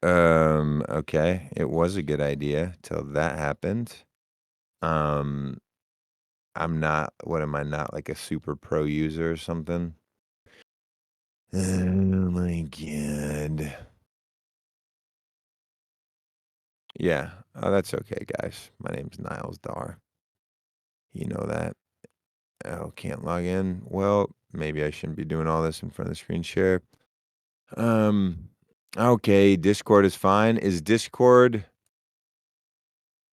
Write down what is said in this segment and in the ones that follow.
Okay. It was a good idea till that happened. Um, I'm not, what am I not, like a super pro user or something? Oh my god. Yeah. Oh, that's okay, guys. My name's Niles Dar. You know that. Oh, can't log in. Well, maybe I shouldn't be doing all this in front of the screen share. Um, okay, Discord is fine. Is Discord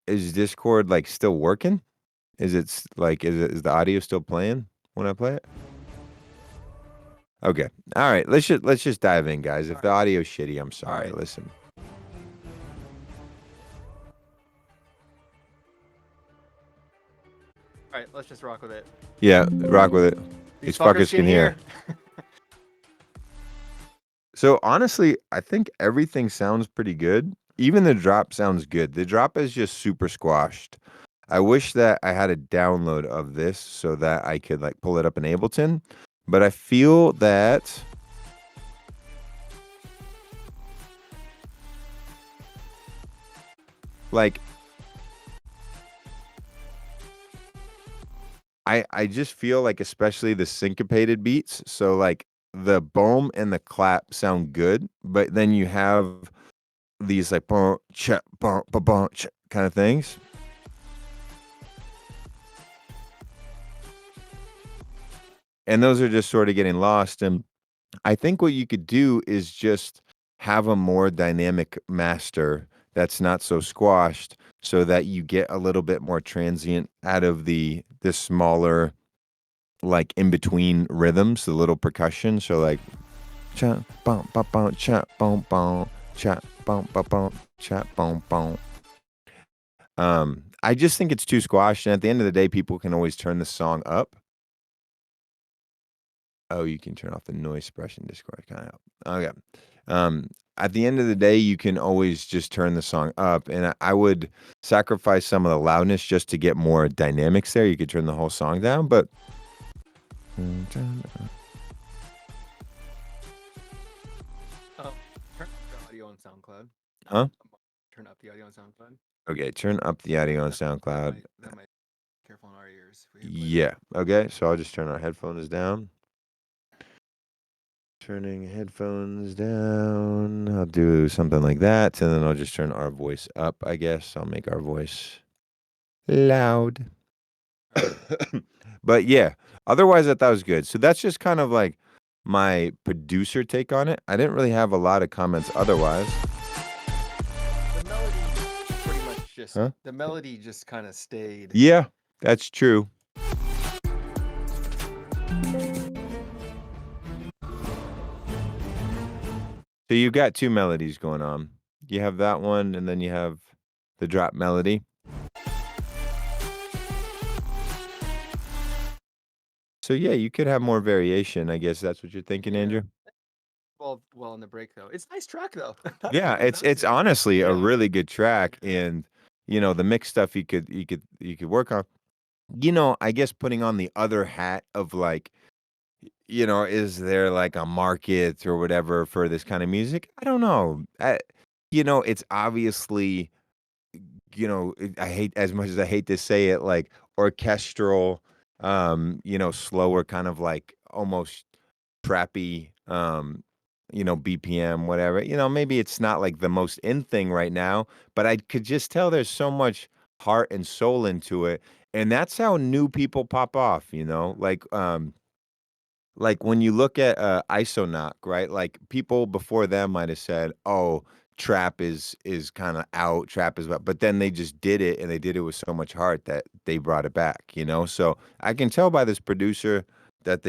like still working? Is the audio still playing when I play it? Okay. All right. Let's just dive in, guys. If the audio's shitty, I'm sorry. right. Listen. All right, let's just rock with it. Yeah, rock with it. These fuckers can hear. So honestly, I think everything sounds pretty good. Even the drop sounds good. The drop is just super squashed. I wish that I had a download of this so that I could like pull it up in Ableton, but I feel that like I just feel like especially the syncopated beats, so like the boom and the clap sound good, but then you have these like boom cha boom boom kind of things. And those are just sort of getting lost. And I think what you could do is just have a more dynamic master that's not so squashed so that you get a little bit more transient out of the smaller like in between rhythms, the little percussion. So like cha bum bum bum cha bum bum cha bum bum bum cha bum bum. I just think it's too squashed, and at the end of the day, people can always turn the song up. Oh, you can turn off the noise suppression Discord kind of. Okay. At the end of the day, you can always just turn the song up, and I would sacrifice some of the loudness just to get more dynamics there. You could turn the whole song down, but Oh, turn up the audio on SoundCloud. huh? Turn up the audio on SoundCloud. Okay, turn up the audio on That SoundCloud. might careful in our ears. Yeah. Okay, so I'll just turn our headphones down. Turning headphones down. I'll do something like that, and then I'll just turn our voice up, I guess. I'll make our voice loud. But yeah, otherwise I thought it was good. So that's just kind of like my producer take on it. I didn't really have a lot of comments otherwise. The melody pretty much just Huh? the melody just kind of stayed. Yeah, that's true. So you've got two melodies going on. You have that one, and then you have the drop melody. So yeah, you could have more variation. I guess that's what you're thinking, Andrew. Well, in the break though, it's a nice track though. Yeah, it's honestly a really good track, and you know the mix stuff you could work on. You know, I guess putting on the other hat of like, is there like a market or whatever for this kind of music? I don't know. It's obviously, I hate as much as I hate to say it, like orchestral, slower kind of like almost trappy, BPM, whatever. Maybe it's not like the most in thing right now, but I could just tell there's so much heart and soul into it. And that's how new people pop off, like when you look at Isonoc, right? Like people before them might have said, "Oh, trap is kind of out, trap is," but then they just did it, and they did it with so much heart that they brought it back. So I can tell by this producer that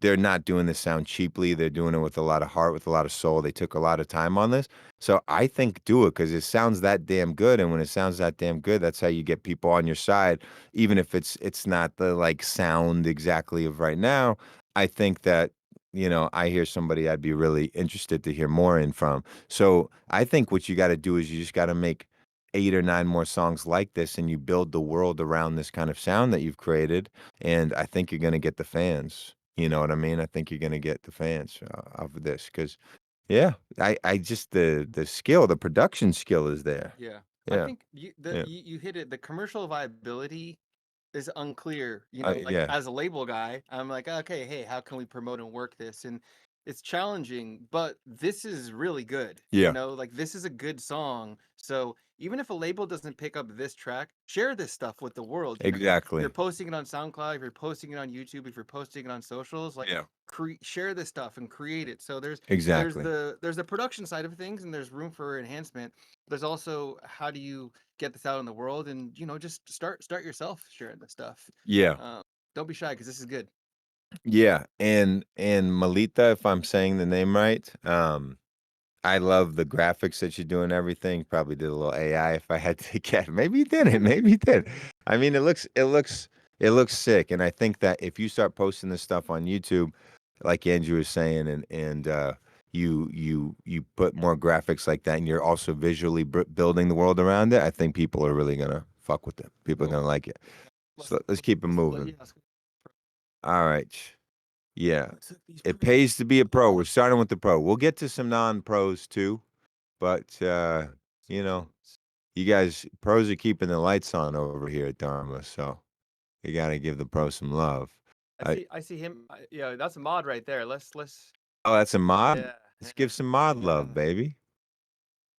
they're not doing this sound cheaply. They're doing it with a lot of heart, with a lot of soul. They took a lot of time on this. So I think do it because it sounds that damn good. And when it sounds that damn good, that's how you get people on your side, even if it's not the like sound exactly of right now. I think that I hear somebody I'd be really interested to hear more in from. So I think what you got to do is you just got to make 8 or 9 more songs like this, and you build the world around this kind of sound that you've created. And I think you're gonna get the fans. You know what I mean? I think you're gonna get the fans off of this because, Yeah. I just the skill, the production skill is there. Yeah. I Yeah. think Yeah. you hit it. The commercial viability is unclear. Like Yeah. as a label guy, I'm like, okay, hey, how can we promote and work this? And it's challenging, but this is really good. Yeah. Like this is a good song. So even if a label doesn't pick up this track, share this stuff with the world. If Exactly. you're posting it on SoundCloud, if you're posting it on YouTube, if you're posting it on socials, like Yeah. share this stuff and create it. So Exactly. there's the production side of things, and there's room for enhancement. There's also how do you get this out in the world, and just start yourself sharing this stuff. Yeah. Don't be shy because this is good. Yeah. And Malitha, if I'm saying the name right, I love the graphics that you do and everything. Probably did a little AI if I had to guess. Maybe you didn't. Maybe you did. I mean, it looks sick. And I think that if you start posting this stuff on YouTube, like Andrew was saying, and you put more graphics like that, and you're also visually building the world around it, I think people are really gonna fuck with it. People are Cool. gonna like it. So let's keep it moving. All right. Yeah. It pays to be a pro. We're starting with the pro. We'll get to some non-pros too, but you guys pros are keeping the lights on over here at Dharma, so you got to give the pros some love. I see him. Yeah, that's a mod right there. Let's. Oh, that's a mod. Yeah. Let's give some mod love, Yeah. baby.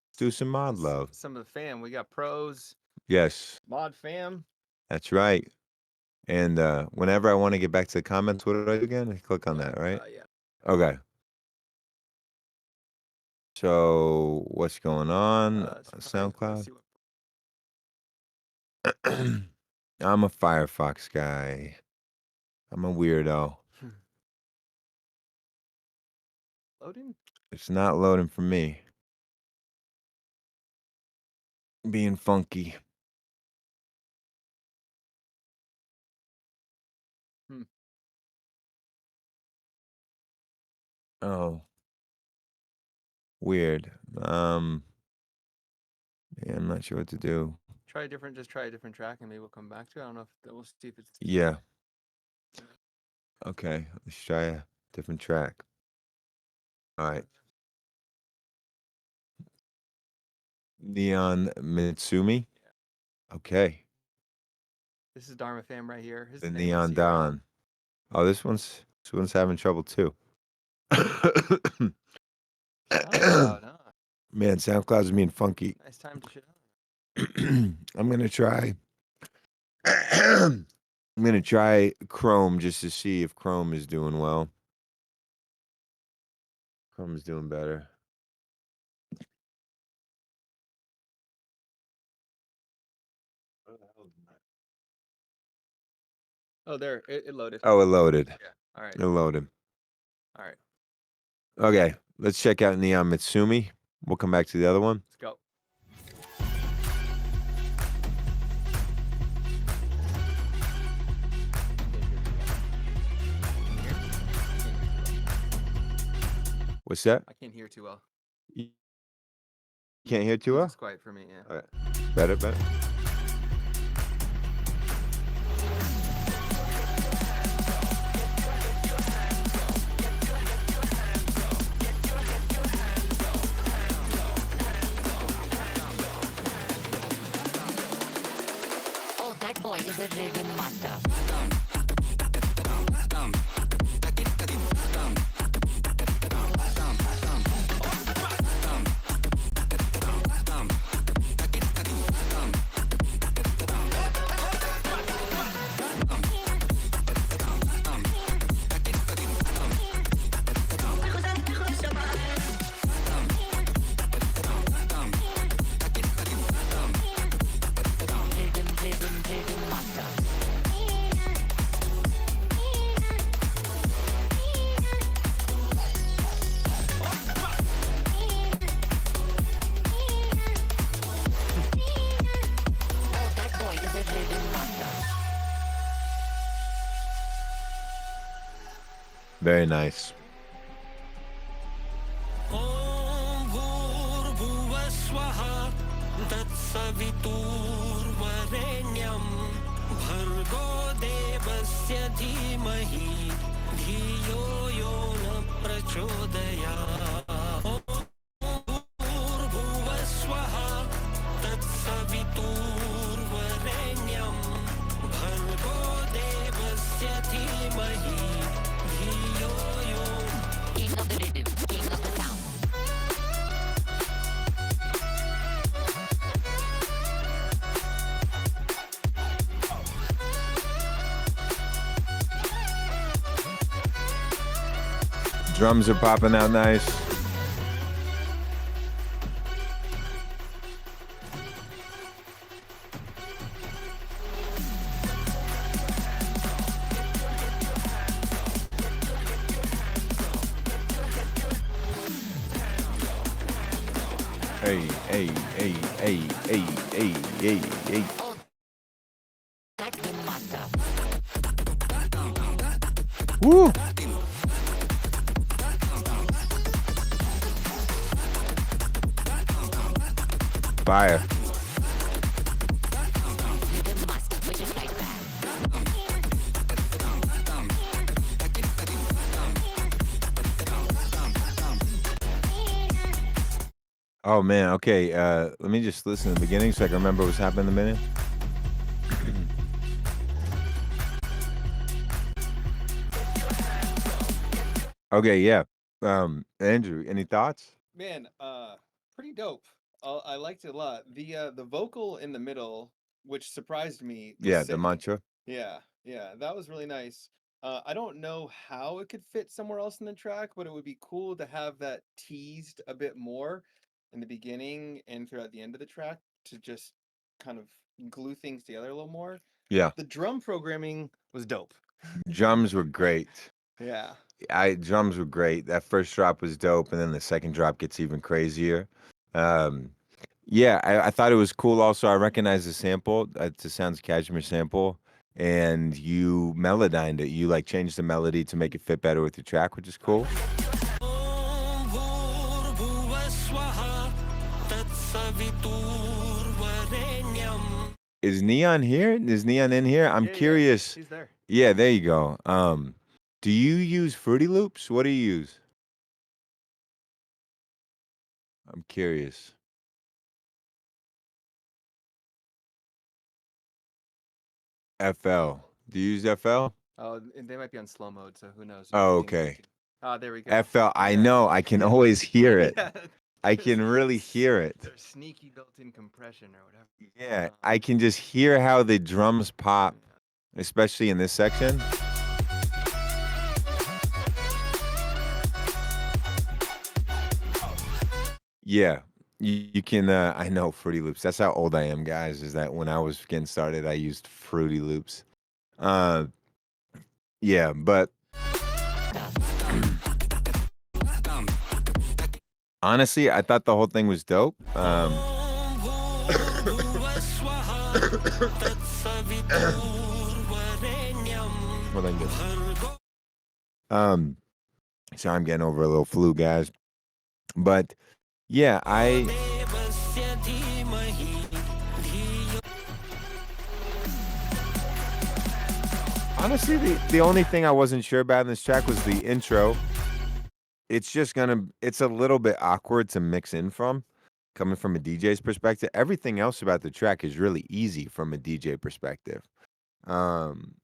Let's do some mod love. Some of the fam. We got pros, Yes, mod fam. that's right. And whenever I want to get back to the comments, what do I do again? I click on that, right? Yeah. Okay. So what's going on? SoundCloud. I'm a Firefox guy. I'm a weirdo. Loading? It's not loading for me. Being funky. Oh. Weird. Yeah, I'm not sure what to do. Just try a different track and maybe we'll come back to it. I don't know if we'll see if it's Yeah. Okay, let's try a different track. All right. Neon Mitsumi. Okay. This is Dharma fam right here. The Neon Dawn. Oh, this one's having trouble too. SoundCloud, huh? Man, SoundCloud's being funky. Nice time to shit I'm gonna try. I'm gonna try Chrome just to see if Chrome is doing well. Chrome is doing better. Oh, there. It loaded. Oh, it loaded. Yeah. All right. It loaded. All right. Okay, let's check out Neon Mitsumi. We'll come back to the other one. Let's go. What's that? I can't hear too well. You can't hear too well? It's quiet for me, yeah. Okay. Better. Oh, that boy is a rhythm master. Rhythm master. Oh, that boy is a rhythm master. Very nice. ॐ भूर्भुवस्वः तत्सवितुर्वरेण्यं भर्गो देवस्य धीमहि धियो यो न प्रचोदयात् ॐ Drums are popping out nice. Hey, hey, hey, hey, hey, hey, hey, hey. Woo! Fire. Oh man, okay. Let me just listen to the beginning so I can remember what's happening in a minute. Okay, yeah. Andrew, any thoughts? Man, pretty dope. I liked it a lot. The vocal in the middle, which surprised me, was Yeah, the sick. mantra. Yeah, that was really nice. I don't know how it could fit somewhere else in the track, but it would be cool to have that teased a bit more in the beginning and throughout the end of the track to just kind of glue things together a little more. Yeah. The drum programming was dope. Drums were great. Yeah. Drums were great. That first drop was dope, and then the second drop gets even crazier. Yeah, I thought it was cool. Also, I recognized the sample. It's a Sounds Kashmr sample, and you melodined it. You like changed the melody to make it fit better with your track, which is cool. Is Neon here? Is Neon in here? I'm curious. He's there. Yeah, there you go. Do you use Fruity Loops? What do you use? I'm curious. FL. Do you use FL? Oh, and they might be on slow mode, so who knows? Oh, We can- okay. Ah, there we go. FL. I Yeah. know. I can always hear it. Yeah. I can really hear it. There's sneaky built-in compression or whatever. Yeah, I can just hear how the drums pop, especially in this section. Yeah, you can. I know Fruity Loops. That's how old I am, guys. Is that when I was getting started, I used Fruity Loops. Yeah, but honestly, I thought the whole thing was dope. So I'm getting over a little flu, guys. But yeah, honestly, the only thing I wasn't sure about in this track was the intro. It's a little bit awkward to mix in from, coming from a DJ's perspective. Everything else about the track is really easy from a DJ perspective. And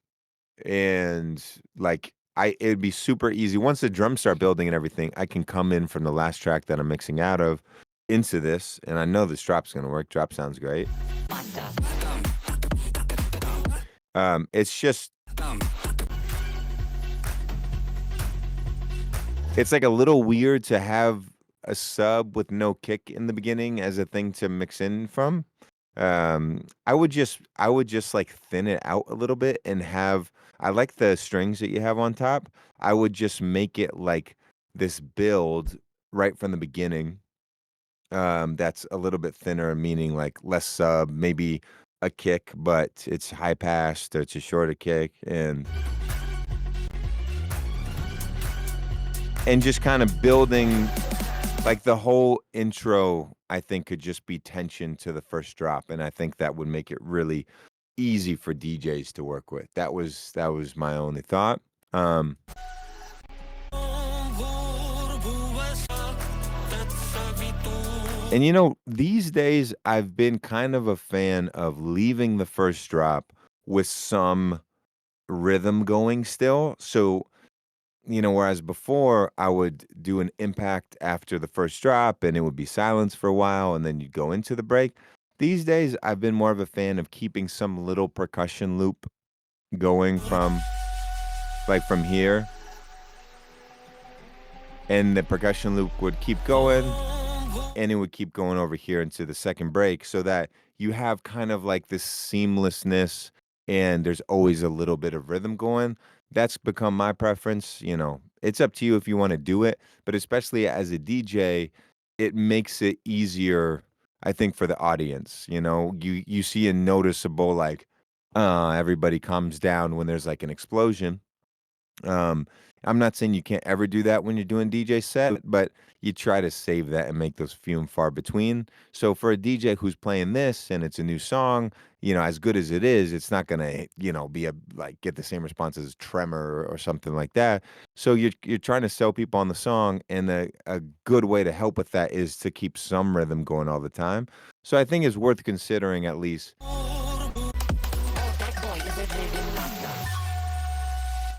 like it'd be super easy. Once the drums start building and everything, I can come in from the last track that I'm mixing out of into this, and I know this drop's gonna work. Drop sounds great. It's just it's like a little weird to have a sub with no kick in the beginning as a thing to mix in from. I would just like thin it out a little bit and have, I like the strings that you have on top. I would just make it like this build right from the beginning. That's a little bit thinner, meaning like less sub, maybe a kick, but it's high passed, it's a shorter kick, and just kind of building like the whole intro. I think could just be tension to the first drop, and I think that would make it really easy for DJs to work with. That was my only thought. And you know, these days I've been kind of a fan of leaving the first drop with some rhythm going still. So, you know, whereas before I would do an impact after the first drop and it would be silence for a while and then you'd go into the break. These days I've been more of a fan of keeping some little percussion loop going from here. and the percussion loop would keep going, and it would keep going over here into the second break, so that you have kind of like this seamlessness, and there's always a little bit of rhythm going. That's become my preference. You know, it's up to you if you want to do it, but especially as a DJ, it makes it easier, I think, for the audience. You know, you see a noticeable like everybody calms down when there's like an explosion. um, I'm not saying you can't ever do that when you're doing DJ set, but you try to save that and make those few and far between. So for a DJ who's playing this and it's a new song, you know, as good as it is, it's not gonna, you know, be a like get the same response as Tremor or something like that. So you're trying to sell people on the song, and a good way to help with that is to keep some rhythm going all the time. So I think it's worth considering at least. That boy is a living wonder.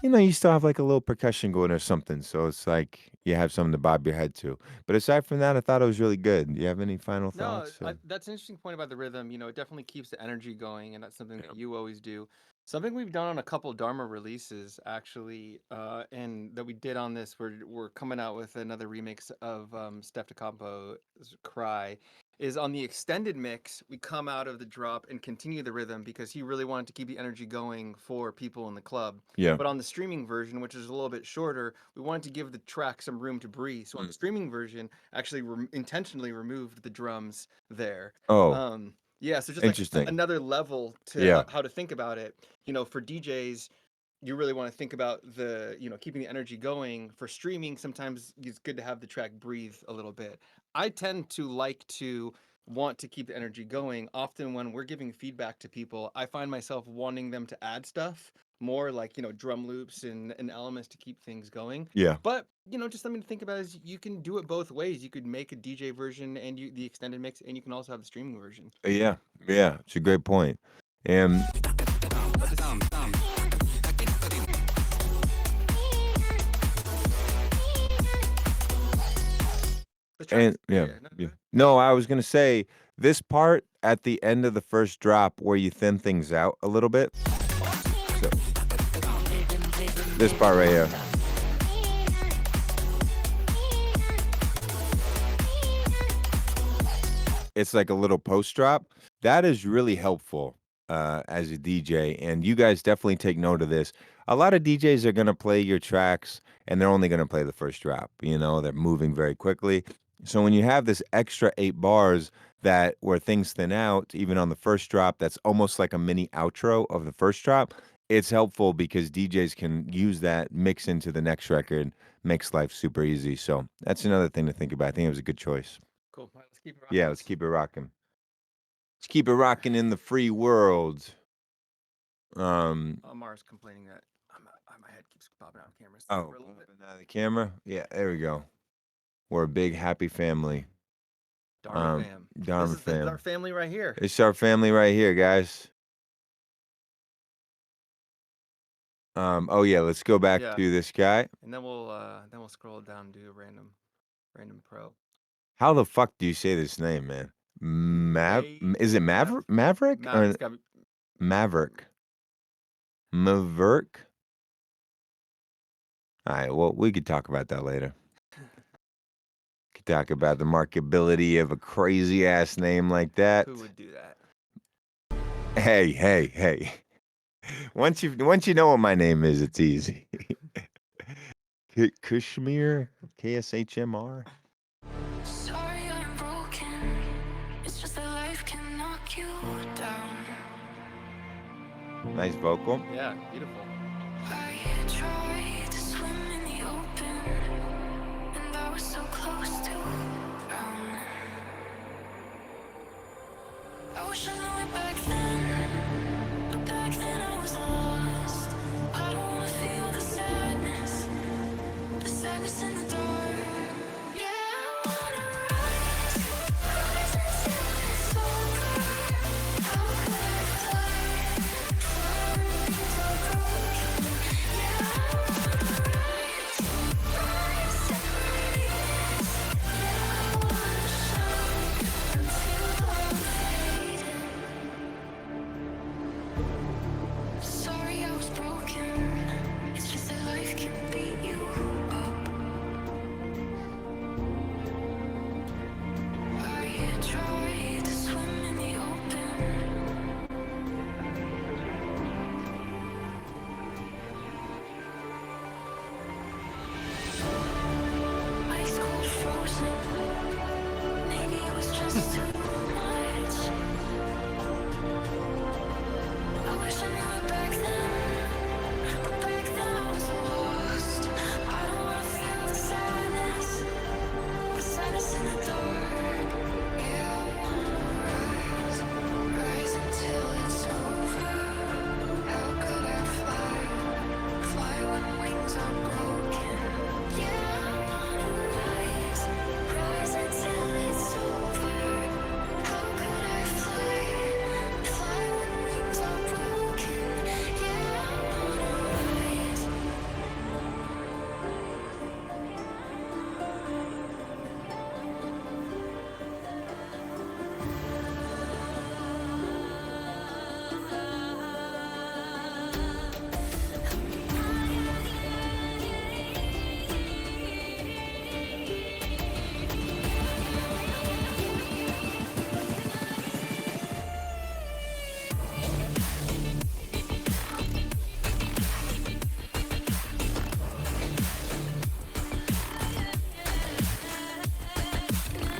You know, you still have like a little percussion going or something. So it's like you have something to bob your head to. But aside from that, I thought it was really good. Do you have any final No, thoughts? that's an interesting point about the rhythm. You know, it definitely keeps the energy going, and that's something Yep. that you always do. Something we've done on a couple Dharma releases, actually, and that we did on this. We're coming out with another remix of Steph DeCampo's "Cry." Is on the extended mix, we come out of the drop and continue the rhythm because he really wanted to keep the energy going for people in the club. Yeah. But on the streaming version, which is a little bit shorter, we wanted to give the track some room to breathe. So on the streaming version, actually intentionally removed the drums there. Oh, Yeah, so just like interesting. another level to Yeah. how to think about it. You know, for DJs, you really want to think about the, you know, keeping the energy going. For streaming, sometimes it's good to have the track breathe a little bit. I tend to like to want to keep the energy going. Often when we're giving feedback to people, I find myself wanting them to add stuff more, like, you know, drum loops and elements to keep things going. Yeah. But, you know, just something to think about is you can do it both ways. You could make a DJ version and the extended mix, and you can also have the streaming version. Yeah. Yeah. It's a great point. And The tracks, yeah. no, go Yeah. ahead. No, I was gonna say this part at the end of the first drop where you thin things out a little bit. So, this part right here. It's like a little post drop. That is really helpful as a DJ, and you guys definitely take note of this. A lot of DJs are gonna play your tracks, and they're only gonna play the first drop. You know, they're moving very quickly. So when you have this extra 8 bars that where things thin out, even on the first drop, that's almost like a mini outro of the first drop. It's helpful because DJs can use that mix into the next record, makes life super easy. So that's another thing to think about. I think it was a good choice. Cool. All right, let's keep it rocking. Yeah, let's keep it rocking. Let's keep it rocking in the free world. Mars complaining that my head keeps popping out of camera. Oh, For a little bit. now the camera. Yeah, there we go. We're a big happy family. Dharma fam. Dharma This is fam. our family right here. It's our family right here, guys. Oh yeah, let's go back Yeah. to this guy. And then we'll scroll down to random pro. How the fuck do you say this name, man? Is it Maverick? Maverick Nah, or it's got Maverick? Maverick. All right. Well, we could talk about that later. Could talk about the marketability of a crazy ass name like that. who would do that? Hey. Once you know what my name is, it's easy. Kshmr, KSHMR. Sorry, I'm broken. It's just that life can knock you down. Nice vocal. Yeah, beautiful. I tried to swim in the open, and I was so close to drown. I wish I knew it back then, but back then I was lost. I don't wanna feel the sadness in the dark. Yeah, I wanna rise until it's over. How could I fly when things are broken? Yeah, I wanna rise separate. Yeah, I wanna shine until I'm fading. was too much. I wish I knew it back then, but back then I was lost. I don't wanna feel the sadness in the dark. Yeah, I wanna rise until it's over. How could I fly when wings are broken? Yeah, I wanna rise until it's over. How could I fly when wings are broken? Yeah, I wanna rise.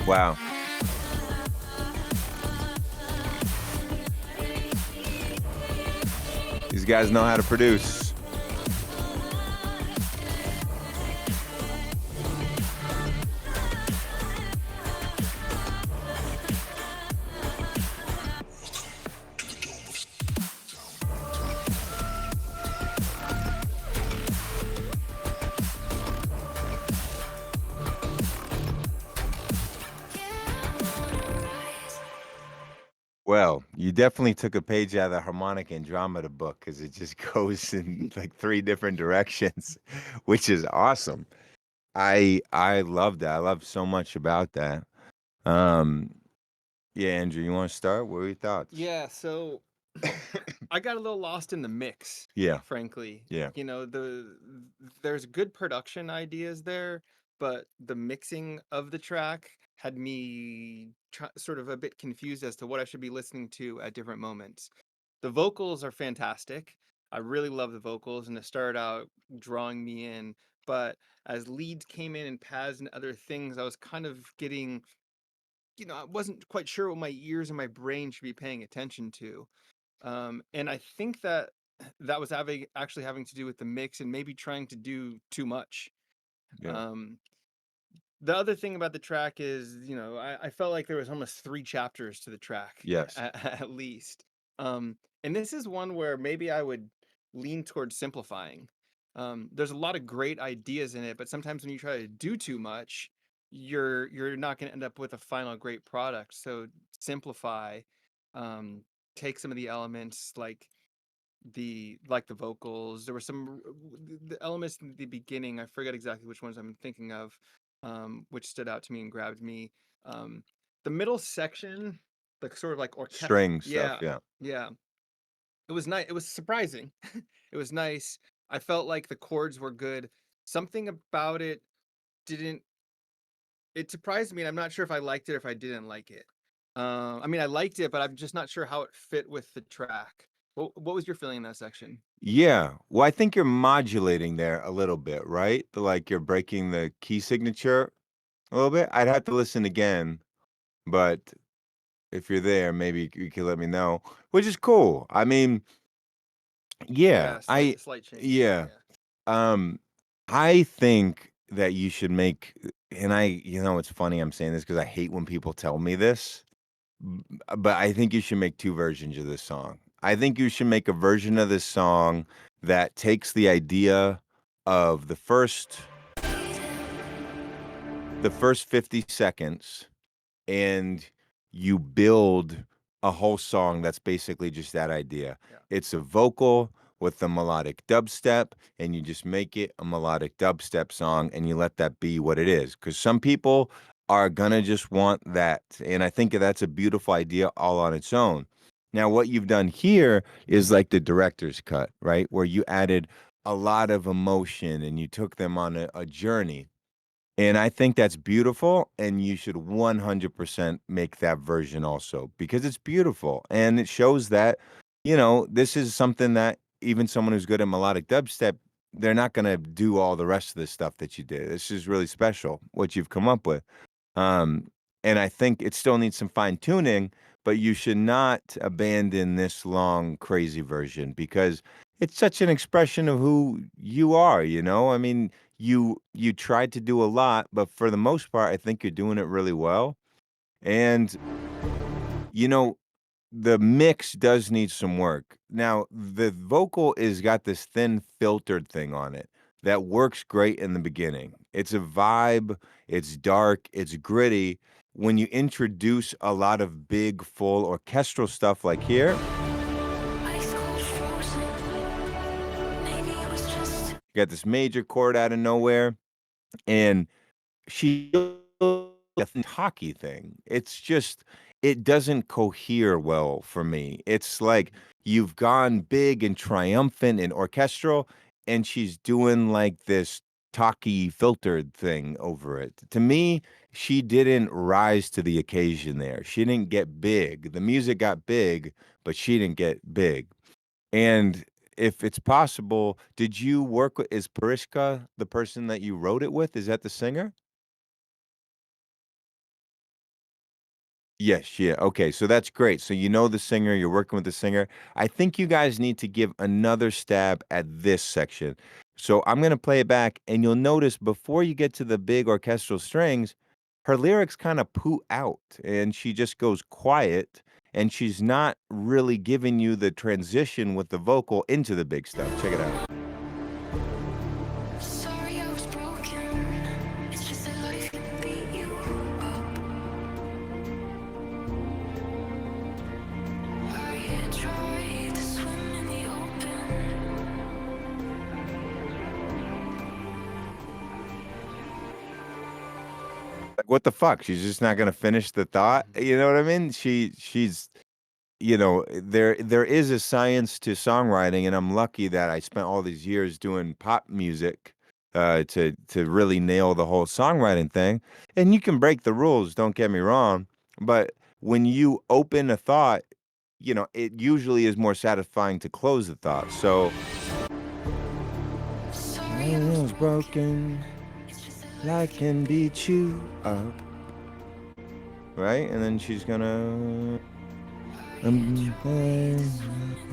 Wow. These guys know how to produce. Well, you definitely took a page out of the harmonic andromeda book because it just goes in like 3 different directions, which is awesome. I love that. I love so much about that. Yeah, Andrew, you want to start? What are your thoughts? Yeah, so I got a little lost in the mix, Yeah, frankly. yeah, You know, there's good production ideas there, but the mixing of the track had me sort of a bit confused as to what I should be listening to at different moments. The vocals are fantastic. I really love the vocals, and it started out drawing me in. But as leads came in and pads and other things, I was kind of getting, I wasn't quite sure what my ears and my brain should be paying attention to. And I think that that was actually having to do with the mix and maybe trying to do too much. yeah. Um, the other thing about the track is, I felt like there was almost 3 chapters to the track Yes. at least. And this is one where maybe I would lean towards simplifying. There's a lot of great ideas in it, but sometimes when you try to do too much, you're not going to end up with a final great product. So simplify, um, take some of the elements like the vocals. There were some the elements in the beginning. I forget exactly which ones I'm thinking of, which stood out to me and grabbed me. Um, the middle section, like sort of like orchestral. String stuff, Yeah, yeah. yeah. It was nice. It was surprising. It was nice. I felt like the chords were good. Something about it didn't. It surprised me, and I'm not sure if I liked it or if I didn't like it. I mean, I liked it, but I'm just not sure how it fit with the track. What was your feeling in that section? Yeah. Well, I think you're modulating there a little bit, right? Like you're breaking the key signature a little bit. I'd have to listen again, but if you're there, maybe you could let me know, which is cool. I mean, yeah, Yeah, slight change. yeah. Yeah. Um, I think that you should make, and it's funny I'm saying this because I hate when people tell me this, but I think you should make 2 versions of this song. I think you should make a version of this song that takes the idea of the first 50 seconds and you build a whole song that's basically just that idea. Yeah. It's a vocal with a melodic dubstep, and you just make it a melodic dubstep song and you let that be what it is. Because some people are gonna just want that. And I think that's a beautiful idea all on its own. Now, what you've done here is like the director's cut, right? Where you added a lot of emotion and you took them on a journey. And I think that's beautiful, and you should 100% make that version also because it's beautiful and it shows that, this is something that even someone who's good at melodic dubstep, they're not going to do all the rest of the stuff that you did. This is really special what you've come up with. Um, And I think it still needs some fine tuning, but you should not abandon this long, crazy version because it's such an expression of who you are, you know? I mean, you tried to do a lot, but for the most part, I think you're doing it really well. And you know, the mix does need some work. Now, the vocal is got this thin filtered thing on it that works great in the beginning. It's a vibe, it's dark, it's gritty. When you introduce a lot of big, full orchestral stuff like here, Ice cold frozen. Maybe it was just you got this major chord out of nowhere, and she a hockey thing. It's just it doesn't cohere well for me. It's like you've gone big and triumphant and orchestral, and she's doing like this talky filtered thing over it. To me, she didn't rise to the occasion there. She didn't get big. The music got big, but she didn't get big. And if it's possible, did you work with is Parishka the person that you wrote it with? Is that the singer? Yes, yeah. Okay, so that's great. So you know the singer, you're working with the singer. I think you guys need to give another stab at this section. So I'm going to play it back, and you'll notice before you get to the big orchestral strings, her lyrics kind of poo out, and she just goes quiet, and she's not really giving you the transition with the vocal into the big stuff. Check it out. sorry I was broken. It's just that life can beat you up. I tried to swim in the open. Like, what the fuck? She's just not going to finish the thought. You know what I mean? She's you know, there is a science to songwriting, and I'm lucky that I spent all these years doing pop music to really nail the whole songwriting thing. And you can break the rules, don't get me wrong, but when you open a thought, you know, it usually is more satisfying to close the thought. So Sorry I I was was broken, It's just that I can beat you up, right? And then she's gonna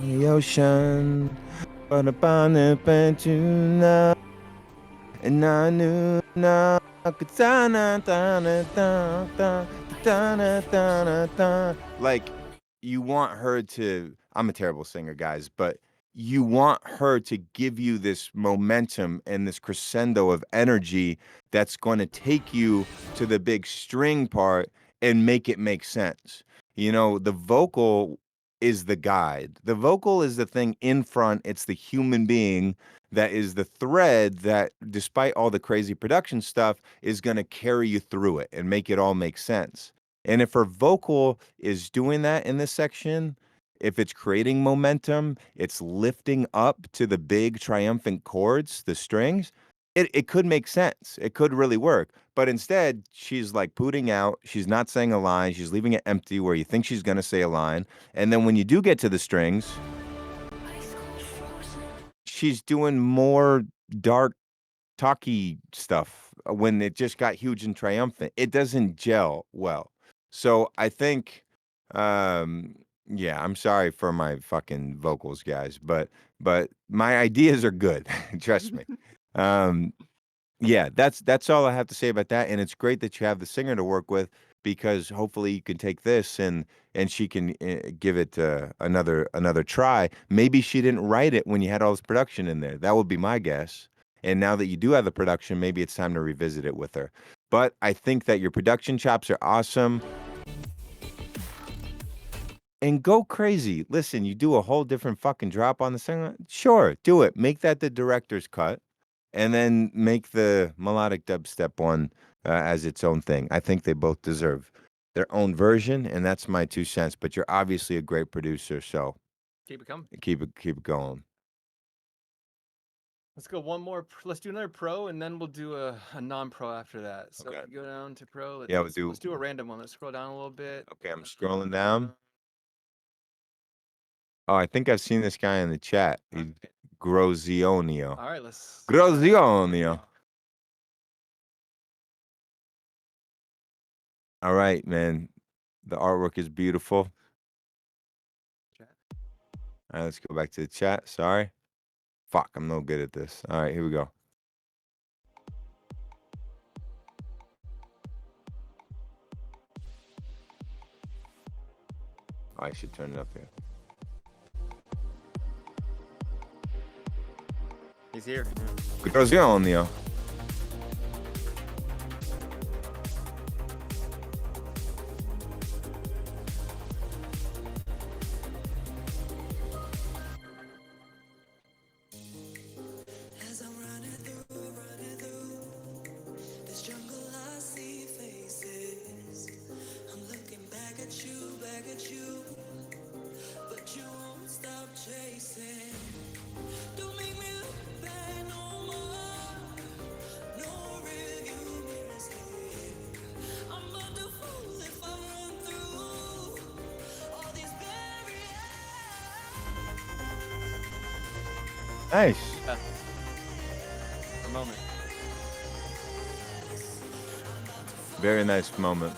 the ocean, but upon the bed tonight, and I knew now. Like you want her to. I'm a terrible singer, guys, but you want her to give you this momentum and this crescendo of energy that's going to take you to the big string part and make it make sense. You know, the vocal is the guide. The vocal is the thing in front. It's the human being that is the thread that, despite all the crazy production stuff, is going to carry you through it and make it all make sense. And if her vocal is doing that in this section, if it's creating momentum, it's lifting up to the big triumphant chords, the strings, it could make sense. It could really work. But instead, she's like putting out, she's not saying a line, she's leaving it empty where you think she's going to say a line. And then when you do get to the strings, ice cold frozen. she's doing more dark, talky stuff when it just got huge and triumphant. It doesn't gel well. So I think, um, yeah, I'm sorry for my fucking vocals, guys, but my ideas are good. Trust me. Um, yeah, that's all I have to say about that. And it's great that you have the singer to work with because hopefully you can take this and she can give it another try. Maybe she didn't write it when you had all this production in there. That would be my guess. And now that you do have the production, maybe it's time to revisit it with her. But I think that your production chops are awesome. And go crazy. Listen, you do a whole different fucking drop on the singer. Sure, do it. Make that the director's cut and then make the melodic dubstep one as its own thing. I think they both deserve their own version, and that's my 2 cents. But you're obviously a great producer, so Keep it coming. keep it going. Let's go one more. Let's do another pro, and then we'll do a non-pro after that. So Okay. if you go down to pro. Yeah, we'll Let's do a random one. Let's scroll down a little bit. Okay, I'm scrolling down. Oh, I think I've seen this guy in the chat. He's Grozionio. All right, let's. Grozionio. All right, man. The artwork is beautiful. Chat. All right, let's go back to the chat. Sorry. Fuck, I'm no good at this. All right, here we go. Oh, I should turn it up here. He's here. Grozionio. As I'm running through this jungle, I see faces. I'm looking back at you, but you won't stop chasing. Don't make me look back no more. No review mirrors here. I'm about to fall if I run through all these barriers. Nice. Yeah. A moment. Very nice moment.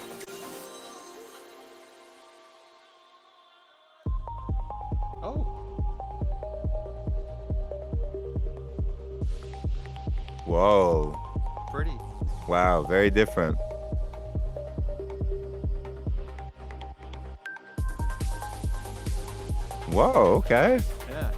Oh. Whoa. Pretty. Wow, very different. Whoa, okay. Yeah.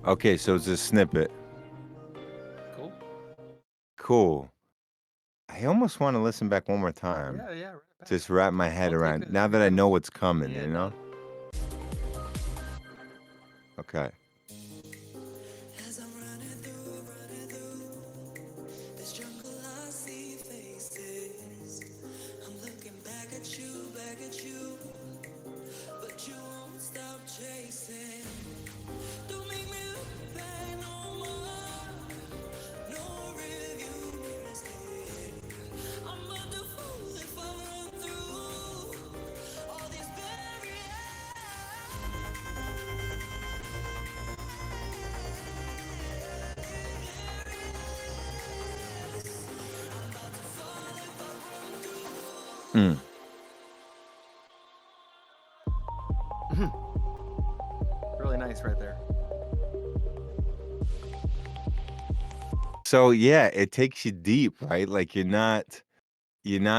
Okay, so it's a snippet. Cool. Cool. I almost want to listen back one more time. Yeah, yeah. Right back. Just wrap my head We'll take around it now every that I time know we- what's coming, Yeah, you know? no. Okay. As I'm running through this jungle, I see faces. I'm looking back at you, but you won't stop chasing. Don't make me look back no more. No review mirrors here. I'm about to fall if I run through all these barriers. Hmm. Really nice right there. So yeah, it takes you deep, right? Like you're not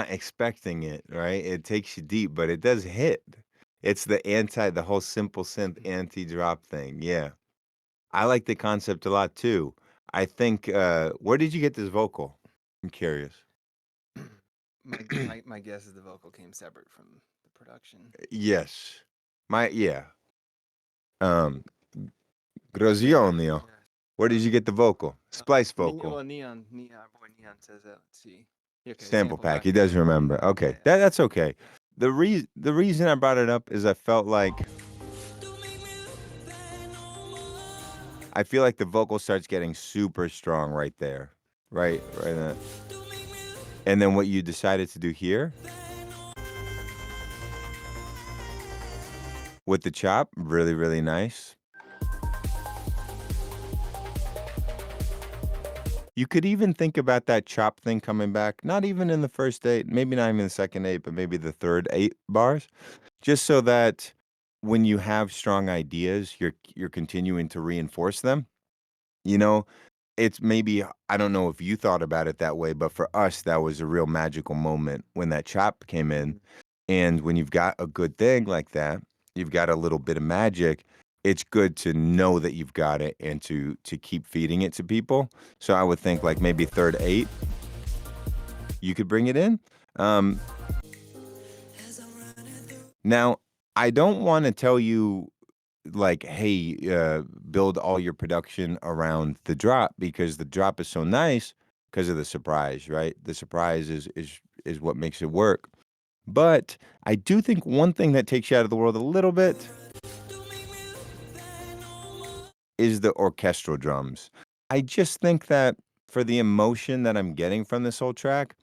expecting it, right? It takes you deep, but it does hit. It's the whole simple synth anti-drop thing. Yeah. I like the concept a lot too. I think where did you get this vocal? I'm curious. My guess is the vocal came separate from the production. Yes. Yeah. Grozionio. Where did you get the vocal? Splice vocal. Well, Neon, boy Neon says that. Let's see. Okay, Sample pack. He does remember. Okay. That's okay. The reason I brought it up is I felt like I feel like the vocal starts getting super strong right there. Right there. And then what you decided to do here with the chop, really, really nice. You could even think about that chop thing coming back, not even in the first 8, maybe not even the second 8, but maybe the third 8 bars, just so that when you have strong ideas, you're continuing to reinforce them. You know, it's maybe, I don't know if you thought about it that way, but for us, that was a real magical moment when that chop came in. And when you've got a good thing like that, you've got a little bit of magic, it's good to know that you've got it and to keep feeding it to people. So I would think like maybe third 8, you could bring it in. Now, I don't want to tell you like, hey, build all your production around the drop because the drop is so nice because of the surprise, right? The surprise is what makes it work. But I do think one thing that takes you out of the world a little bit is the orchestral drums. I just think that for the emotion that I'm getting from this whole track,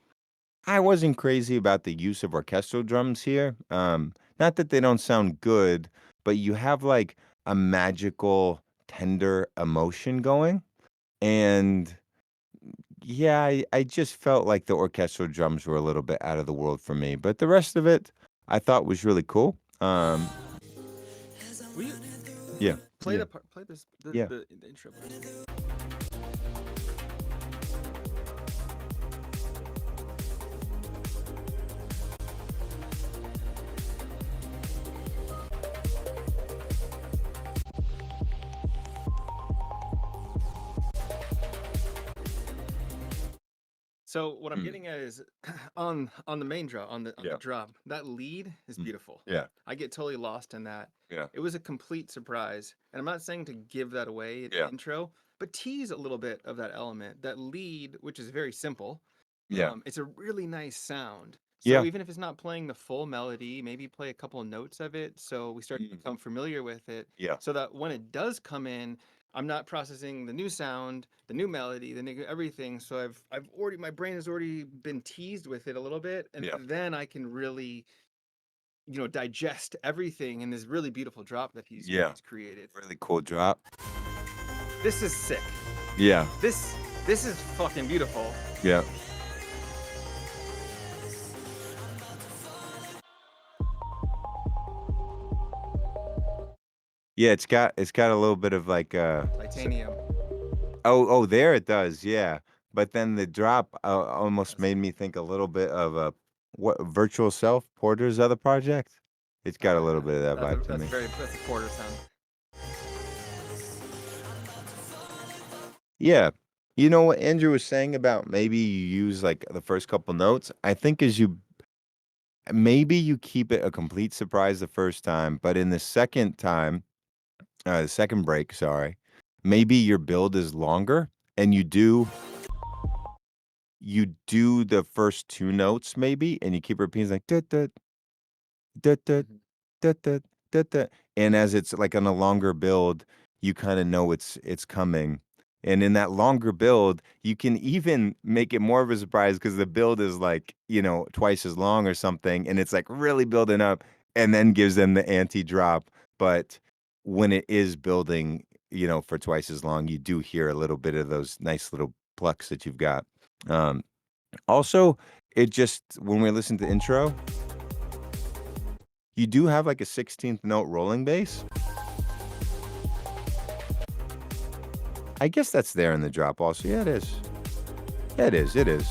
I wasn't crazy about the use of orchestral drums here. Not that they don't sound good, but you have like a magical, tender emotion going. And yeah, I just felt like the orchestral drums were a little bit out of the world for me. But the rest of it I thought was really cool. Will you Yeah, play yeah, the part, play this yeah. the intro? So what I'm Mm. getting at is on the main drop on the Yeah. drop, that lead is Mm. beautiful. Yeah. I get totally lost in that. Yeah. It was a complete surprise. And I'm not saying to give that away in the Yeah. intro, but tease a little bit of that element. That lead, which is very simple. Yeah. It's a really nice sound. Yeah. So even if it's not playing the full melody, maybe play a couple of notes of it so we start to become familiar with it. Yeah. So that when it does come in, I'm not processing the new sound, the new melody, the new everything. So I've already, my brain has already been teased with it a little bit, and Yeah. then I can really, digest everything in this really beautiful drop that he's created. Really cool drop. This is sick. Yeah. This is fucking beautiful. Yeah. Yeah, it's got a little bit of like Titanium. oh, there it does. Yeah. But then the drop almost made me think a little bit of what Virtual Self, Porter's other project. It's got a little bit of that vibe to me. That's a quarter sound. Yeah. You know what Andrew was saying about maybe you use like the first couple notes? I think maybe you keep it a complete surprise the first time, but in the second time, the second break, sorry, maybe your build is longer and you do the first two notes maybe and you keep repeating like da da da da da da da da, and as it's like on a longer build, you kind of know it's coming. And in that longer build, you can even make it more of a surprise because the build is like, twice as long or something, and it's like really building up and then gives them the anti-drop. But when it is building, for twice as long, you do hear a little bit of those nice little plucks that you've got. Also, it just, when we listen to intro, you do have like a 16th note rolling bass. I guess that's there in the drop also. Yeah, it is. Yeah, it is. It is.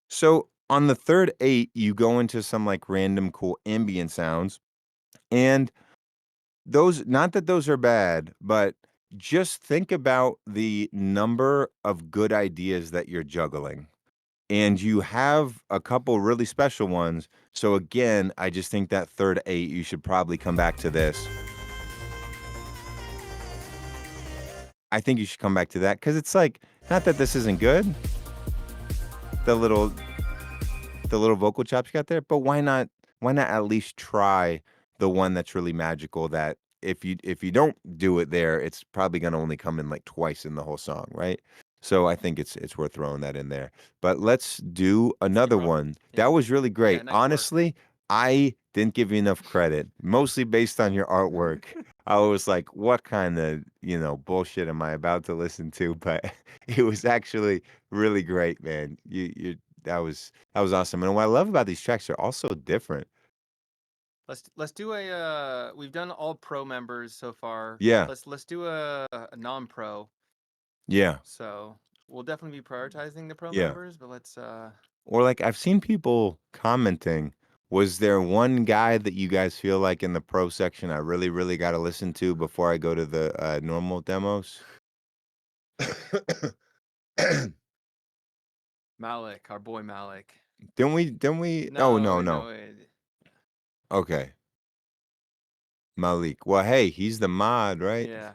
So on the third 8, you go into some like random cool ambient sounds. And those, not that those are bad, but just think about the number of good ideas that you're juggling. And you have a couple really special ones. So again, I just think that third 8, you should probably come back to this. I think you should come back to that because it's like, not that this isn't good, the little vocal chops you got there, but why not at least try the one that's really magical, that if you don't do it there, it's probably going to only come in like twice in the whole song, right? So I think it's worth throwing that in there. But let's do another one. Yeah. That was really great. nice work. Honestly, I didn't give you enough credit, mostly based on your artwork. I was like, what kind of, bullshit am I about to listen to? But it was actually really great, man. That was awesome. And what I love about these tracks, they're also different. Let's do a we've done all pro members so far. Yeah. Let's do a non-pro. Yeah. So we'll definitely be prioritizing the pro Yeah. members, but let's Or like I've seen people commenting, was there one guy that you guys feel like in the pro section I really, really got to listen to before I go to the normal demos? Malik, our boy Malik. Didn't we? Oh, no. it- Okay. Malik. Well, hey, he's the mod, right? Yeah.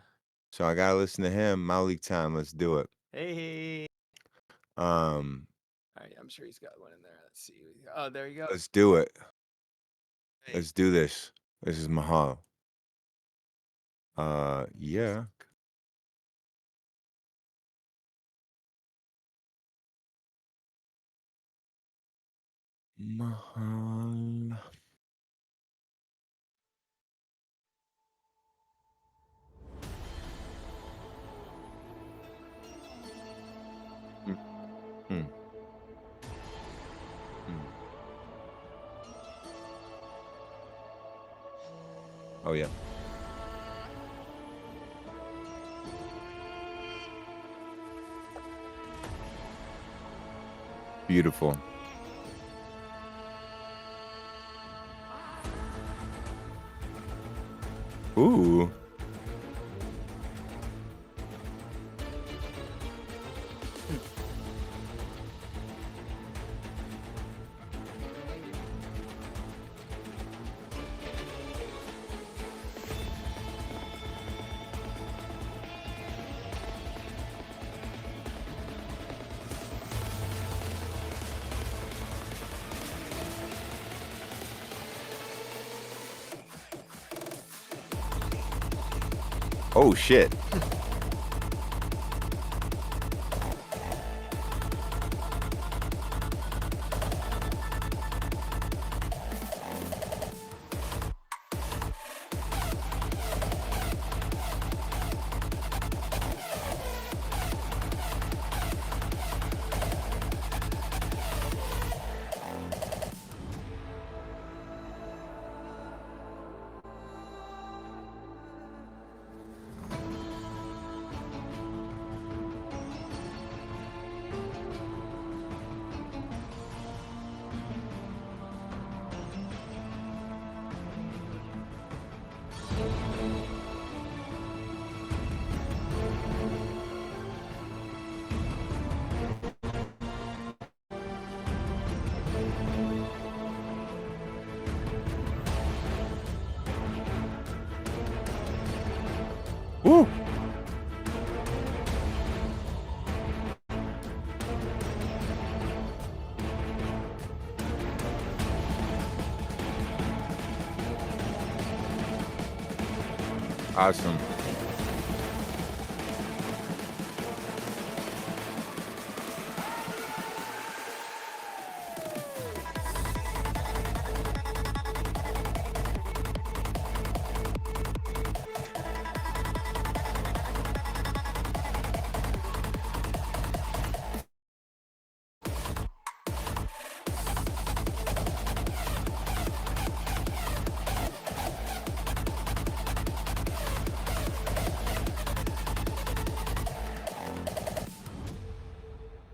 So I got to listen to him. Malik time. Let's do it. Hey. All right, I'm sure he's got one in there. Let's see. Oh, there you go. Let's do it. Hey. Let's do this. This is Mahal. Yeah. Mahal. Mm, mm, mm. Oh yeah. Beautiful. Ooh. Oh shit. Woo. Awesome.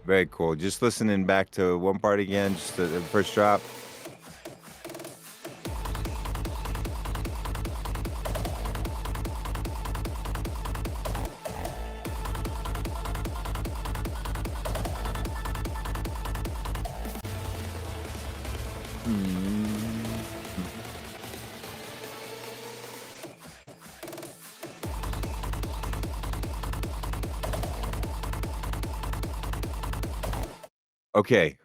Very cool. Just listening back to one part again, just the first drop. Okay,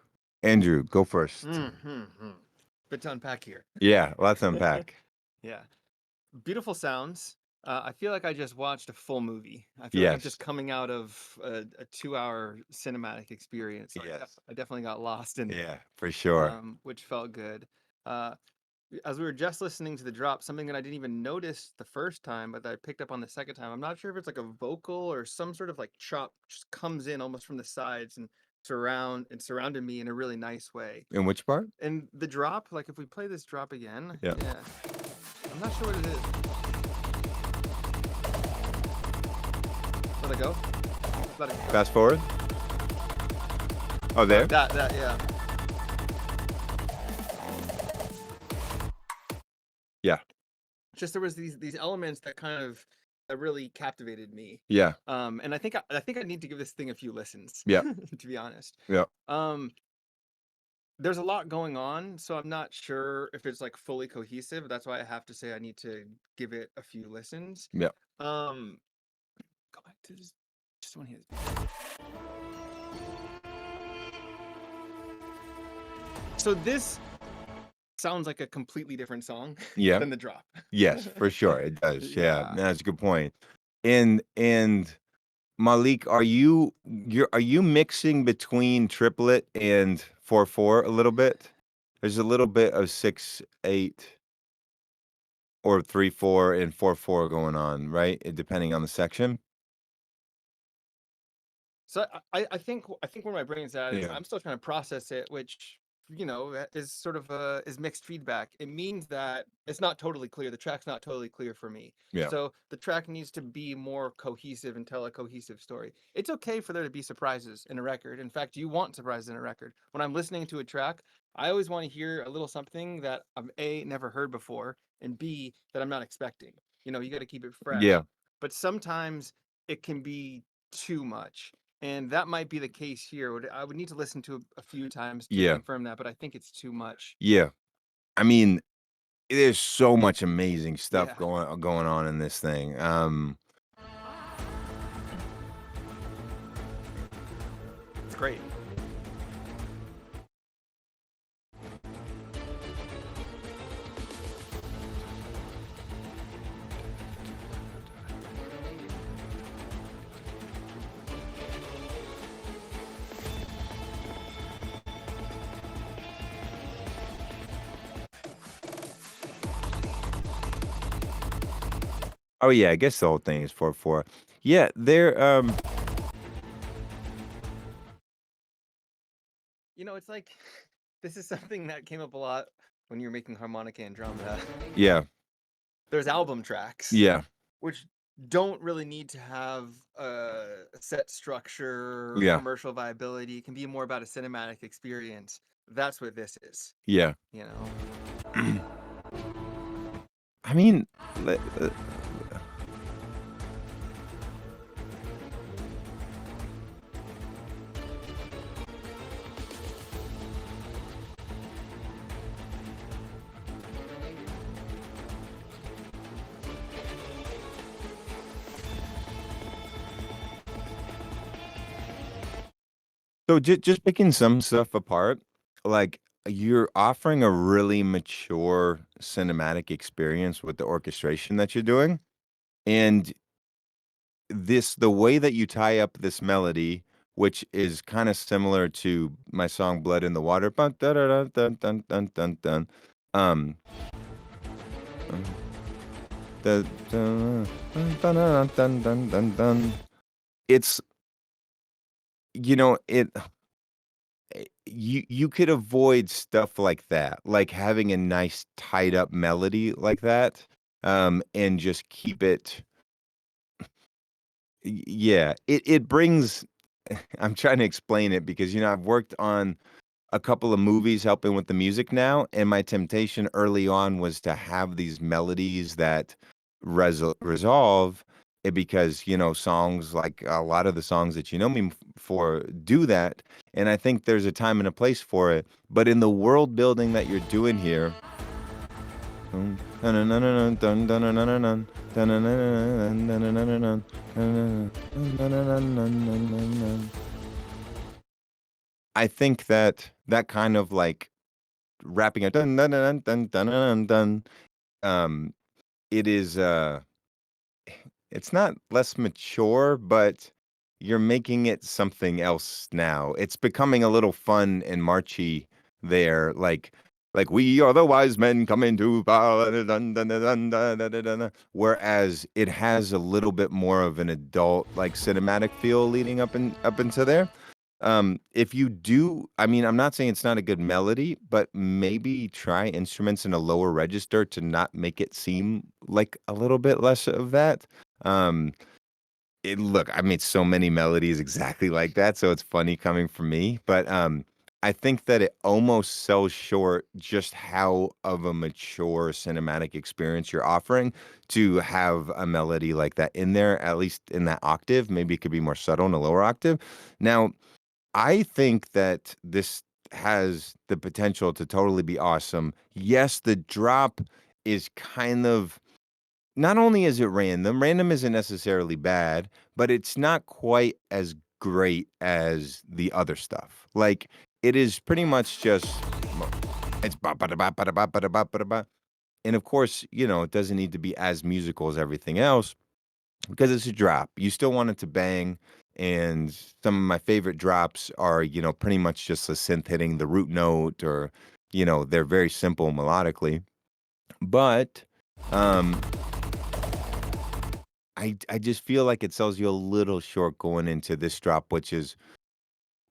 Andrew, go first. Bit to unpack here. Yeah, let's unpack. Yeah. Beautiful sounds. I feel like I just watched a full movie. I feel like I'm just coming out of a 2-hour cinematic experience. So Yes. I definitely got lost in Yeah, for sure. which felt good. As we were just listening to the drop, something that I didn't even notice the first time, but that I picked up on the second time. I'm not sure if it's like a vocal or some sort of like chop just comes in almost from the sides and surrounded me in a really nice way. In which part? And the drop, like if we play this drop again, Yeah. I'm not sure what it is. Let it go. Let it go. Fast forward. Oh, there. That yeah. Yeah. Just there was these elements that kind of that really captivated me. Yeah. And I think I need to give this thing a few listens. Yeah. To be honest. Yeah. There's a lot going on, so I'm not sure if it's like fully cohesive. That's why I have to say I need to give it a few listens. Yeah. Go back to this. Just one hit. So sounds like a completely different song Yeah. than the drop. Yes, for sure. It does. Yeah. Yeah. That's a good point. And Malik, are you mixing between triplet and 4/4 a little bit? There's a little bit of 6/8 or 3/4 and 4/4 going on, right? Depending on the section. So I think where my brain's at is Yeah. I'm still trying to process it, which is sort of is mixed feedback. It means that it's not totally clear. The track's not totally clear for me. Yeah. So the track needs to be more cohesive and tell a cohesive story. It's okay for there to be surprises in a record. In fact, you want surprises in a record. When I'm listening to a track, I always want to hear a little something that I've A, never heard before, and B, that I'm not expecting. You got to keep it fresh. Yeah. But sometimes it can be too much. And that might be the case here. I would need to listen to a few times to Yeah. confirm that, but I think it's too much. Yeah. I mean, there's so much amazing stuff Yeah. going on in this thing. It's great. Oh yeah, I guess the whole thing is 4/4. Yeah, they're It's like this is something that came up a lot when you're making harmonica and drum. yeah. There's album tracks, Yeah. which don't really need to have a set structure or Yeah. commercial viability. It can be more about a cinematic experience. That's what this is. Yeah. I mean, so just picking some stuff apart, like you're offering a really mature cinematic experience with the orchestration that you're doing. And the way that you tie up this melody, which is kind of similar to my song Blood in the Water. Bun, dun, dun, dun, dun, dun, dun, dun. Dun, dun, dun, dun, dun, dun, dun, dun. It's you could avoid stuff like that, like having a nice tied up melody like that, and just keep it. Yeah, it brings. I'm trying to explain it because I've worked on a couple of movies helping with the music now, and my temptation early on was to have these melodies that resolve it because songs like a lot of the songs that me for do that, and I think there's a time and a place for it. But in the world building that you're doing here, I think that kind of like wrapping it dun dun dun dun dun dun dun, it is it's not less mature, but you're making it something else now. It's becoming a little fun and marchy there, like we are the wise men coming to power, dun, dun, dun, dun, dun, dun, dun, dun, whereas it has a little bit more of an adult like cinematic feel leading up into there. If you do, I mean, I'm not saying it's not a good melody, but maybe try instruments in a lower register to not make it seem like a little bit less of that. Look, I made so many melodies exactly like that, so it's funny coming from me, but I think that it almost sells short just how of a mature cinematic experience you're offering to have a melody like that in there, at least in that octave. Maybe it could be more subtle in a lower octave. Now, I think that this has the potential to totally be awesome. Yes, the drop is kind of, not only is it random isn't necessarily bad, but it's not quite as great as the other stuff. Like, it is pretty much just, It's ba ba da ba ba da ba ba da ba ba da ba. And of course, you know, it doesn't need to be as musical as everything else because it's a drop. You still want it to bang. And some of my favorite drops are, you know, pretty much just a synth hitting the root note, or, you know, they're very simple melodically. But I just feel like it sells you a little short going into this drop, which is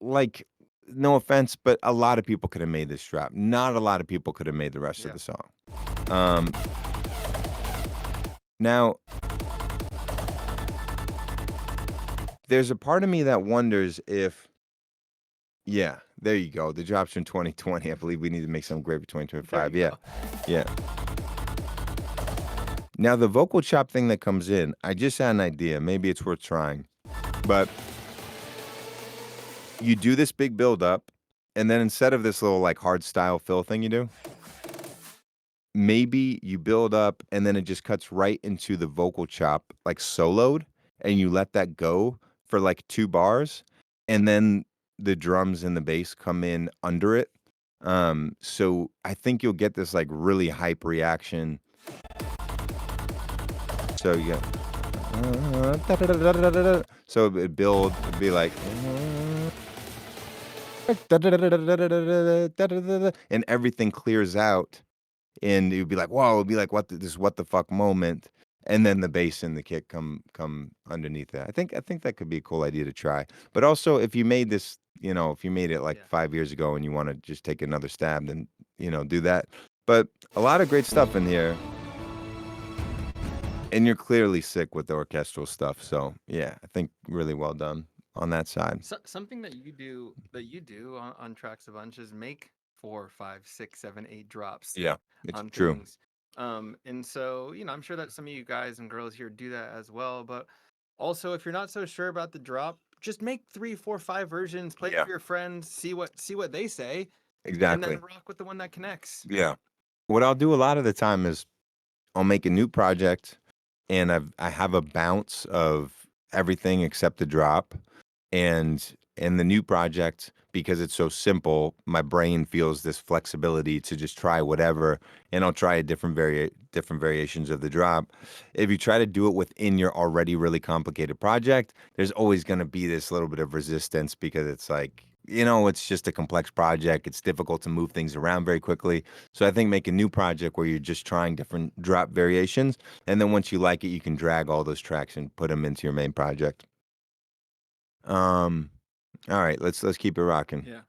like, no offense, but a lot of people could have made this drop. Not a lot of people could have made the rest of Yeah. the song. Now, there's a part of me that wonders if, yeah, there you go. The drop's from 2020. I believe we need to make something great for 2025. There you Yeah, go. yeah. Now, the vocal chop thing that comes in, I just had an idea. Maybe it's worth trying. But you do this big build up, and then instead of this little like hard style fill thing you do, maybe you build up and then it just cuts right into the vocal chop, like soloed, and you let that go for like 2 bars, and then the drums and the bass come in under it. So I think you'll get this like really hype reaction. So you got, so it build, it'd be like, and everything clears out. And you'd be like, "Whoa!" It'd be like, "What? This what the fuck moment?" And then the bass and the kick come underneath that. I think that could be a cool idea to try. But also, if you made this, you know, if you made it like Yeah. 5 years ago and you want to just take another stab, then you know, do that. But a lot of great stuff in here, and you're clearly sick with the orchestral stuff. So yeah, I think really well done on that side. Something that you do on tracks a bunch is make 4, 5, 6, 7, 8 drops Yeah, it's on true. things. And so, you know, I'm sure that some of you guys and girls here do that as well. But also, if you're not so sure about the drop, just make 3, 4, 5 versions, play it Yeah. for your friends, see what they say, and Exactly. then rock with the one that connects. Yeah. What I'll do a lot of the time is I'll make a new project, and I have a bounce of everything except the drop. And in the new project, because it's so simple, my brain feels this flexibility to just try whatever, and I'll try a different variations of the drop. If you try to do it within your already really complicated project, there's always going to be this little bit of resistance because it's like, you know, it's just a complex project. It's difficult to move things around very quickly. So I think make a new project where you're just trying different drop variations, and then once you like it, you can drag all those tracks and put them into your main project. All right, let's keep it rocking. Yeah.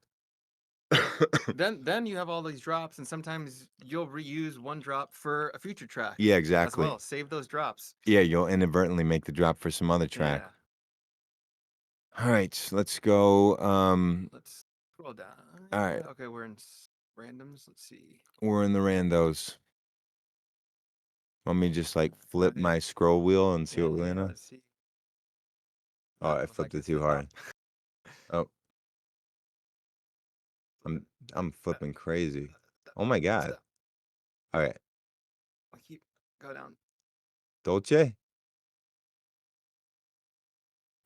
Then you have all these drops, and sometimes you'll reuse one drop for a future track Yeah, as exactly. well. Save those drops. Yeah, you'll inadvertently make the drop for some other track. Yeah. All right, let's go. Let's scroll down. All right. Okay, we're in randoms. Let's see. We're in the randos. Let me just like flip it. my scroll wheel and see what we Yeah, land on. let's see. Oh, I looks like flipped it it's too the hard. top. Oh, I'm flipping crazy. Oh my God. So, All right, go down. Dolce,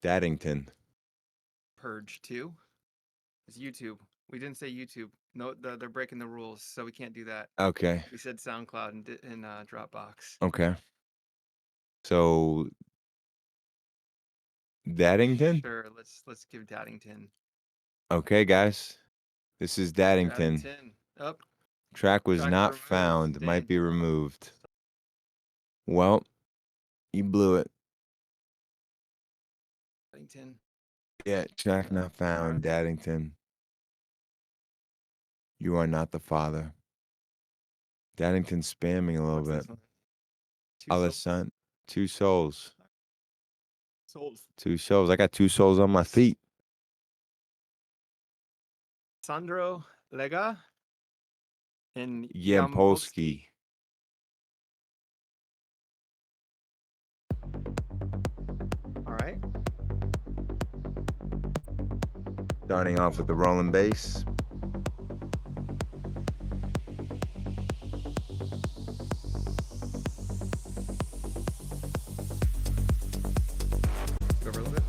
Daddyngton. Purge 2 is YouTube. We didn't say YouTube. No, they're breaking the rules, so we can't do that. Okay, We said SoundCloud and Dropbox. okay. So Daddyngton. Sure, let's give Daddyngton. Okay, guys, this is Daddyngton. Up. Track was Track not removed. found. Might Dang. be removed. Well, you blew it. Daddyngton. Yeah, track not found. Daddyngton. You are not the father. Daddyngton's spamming a little What's bit. this one? Two souls? Alessandro, 2 souls. Souls. 2 souls. I got 2 souls on my feet. Alessandro, Lega, and Yampolsky. All right. Starting off with the rolling bass. Go over a little bit.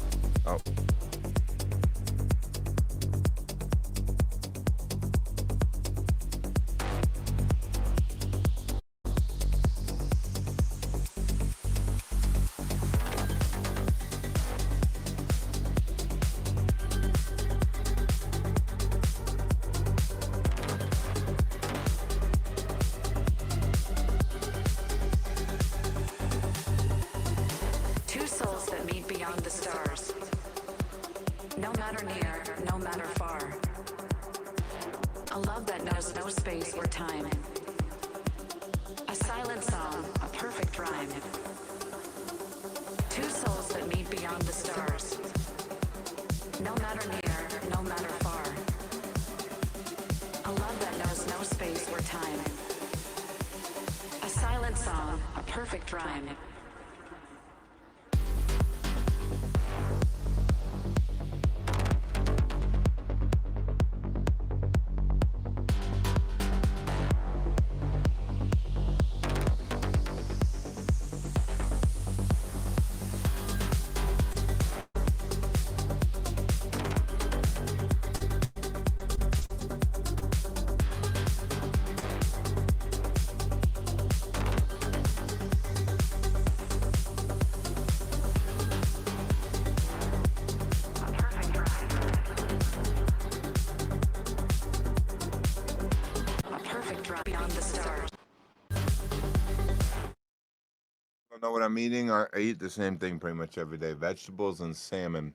Oh. beyond the stars. No matter near, no matter far. A love that knows no space or time. A silent song, a perfect rhyme. Two souls that meet beyond the stars. No matter near, no matter far. A love that knows no space or time. A silent song, a perfect rhyme. Beyond the stars. Don't know what I'm eating. I eat the same thing pretty much every day: vegetables and salmon.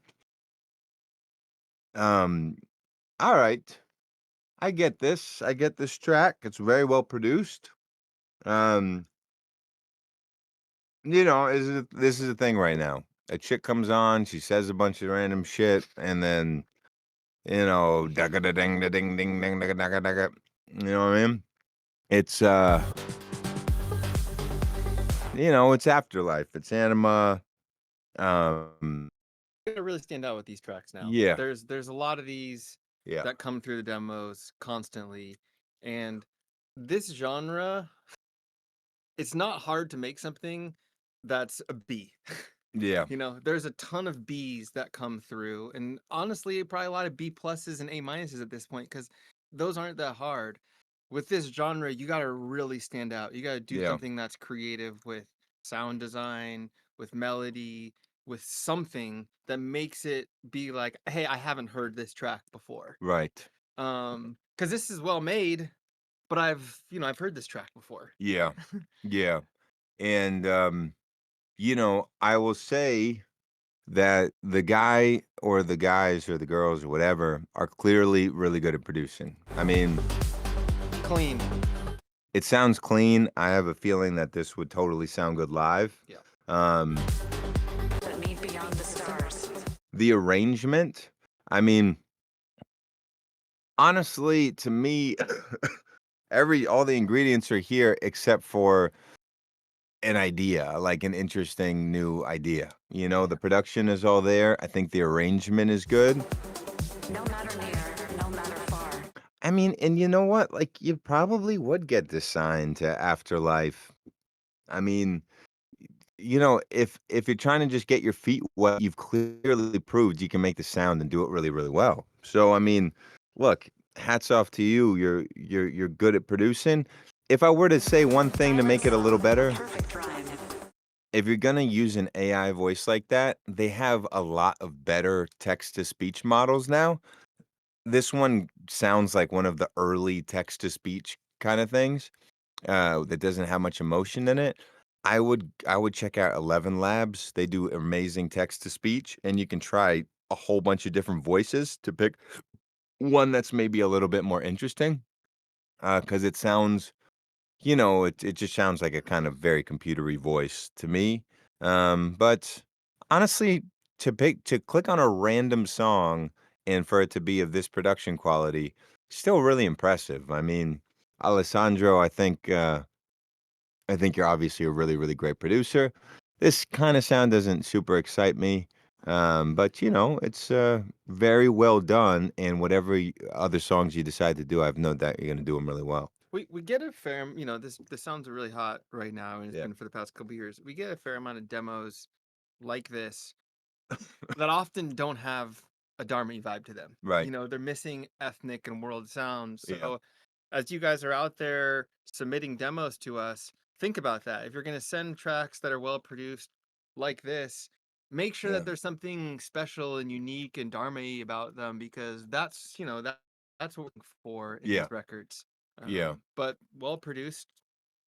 All right. I get this. I get this track. It's very well produced. Um, this is the thing right now. A chick comes on, she says a bunch of random shit, and then dagga da ding da ding ding ding dagga dagga dagga. You know what I mean? It's it's afterlife. It's anima. Gonna really stand out with these tracks now. Yeah. There's a lot of these Yeah. that come through the demos constantly, and this genre, it's not hard to make something that's a B. Yeah. There's a ton of Bs that come through, and honestly, probably a lot of B pluses and A minuses at this point, because those aren't that hard. With this genre, you got to really stand out. You got to do Yeah. something that's creative with sound design, with melody, with something that makes it be like, hey, I haven't heard this track before. Right. Because this is well made, but I've heard this track before. Yeah. Yeah. And I will say that the guy or the guys or the girls or whatever are clearly really good at producing. I mean, Clean. it sounds clean. I have a feeling that this would totally sound good live. Yeah. That meet beyond the stars. The arrangement, I mean, honestly, to me, all the ingredients are here except for an idea, like an interesting new idea. The production is all there. I think the arrangement is good. No matter near, no matter far. I mean, and you know what? Like, you probably would get this signed to Afterlife. I mean, if you're trying to just get your feet wet, you've clearly proved you can make the sound and do it really, really well. So, I mean, look, hats off to you. You're good at producing. If I were to say one thing to make it a little better, Perfect rhyme. if you're gonna use an AI voice like that, they have a lot of better text-to-speech models now. This one sounds like one of the early text-to-speech kind of things, that doesn't have much emotion in it. I would check out 11 Labs. They do amazing text-to-speech, and you can try a whole bunch of different voices to pick one that's maybe a little bit more interesting, 'cause it sounds it just sounds like a kind of very computery voice to me. But honestly, to click on a random song and for it to be of this production quality, still really impressive. I mean, Alessandro, I think you're obviously a really, really great producer. This kind of sound doesn't super excite me. But it's very well done, and whatever other songs you decide to do, I've no doubt you're gonna do them really well. We get a fair, this sounds really hot right now, and it's Yeah. been for the past couple years. We get a fair amount of demos like this that often don't have a Dharma vibe to them. Right. They're missing ethnic and world sounds. Yeah. So as you guys are out there submitting demos to us, think about that. If you're going to send tracks that are well produced like this, make sure Yeah. that there's something special and unique and Dharma about them, because that's that's what we're looking for in Yeah. these records. Yeah. But well produced,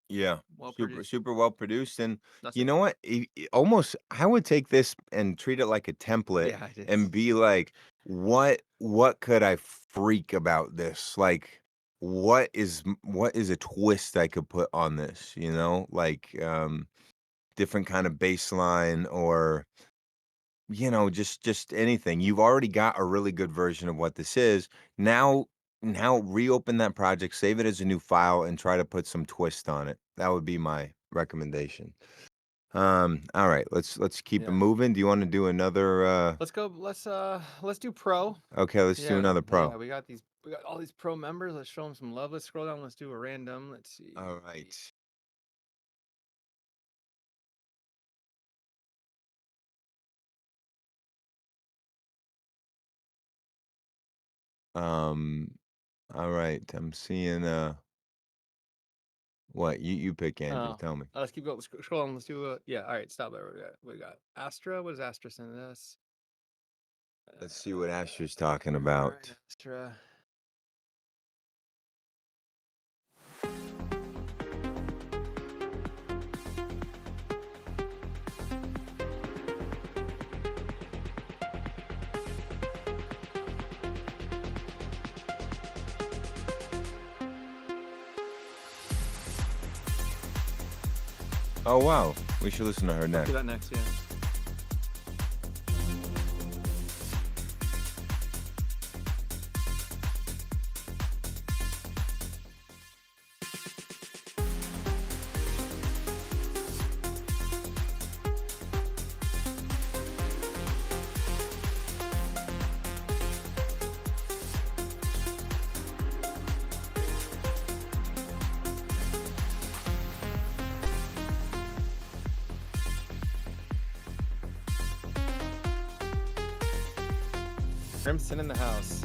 Yeah, Well super produced. super well produced, and That's you it. know what? Almost, I would take this and treat it like a template, Yeah, it is. and be like, what could I freak about this? Like, what is a twist I could put on this? You know, like different kind of baseline, or just anything. You've already got a really good version of what this is. Now reopen that project, save it as a new file, and try to put some twist on it. That would be my recommendation. All right, let's keep it Yeah. moving. Do you want to do another Let's go. Let's do pro. okay, let's do another pro. Yeah, we got all these pro members. Let's show them some love. Let's scroll down. Let's do a random. Let's see. All right. Um all right. I'm seeing what you pick, Andrew. Oh, Tell me. let's keep going. Let's scroll on. Let's do yeah. All right, stop there. We got ASTRA. What does ASTRA send us? Let's see what Asher's talking All about. right, ASTRA. Oh wow, we should listen to her next. Do that next. Yeah. Crimson in the house.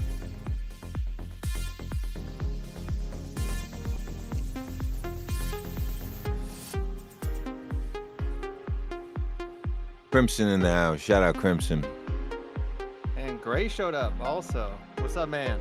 Crimson in the house. Shout out Crimson. And Gray showed up also. What's up, man?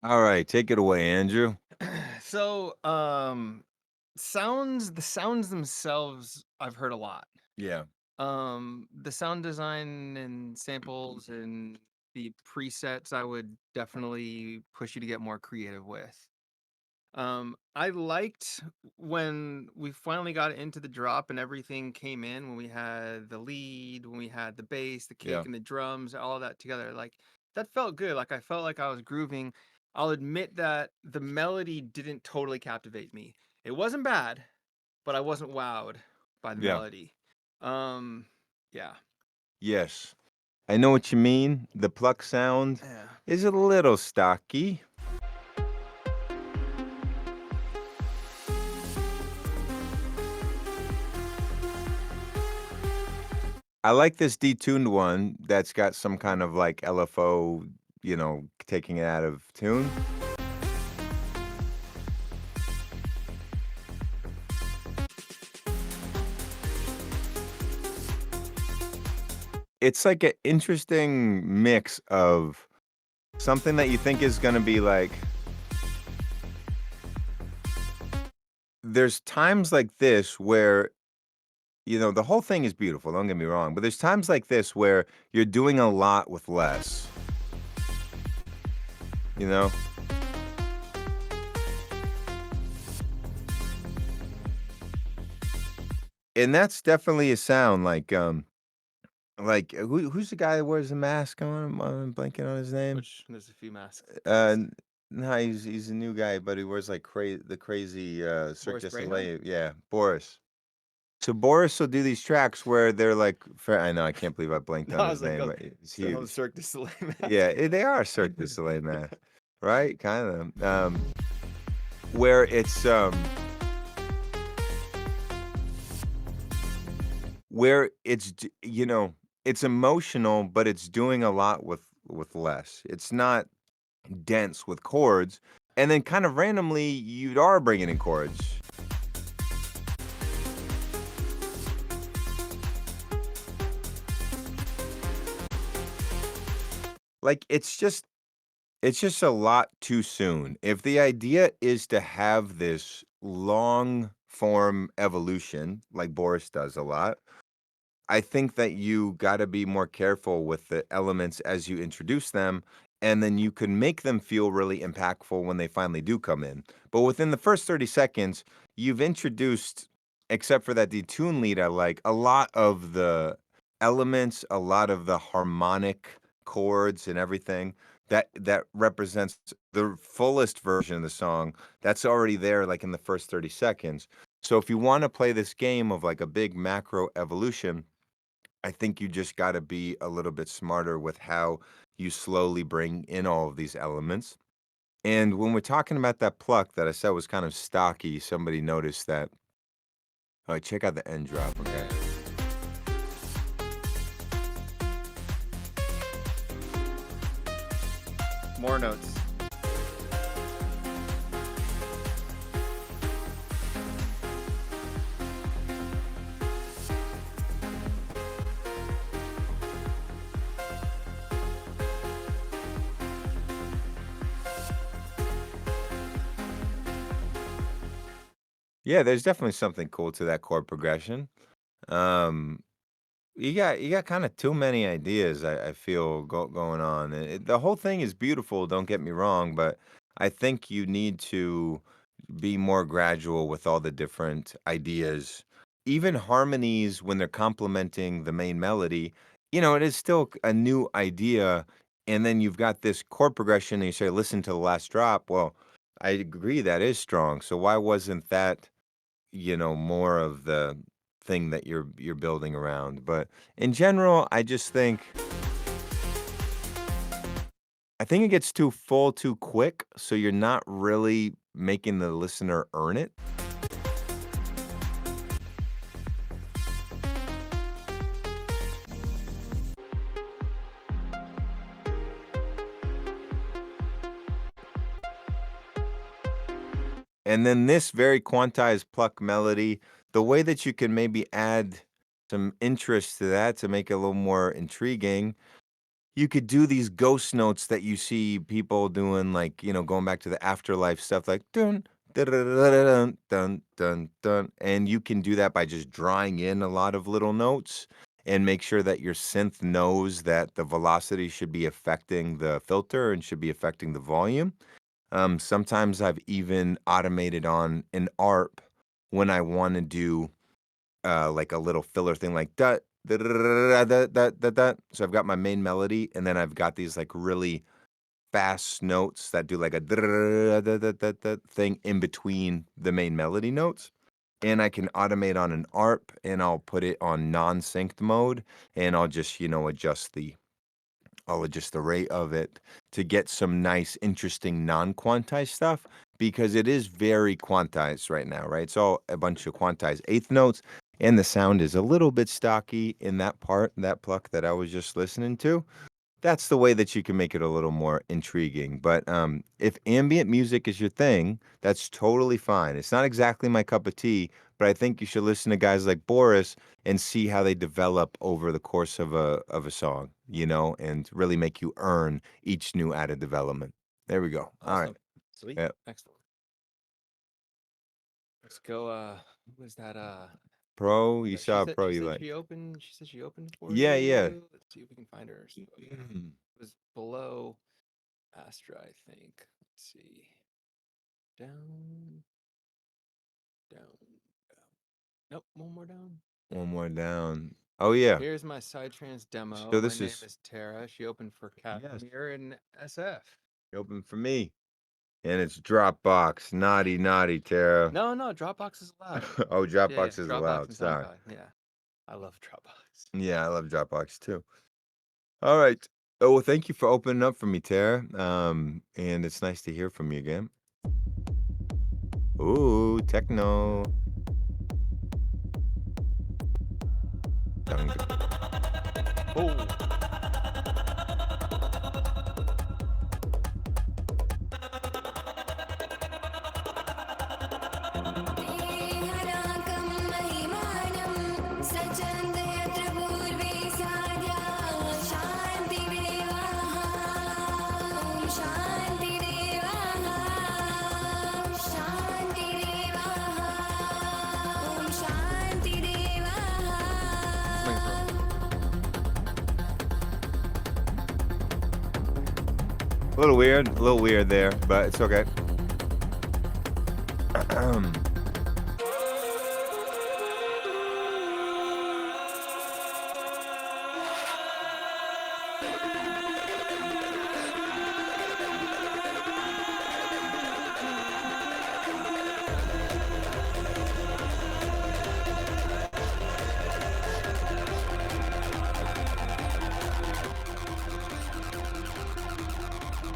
All right, take it away, Andrew. So, the sounds themselves, I've heard a lot. Yeah. The sound design and samples and the presets, I would definitely push you to get more creative with. I liked when we finally got into the drop and everything came in, when we had the lead, when we had the bass, the kick, Yeah. and the drums, all of that together. Like, that felt good. Like, I felt like I was grooving. I'll admit that the melody didn't totally captivate me. It wasn't bad, but I wasn't wowed by the Yeah. melody. Yeah. Yes. I know what you mean. The pluck sound Yeah. is a little stocky. I like this detuned one that's got some kind of like LFO, taking it out of tune. It's like an interesting mix of something that you think is going to be like. There's times like this where, the whole thing is beautiful, don't get me wrong, but there's times like this where you're doing a lot with less. You know? And that's definitely a sound like who's the guy that wears the mask on? I'm blanking on his name. There's a few masks. Uh, No, he's a new guy, but he wears like the crazy Cirque Boris du Brejcha? Soleil. Yeah, Boris. So Boris will do these tracks where they're like, I know I can't believe I blanked No, on I his was like, name, oh, but it's some of the huge. Cirque du Soleil Yeah, mask. they are Cirque du Soleil math, right? Kind of. Where it's emotional, but it's doing a lot with less. It's not dense with chords, and then kind of randomly you are bringing in chords. Like it's just a lot too soon. If the idea is to have this long form evolution, like Boris does a lot, I think that you got to be more careful with the elements as you introduce them, and then you can make them feel really impactful when they finally do come in. But within the first 30 seconds, you've introduced, except for that detune lead, I like a lot of the elements, a lot of the harmonic chords and everything that represents the fullest version of the song that's already there like in the first 30 seconds. So if you want to play this game of like a big macro evolution, I think you just got to be a little bit smarter with how you slowly bring in all of these elements. And when we're talking about that pluck that I said was kind of stocky, somebody noticed that. All right, check out the end drop, okay? More notes. Yeah, there's definitely something cool to that chord progression. Um, you got kind of too many ideas. I feel going on. The whole thing is beautiful. Don't get me wrong, but I think you need to be more gradual with all the different ideas. Even harmonies, when they're complementing the main melody, it is still a new idea. And then you've got this chord progression, and you say, listen to the last drop. Well, I agree that is strong. So why wasn't that, more of the thing that you're building around? But in general, I think it gets too full too quick, so you're not really making the listener earn it. And then this very quantized pluck melody, the way that you can maybe add some interest to that to make it a little more intriguing, you could do these ghost notes that you see people doing, like, going back to the afterlife stuff, like dun, dun, dun, dun, dun, dun. And you can do that by just drawing in a lot of little notes and make sure that your synth knows that the velocity should be affecting the filter and should be affecting the volume. Sometimes I've even automated on an ARP when I want to do like a little filler thing, like da da da da da da da da. So I've got my main melody, and then I've got these like really fast notes that do like a da da da da da da thing in between the main melody notes. And I can automate on an ARP, and I'll put it on non-synced mode, and I'll just adjust the rate of it to get some nice, interesting non-quantized stuff because it is very quantized right now, right? It's all a bunch of quantized eighth notes, and the sound is a little bit stocky in that part, that pluck that I was just listening to. That's the way that you can make it a little more intriguing. But if ambient music is your thing, that's totally fine. It's not exactly my cup of tea, but I think you should listen to guys like Boris and see how they develop over the course of a song, and really make you earn each new added development. There we go. All right. Awesome. Sweet. Yep. Excellent. Let's go. Who was that? Pro, you She saw a said pro she you said like. she opened. She said she opened for Yeah, yeah. you. Let's see if we can find her. It was below Astra, I think. Let's see. Down, down, down. Nope, one more down. One more down. Oh yeah. Here's my Psytrance demo. So My this name is is Tara. She opened for yes. Kashmir and SF. You open for me. And it's Dropbox. Naughty, naughty, Tara. No, Dropbox is allowed. Oh, Yeah, Dropbox is Dropbox allowed. and Sorry. SoundCloud. Yeah, I love Dropbox. Yeah, I love Dropbox too. All right. Oh, well, thank you for opening up for me, Tara. And it's nice to hear from you again. Ooh, techno. Oh. A little weird there, but it's okay.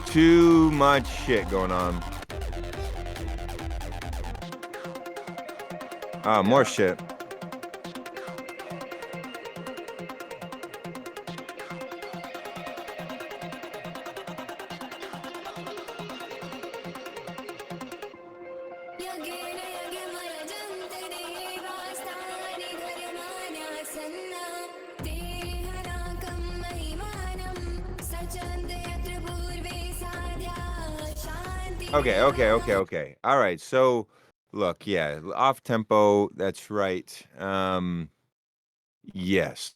Too much shit going on. More shit. Okay. All right. So, look, yeah, off tempo. That's right. Yes.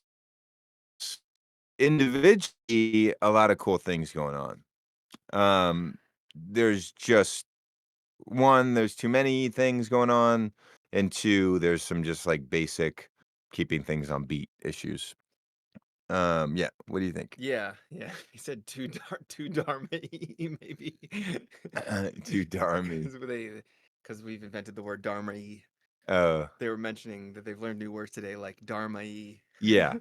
Individually, a lot of cool things going on. There's just one, there's too many things going on, and two, there's some just like basic keeping things on beat issues. Yeah. What do you think? Yeah. He said too dharma maybe. Too dharma. Because we've invented the word dharma. They were mentioning that they've learned new words today, like dharma. Yeah.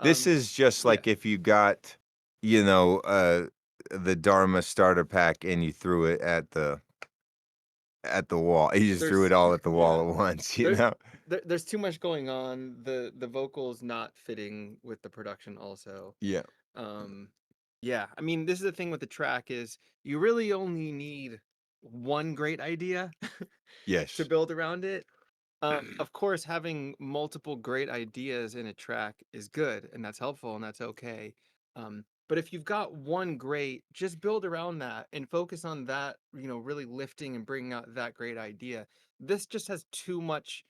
This is just like if you got, the Dharma starter pack and you threw it at the wall. You just threw it all at the wall at once, There's too much going on. The vocals not fitting with the production also. Yeah. Yeah. I mean, this is the thing with the track is you really only need one great idea Yes. to build around it. Of course, having multiple great ideas in a track is good, and that's helpful, and that's okay. But if you've got one great, just build around that and focus on that, really lifting and bringing out that great idea. This just has too much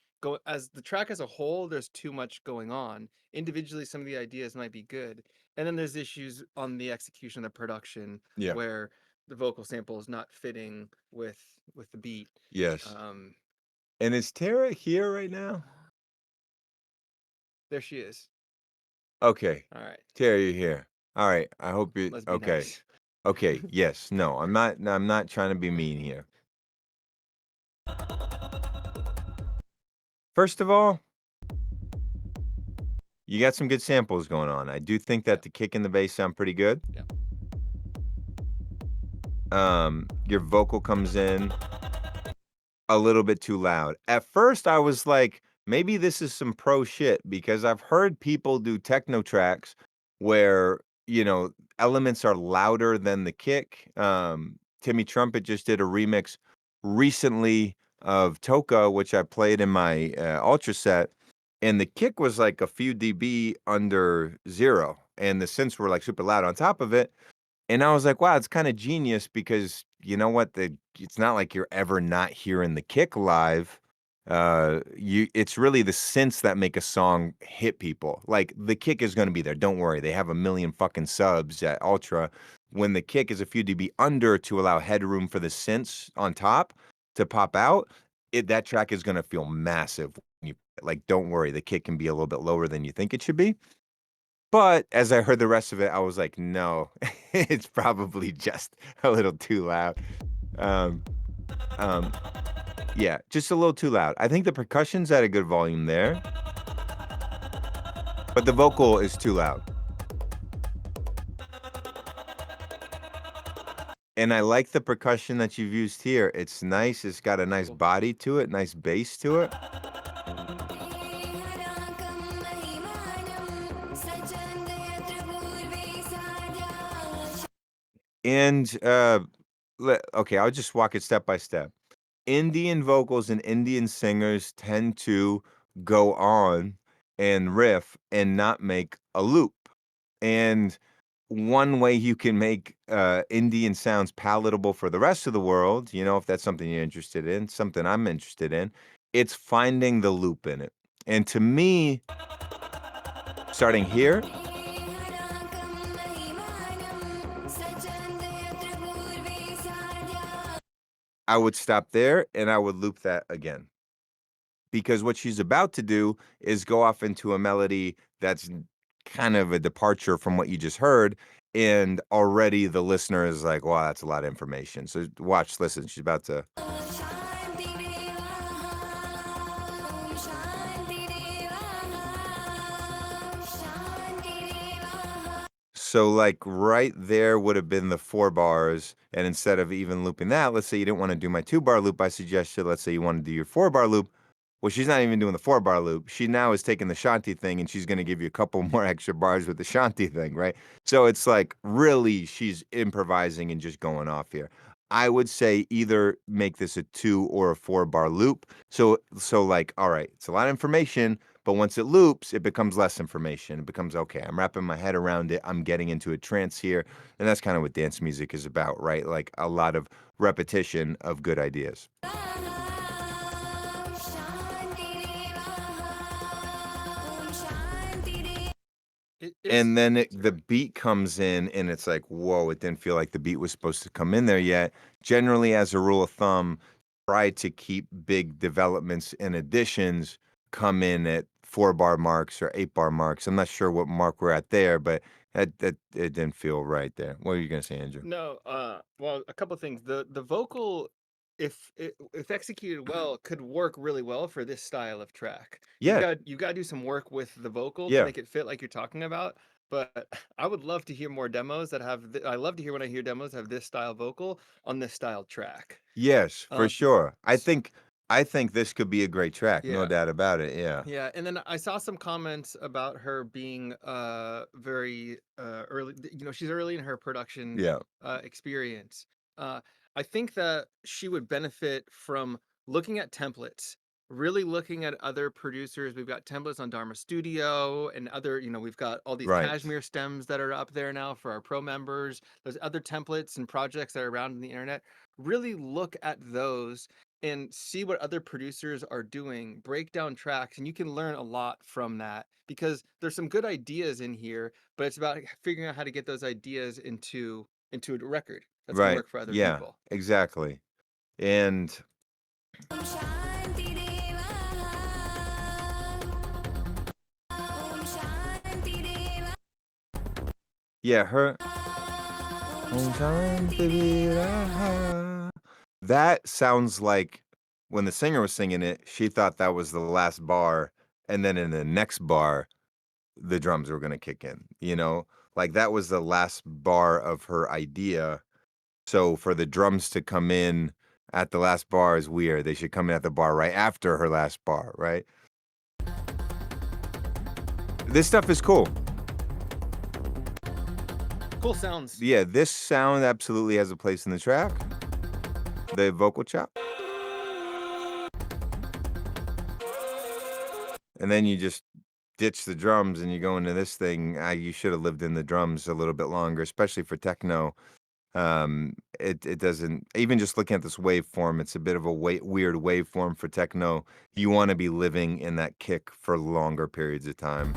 as the track as a whole, there's too much going on. Individually, some of the ideas might be good. And then there's issues on the execution of the production where the vocal sample is not fitting with the beat. Yes. And is Tara here right now? There she is. Okay. All right. Tara, you're here. All right. I hope you Let's be okay. nice. Okay. Yes. No, I'm not trying to be mean here. First of all, you got some good samples going on. I do think that the kick and the bass sound pretty good. Yeah. Your vocal comes in a little bit too loud. At first, I was like, maybe this is some pro shit because I've heard people do techno tracks where, elements are louder than the kick. Timmy Trumpet just did a remix recently of Toka, which I played in my Ultra set, and the kick was like a few dB under 0, and the synths were like super loud on top of it. And I was like, wow, it's kind of genius because you know what? It's not like you're ever not hearing the kick live. It's really the synths that make a song hit people. Like the kick is going to be there. Don't worry. They have 1 million fucking subs at Ultra. When the kick is a few dB under to allow headroom for the synths on top to pop out, that track is going to feel massive. Don't worry. The kick can be a little bit lower than you think it should be. But as I heard the rest of it, I was like, no, it's probably just a little too loud. Um, um, yeah, just a little too loud. I think the percussion's at a good volume there, but the vocal is too loud. And I like the percussion that you've used here. It's nice. It's got a nice body to it, nice bass to it. And okay, I'll just walk it step by step. Indian vocals and Indian singers tend to go on and riff and not make a loop. And one way you can make Indian sounds palatable for the rest of the world, you know, if that's something you're interested in, something I'm interested in, it's finding the loop in it. And to me, starting here, I would stop there and I would loop that again. Because what she's about to do is go off into a melody that's kind of a departure from what you just heard. And already the listener is like, wow, that's a lot of information. So watch, listen, she's about to. So like right there would have been the 4 bars. And instead of even looping that, let's say you didn't want to do my 2-bar loop I suggested, let's say you want to do your 4-bar loop. Well, she's not even doing the 4-bar loop. She now is taking the shanty thing and she's going to give you a couple more extra bars with the shanty thing, right? So it's like really she's improvising and just going off here. I would say either make this a 2 or a 4-bar loop. So like, all right, it's a lot of information, but once it loops, it becomes less information. It becomes, okay, I'm wrapping my head around it. I'm getting into a trance here. And that's kind of what dance music is about, right? Like a lot of repetition of good ideas. And then the beat comes in and it's like, whoa, it didn't feel like the beat was supposed to come in there yet. Generally, as a rule of thumb, try to keep big developments and additions come in at 4-bar marks or 8-bar marks. I'm not sure what mark we're at there, but it didn't feel right there. What are you going to say, Andrew? No, well, a couple things. The vocal, if executed well, could work really well for this style of track. Yeah. You got to do some work with the vocal Yeah. to make it fit like you're talking about. But I would love to hear more demos that have. I love to hear when I hear demos that have this style vocal on this style track. Yes, for sure. I think this could be a great track, no Yeah. doubt about it. Yeah. Yeah, and then I saw some comments about her being very early. You know, she's early in her production Yeah. experience. I think that she would benefit from looking at templates, really looking at other producers. We've got templates on Dharma Studio and other, you know, we've got all these Right. Kashmir stems that are up there now for our pro members. There's other templates and projects that are around on the internet. Really look at those and see what other producers are doing, break down tracks, and you can learn a lot from that because there's some good ideas in here, but it's about figuring out how to get those ideas into a record that's gonna Right. work for other Yeah, people. exactly. And yeah, her. That sounds like when the singer was singing it, she thought that was the last bar, and then in the next bar, the drums were gonna kick in, you know? Like, that was the last bar of her idea, so for the drums to come in at the last bar is weird. They should come in at the bar right after her last bar, right? This stuff is cool. Cool sounds. Yeah, this sound absolutely has a place in the track. The vocal chop. And then you just ditch the drums and you go into this thing. You should have lived in the drums a little bit longer, especially for techno. It doesn't, even just looking at this waveform, it's a bit of a weird waveform for techno. You want to be living in that kick for longer periods of time.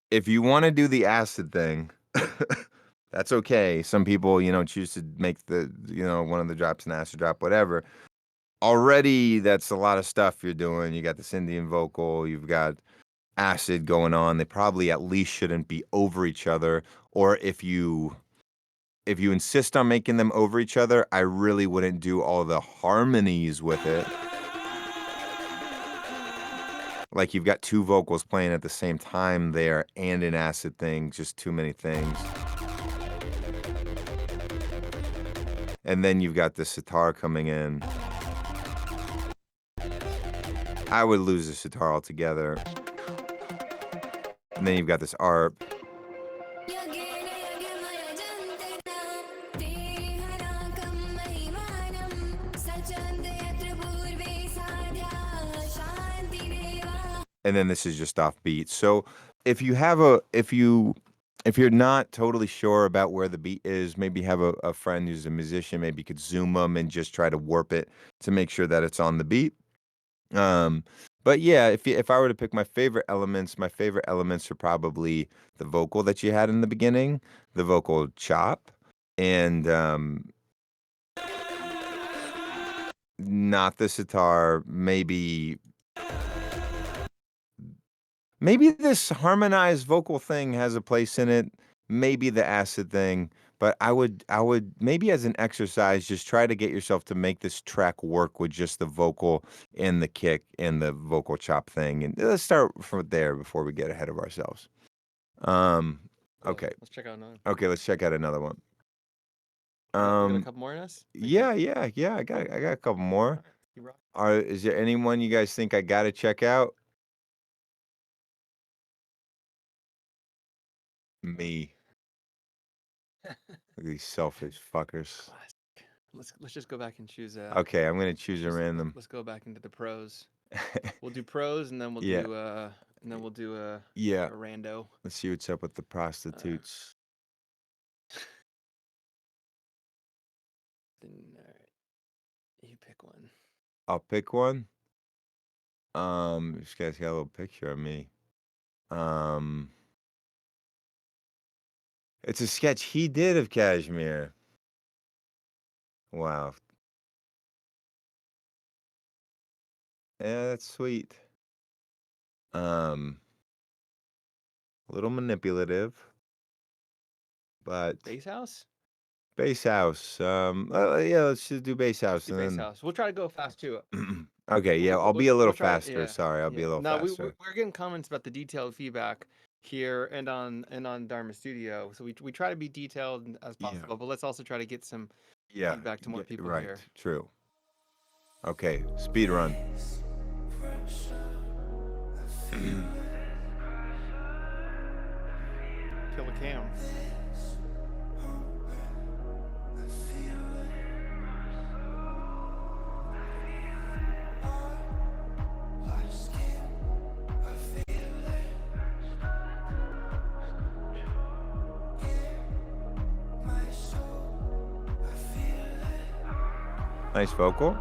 If you want to do the acid thing, that's okay. Some people, you know, choose to make the, you know, one of the drops an acid drop, whatever. already that's a lot of stuff you're doing. You got this Indian vocal, you've got acid going on. They probably at least shouldn't be over each other. Or if you insist on making them over each other, I really wouldn't do all the harmonies with it. Like you've got two vocals playing at the same time there and an acid thing, just too many things. And then you've got the sitar coming in. I would lose the sitar altogether. And then you've got this ARP. And then this is just off beat. So if you have if you're not totally sure about where the beat is, maybe have a friend who's a musician, maybe you could zoom them and just try to warp it to make sure that it's on the beat. But yeah, if I were to pick my favorite elements are probably the vocal that you had in the beginning, the vocal chop, and not the sitar, maybe this harmonized vocal thing has a place in it, maybe the acid thing, but I would maybe as an exercise just try to get yourself to make this track work with just the vocal and the kick and the vocal chop thing. And let's start from there before we get ahead of ourselves. Cool. Okay. Let's check out another. Okay, let's check out another one. We got a couple more in us? Yeah, I got a couple more. Alright, you rock. Is there anyone you guys think I gotta check out? Me. Look at these selfish fuckers. Let's just go back and choose Okay, I'm gonna choose a random. Let's go back into the pros. We'll do pros and then we'll Yeah. do a Yeah. rando. Let's see what's up with the prostitutes. Then you pick one. I'll pick one. This guy's got a little picture of me. It's a sketch he did of Kashmir. Wow. Yeah, that's sweet. A little manipulative, but Bass house? bass house. Yeah, let's just do bass house. Do And bass then... house. We'll try to go fast too. Okay, yeah, I'll be a little try- faster. yeah, Sorry, I'll be a little No, faster. we're getting comments about the detailed feedback here and on Dharma Studio. So we try to be detailed as Yeah. possible, but let's also try to get some Yeah, feedback to more people right. here. True. Okay, speed run. Kill a cam. Nice vocal.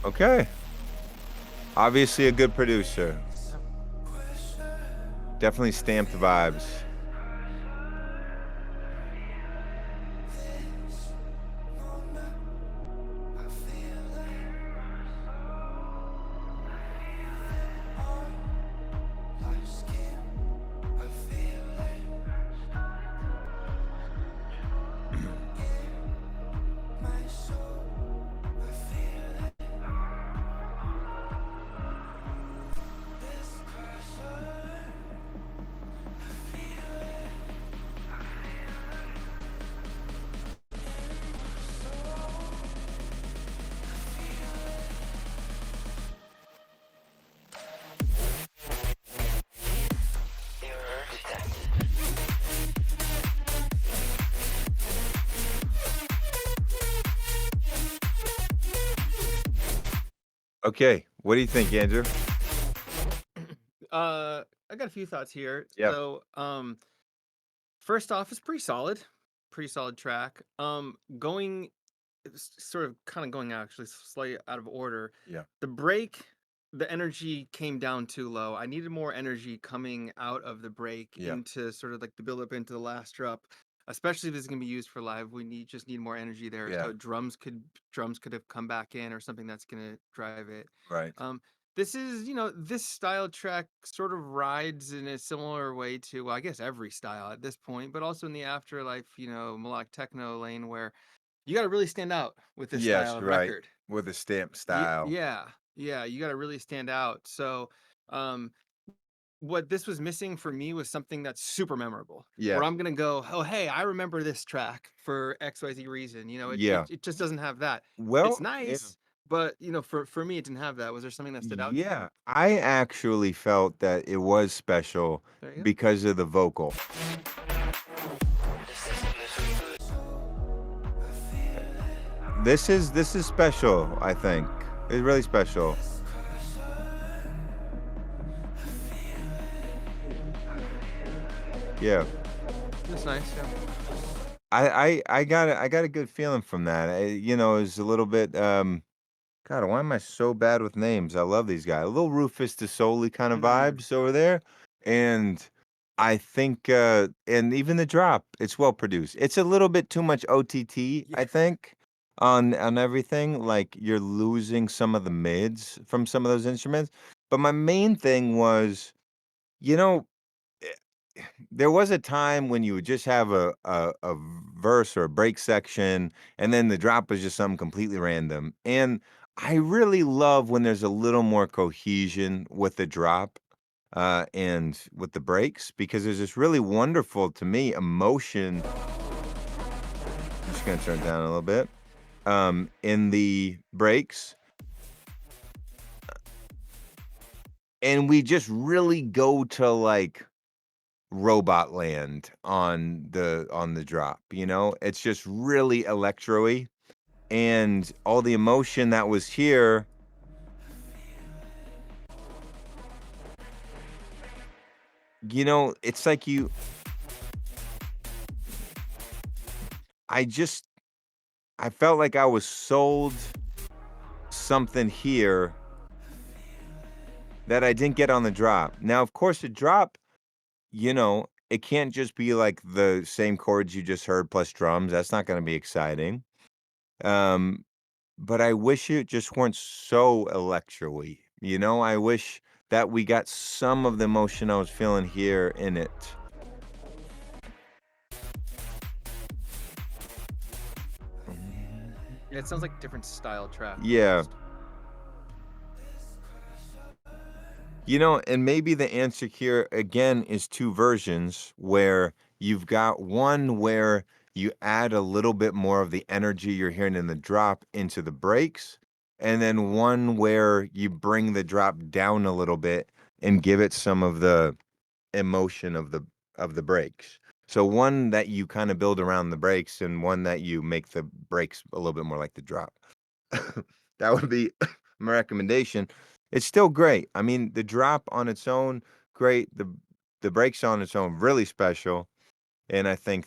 Okay. Obviously a good producer. Definitely stamped vibes. Okay, what do you think, Andrew? I got a few thoughts here. Yeah. So, first off, it's pretty solid track. Going it's sort of kind of going actually slightly out of order. Yeah. The break, the energy came down too low. I needed more energy coming out of the break Yeah. into sort of like the build up into the last drop. Especially if it's gonna be used for live, we just need more energy there. Yeah. So drums could have come back in or something that's gonna drive it. Right. This is, this style track sort of rides in a similar way to, well, I guess every style at this point, but also in the afterlife, melodic techno lane where you got to really stand out with this style Yes, of right. record. With a stamp Yeah, style. yeah, you got to really stand out. So, um, what this was missing for me was something that's super memorable. Yeah. Where I'm gonna go, oh hey, I remember this track for XYZ reason. Yeah. It just doesn't have that. It's Well, yeah. nice, but for me, it didn't have that. Was there something that stood out? Yeah. I actually felt that it was special There you go. because of the vocal. This is special, I think. It's really special. Yeah. That's nice. Yeah. I got a good feeling from that. It was a little bit God, why am I so bad with names? I love these guys. A little Rufus DeSoli kind of Mhm. vibes over there. And I think and even the drop, it's well produced. It's a little bit too much OTT, Yeah. I think, on everything. Like you're losing some of the mids from some of those instruments. But my main thing was, you know, there was a time when you would just have a verse or a break section, and then the drop was just something completely random. And I really love when there's a little more cohesion with the drop and with the breaks because there's this really wonderful, to me, emotion. I'm just gonna turn it down a little bit. In the breaks, and we just really go to like robot land on the drop, it's just really electro-y, and all the emotion that was here, it's like I just I felt like I was sold something here that I didn't get on the drop. Now of course the drop, it can't just be like the same chords you just heard plus drums. That's not going to be exciting. um But I wish it just weren't so electro-y, I wish that we got some of the emotion I was feeling here in it. Yeah, it sounds like a different style track. Yeah. almost. And maybe the answer here again is two versions where you've got one where you add a little bit more of the energy you're hearing in the drop into the breaks, and then one where you bring the drop down a little bit and give it some of the emotion of the breaks. So one that you kind of build around the breaks and one that you make the breaks a little bit more like the drop. That would be my recommendation. It's still great. I mean, the drop on its own, great. The breaks on its own, really special. And I think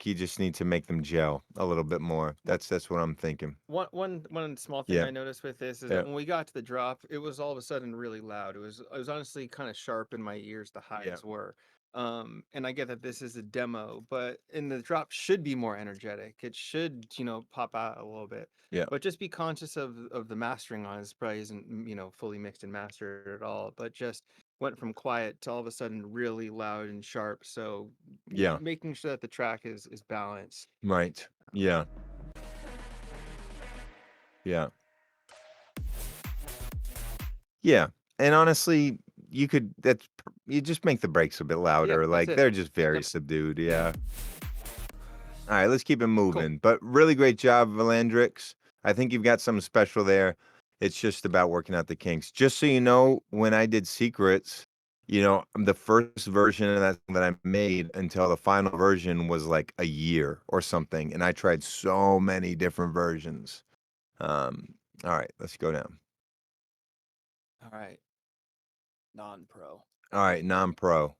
you just need to make them gel a little bit more. That's what I'm thinking. One small thing Yeah. I noticed with this is Yeah. that when we got to the drop, it was all of a sudden really loud. It was honestly kind of sharp in my ears, the Yeah. highs were. And I get that this is a demo, but in the drop should be more energetic. It should, pop out a little bit. Yeah. But just be conscious of the mastering on it. This probably isn't, fully mixed and mastered at all, but just went from quiet to all of a sudden really loud and sharp. So Yeah. making sure that the track is balanced. Right. Yeah. Yeah. Yeah. And honestly, you just make the breaks a bit Yeah, louder. that's Like it. they're just very Yep. subdued. Yeah. All right, let's keep it moving. But really great job, Vilandrix. I think you've got something special there. It's just about working out the kinks. Just so you know, when I did Secrets, the first version of that I made until the final version was like a year or something. And I tried so many different versions. All right, let's go down. All right. Non-pro. All right, non-pro.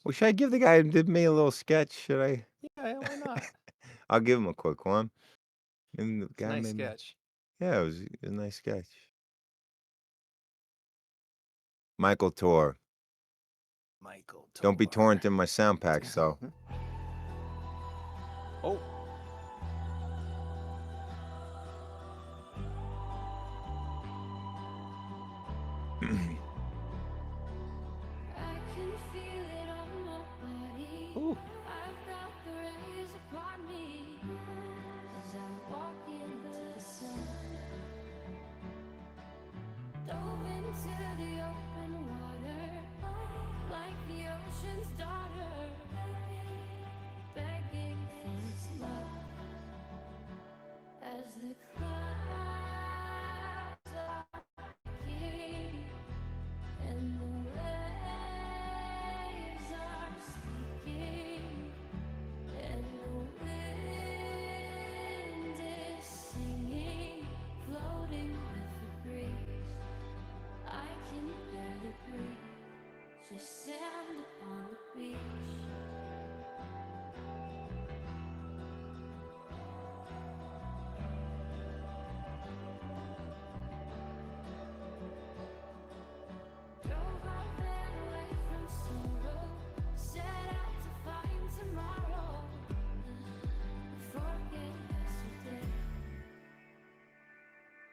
Well, should I give the guy who did me a little sketch? Should I? Yeah, why not? I'll give him a quick one. And the It's a guy nice made me- sketch. Yeah, it was a nice sketch. Michael Toor. Michael Don't be Toor. torrenting my sound packs, though. Oh. I can feel it on my body. Ooh. I've got the rays upon me as I walk into the sun. Dove into the open water like the ocean's daughter, begging for its love as the clouds are breaking and the waves are speaking and the wind is singing, floating with the breeze. I can barely breathe, just sand upon the beach. Drove our van away from sorrow, set out to find tomorrow. Forget yesterday.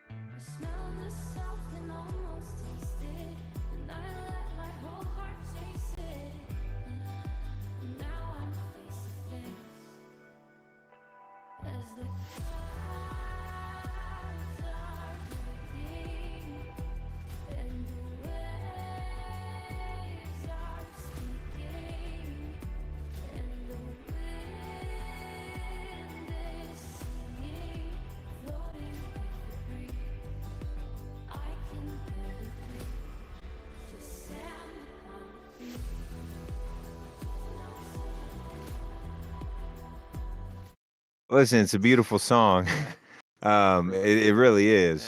I smell the salt and almost taste it, and I let my whole heart chase it. And now I'm face to face as the clouds are breaking and the waves are speaking and the wind is singing, floating with the breeze. I can barely breathe, just sand upon the beach. Listen, it's a beautiful song. It really is.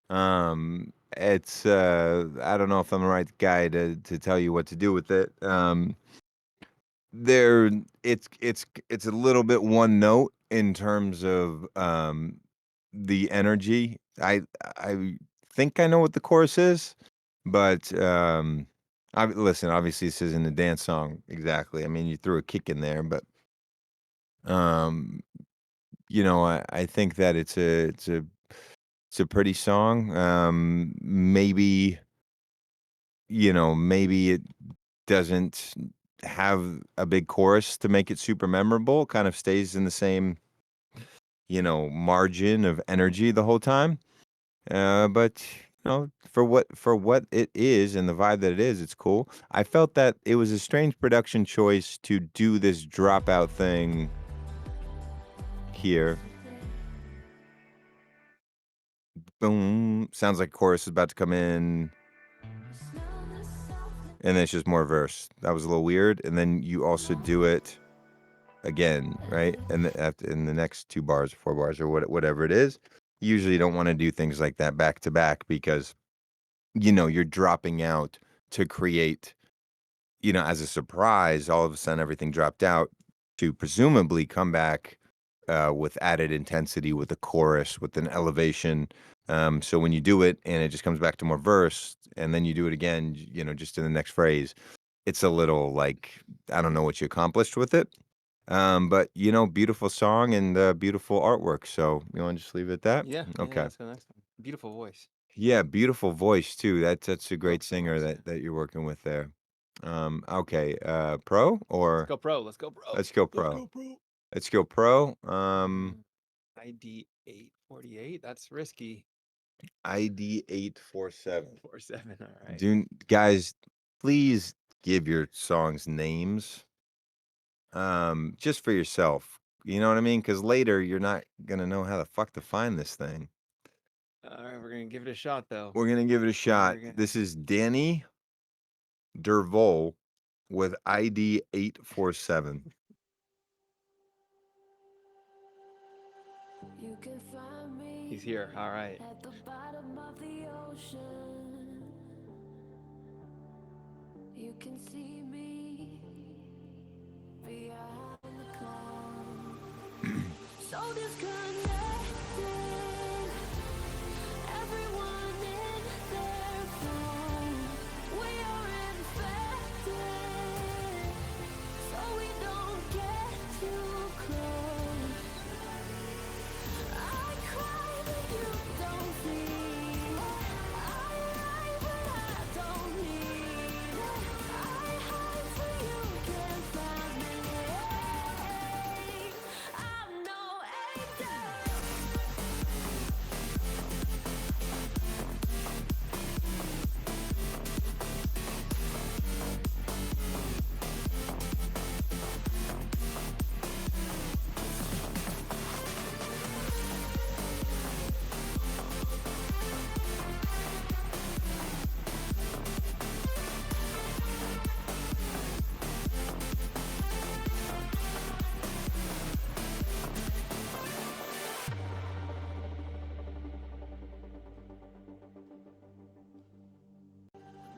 It's I don't know if I'm the right guy to tell you what to do with it. There, it's a little bit one note in terms of the energy. I think I know what the chorus is, but listen. Obviously, this isn't a dance song exactly. I mean, you threw a kick in there, but um, you know, I think that it's a pretty song. Maybe maybe it doesn't have a big chorus to make it super memorable. Kind of stays in the same margin of energy the whole time. But for what it is and the vibe that it is, it's cool. I felt that it was a strange production choice to do this dropout thing here. Boom. Sounds like chorus is about to come in. And then it's just more verse. That was a little weird. And then you also do it again, right? And in the next 2 bars, 4 bars, or whatever it is. You usually don't want to do things like that back to back because, you're dropping out to create, as a surprise, all of a sudden everything dropped out to presumably come back with added intensity, with a chorus, with an elevation. So when you do it and it just comes back to more verse, and then you do it again, just in the next phrase, it's a little like, I don't know what you accomplished with it. But beautiful song and beautiful artwork. So you want to just leave it at that? Yeah. Okay. Let's go next one. Beautiful voice. Yeah, beautiful voice too. That's a great the singer voice, that you're working with there. Okay. Pro or Let's go pro. Let's go pro. let's go pro. Let's go pro. ID 848. That's risky. ID 847. 47. All right. Guys, please give your songs names. Just for yourself. You know what I mean? Because later you're not gonna know how the fuck to find this thing. All right, we're gonna give it a shot though. We're gonna give it a shot. This is DanielDervol with ID 847. You can find me He's here. All right. At the bottom of the ocean, you can see me beyond the calm. So disconnected, everyone in their phone. We are infected, so we don't get too close. I cry but you don't see. I lie but I don't need. I hide so you can't find me. I'm no angel.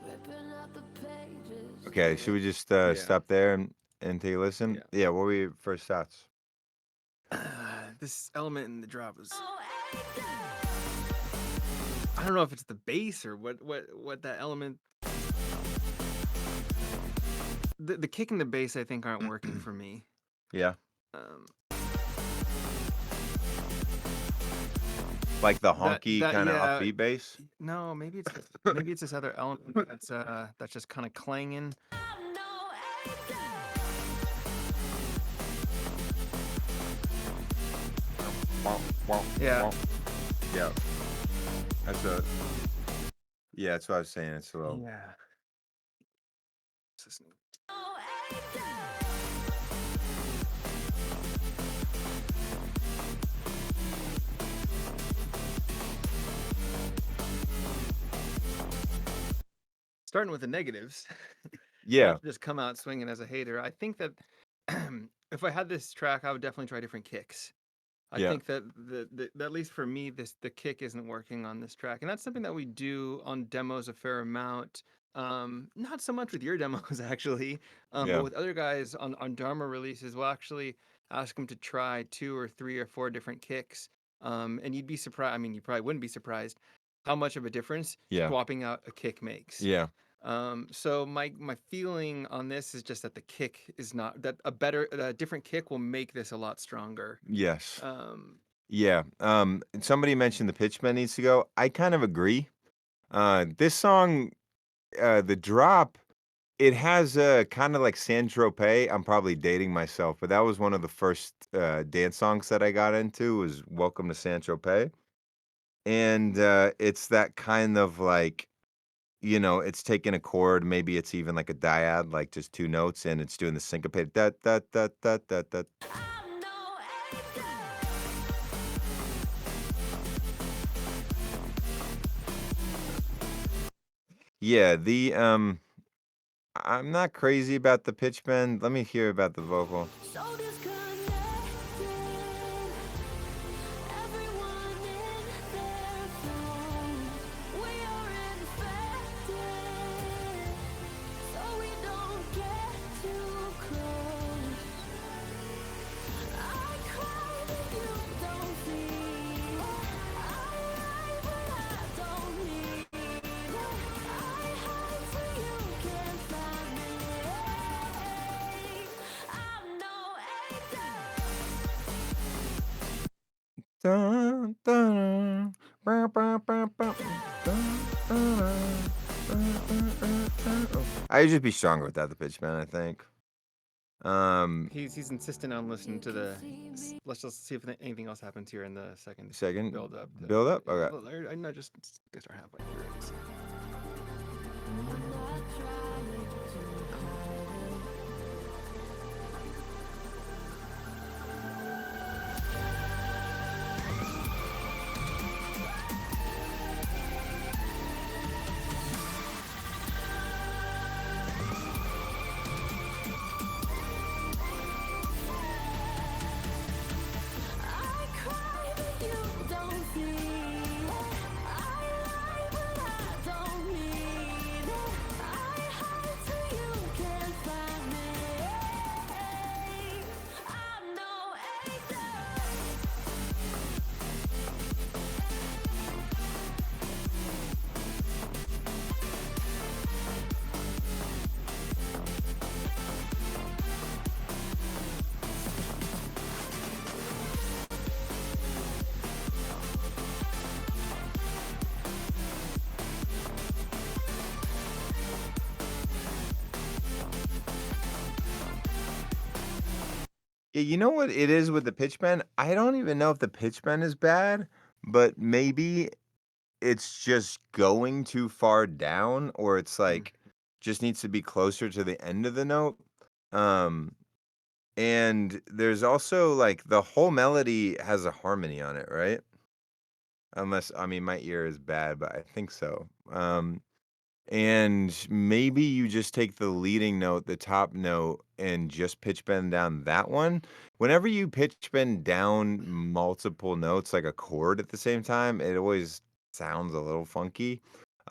Ripping out the pages. Okay, should we just Yeah. stop there and take a listen? Yeah. Yeah, what were your first thoughts? This element in the drop was. No angel. I don't know if it's the bass or what that element. The kick and the bass I think aren't working for me. Yeah. Um, Like the honky that- kind of yeah. upbeat bass? no, maybe it's this other element that's just kind of clanging. I'm no angel. Yeah. Yeah. That's what I was saying. It's a little. Yeah. What's this new- No angel. Starting with the negatives. Yeah. Not to just come out swinging as a hater. I think that if I had this track, I would definitely try different kicks. I Yeah. think that at least for me, the kick isn't working on this track, and that's something that we do on demos a fair amount. Not so much with your demos actually, Yeah. but with other guys on Dharma releases, we'll actually ask them to try 2 or 3 or 4 different kicks. And you'd be surprised. I mean, you probably wouldn't be surprised how much of a difference Yeah. swapping out a kick makes. Yeah. So my feeling on this is just that the kick is not that a different kick will make this a lot stronger. Yes. Yeah. And somebody mentioned the pitch bend needs to go. I kind of agree. This song, the drop, it has kind of like Saint-Tropez. I'm probably dating myself, but that was one of the first dance songs that I got into was Welcome to Saint-Tropez. And it's that kind of like, it's taking a chord, maybe it's even like a dyad, like just 2 notes, and it's doing the syncopated da da da da da da. I'm no angel. Yeah, I'm not crazy about the pitch bend. Let me hear about the vocal. So disconnected, everyone in their phone. We are infected, so we don't get too close. I cry but you don't see. I lie but I don't need. I hide so you can't find me. I'm no angel. Dun, dun, ba, ba, ba, ba, dun, dun, dun, dun. I should be stronger without the pitch bend, I think. He's insistent on listening to the. Let's just see if anything else happens here in the second Second build up. build up. Okay. I know, just get our halfway through it. I'm not trying to hide I cry but you don't see. Yeah, you know what it is with the pitch bend? I don't even know if the pitch bend is bad, but maybe it's just going too far down, or it's Mm. like just needs to be closer to the end of the note. Um, and there's also like the whole melody has a harmony on it, right? Unless, I mean, my ear is bad, but I think so. And maybe you just take the leading note, the top note, and just pitch bend down that one. Whenever you pitch bend down multiple notes, like a chord at the same time, it always sounds a little funky.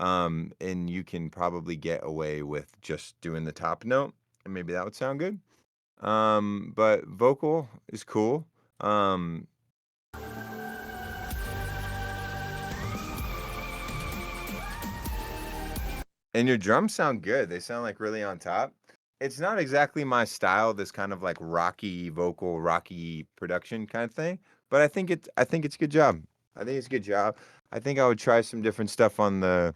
And you can probably get away with just doing the top note, and maybe that would sound good. But vocal is cool. Um, And your drums sound good. They sound like really on top. It's not exactly my style, this kind of like rocky vocal, rocky production kind of thing, but I think it's a good job. I think it's a good job. I think I would try some different stuff on the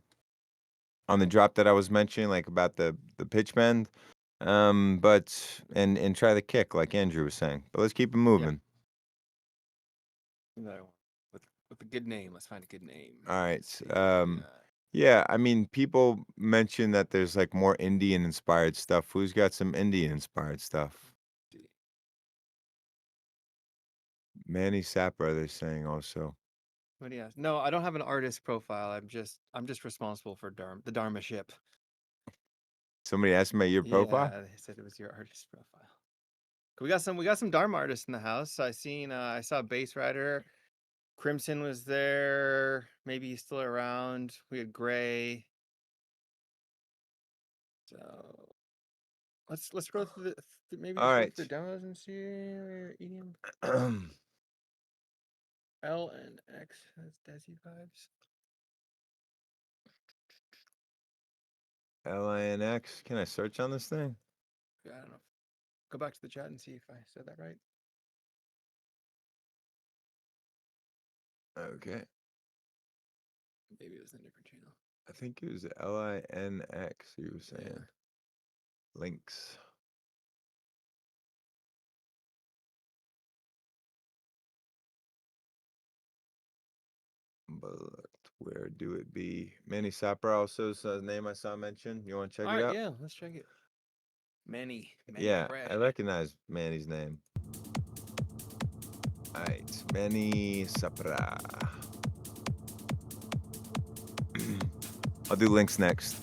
drop that I was mentioning, like about the pitch bend. But and try the kick like Andrew was saying. But let's keep it Yeah. moving. That one. With a good name. Let's find a good name. All right. Let's see what we got. Yeah, I mean, people mention that there's like more Indian inspired stuff. Who's got some Indian inspired stuff? Mannie Sapra, they're saying also. What do you ask? No, I don't have an artist profile. I'm just responsible for the Dharma ship. Somebody asked me your profile. Yeah, they said it was your artist profile. We got some Dharma artists in the house. I saw a bass rider. Crimson was there. Maybe he's still around. We had Gray. So let's go through maybe All just go right. through the demos and see EDM. L and X has Desi vibes. LINX. Can I search on this thing? I don't know. Go back to the chat and see if I said that right. Okay. Maybe it was a different channel. I think it was LINX you were saying. LinX. But where do it be? Mannie Sapra also is a name I saw mentioned. You want to check All it right, out? yeah, let's check it. Mannie Yeah, Fresh. I recognize Manny's name. All right, Mannie Sapra. I'll do links next.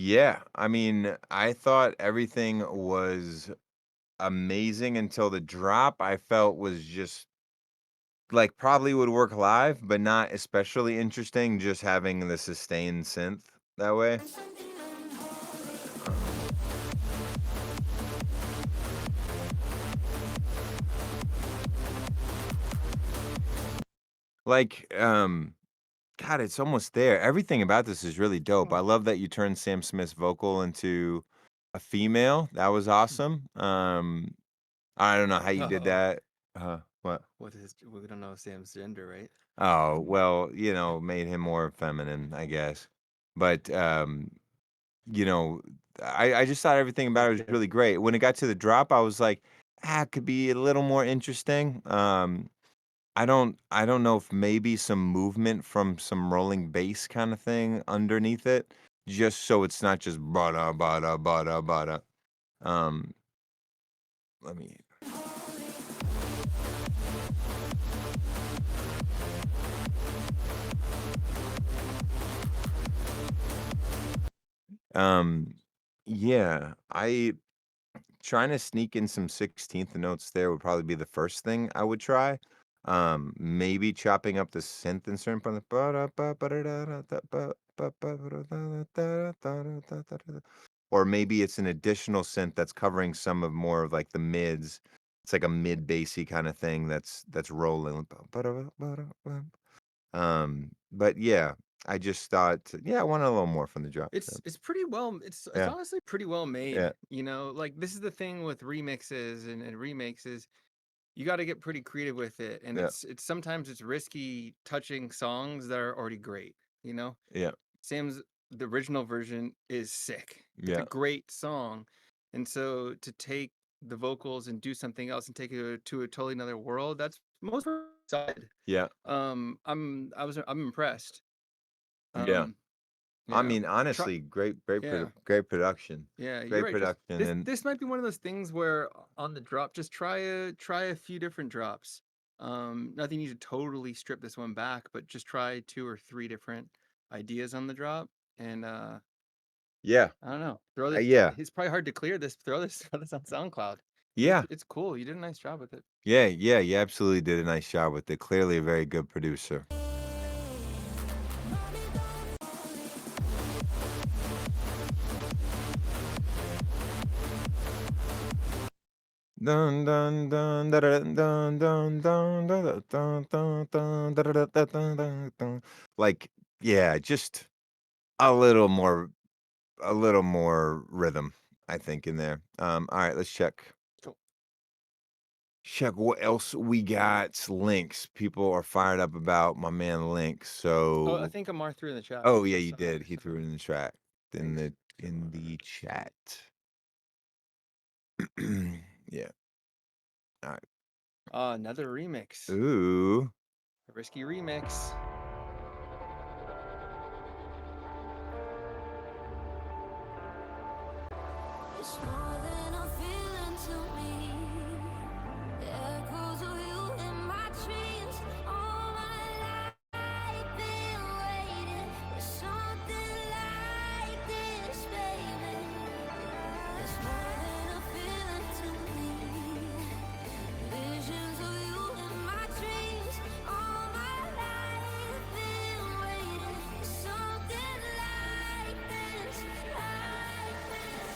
Yeah, I mean, I thought everything was amazing until the drop I felt was just like probably would work live, but not especially interesting just having the sustained synth that way. Like, God, it's almost there. Everything about this is really dope. I Mm. love that you turned Sam Smith's vocal into a female. That was awesome. I don't know how you did Oh, that. What? what is? We don't know Sam's gender, right? Oh, well, made him more feminine, I guess. But you know, I just thought everything about it was really great. When it got to the drop, I was like, it could be a little more interesting. I don't know if maybe some movement from some rolling bass kind of thing underneath it, just so it's not just bada bada bada bada. Um, let me. Um, yeah, I trying to sneak in some 16th notes there would probably be the first thing I would try. Maybe chopping up the synth in certain parts. Or maybe it's an additional synth that's covering some of more of like the mids. It's like a mid bassy kind of thing that's rolling. But yeah, I just thought, I wanted a little more from the drop. So, It's pretty well. It's yeah, honestly pretty well made. yeah, Like this is the thing with remixes and remakes is you got to get pretty creative with it, and yeah, it's sometimes it's risky touching songs that are already great. You know, yeah, Sam's the original version is sick. It's a yeah, great song, and so to take the vocals and do something else and take it to a totally another world, that's most side. yeah, I'm impressed. yeah. Um, I yeah, mean, try, honestly, yeah. great production, Yeah, you're great right. Just production, this and this might be one of those things where on the drop, just try a few different drops. Nothing you need to totally strip this one back, but just try 2 or 3 different ideas on the drop. And yeah, I don't know, throw this. yeah, It's probably hard to clear this. Throw this, throw this on SoundCloud. yeah, It's cool. You did a nice job with it. yeah, yeah. You absolutely did a nice job with it. Clearly, a very good producer. Dun dun dun da da dun dun dun da da dun dun dun da da da da dun dun dun. Like, yeah, just a little more rhythm, I think, in there. All right, let's check. Cool. Check what else we got. LinX. People are fired up about my man LinX. Oh, I So, think Amar threw in the chat. oh yeah, you So, did. He threw it in the chat. In thanks. the chat. Yeah. All right. Another remix. Ooh. A risky remix. It's more than a feeling to me. The echoes of you in my dreams. All my life been waiting for something like this, baby. It's more than a feeling to me. Visions of you in my dreams. All my life been waiting for something like this, like this.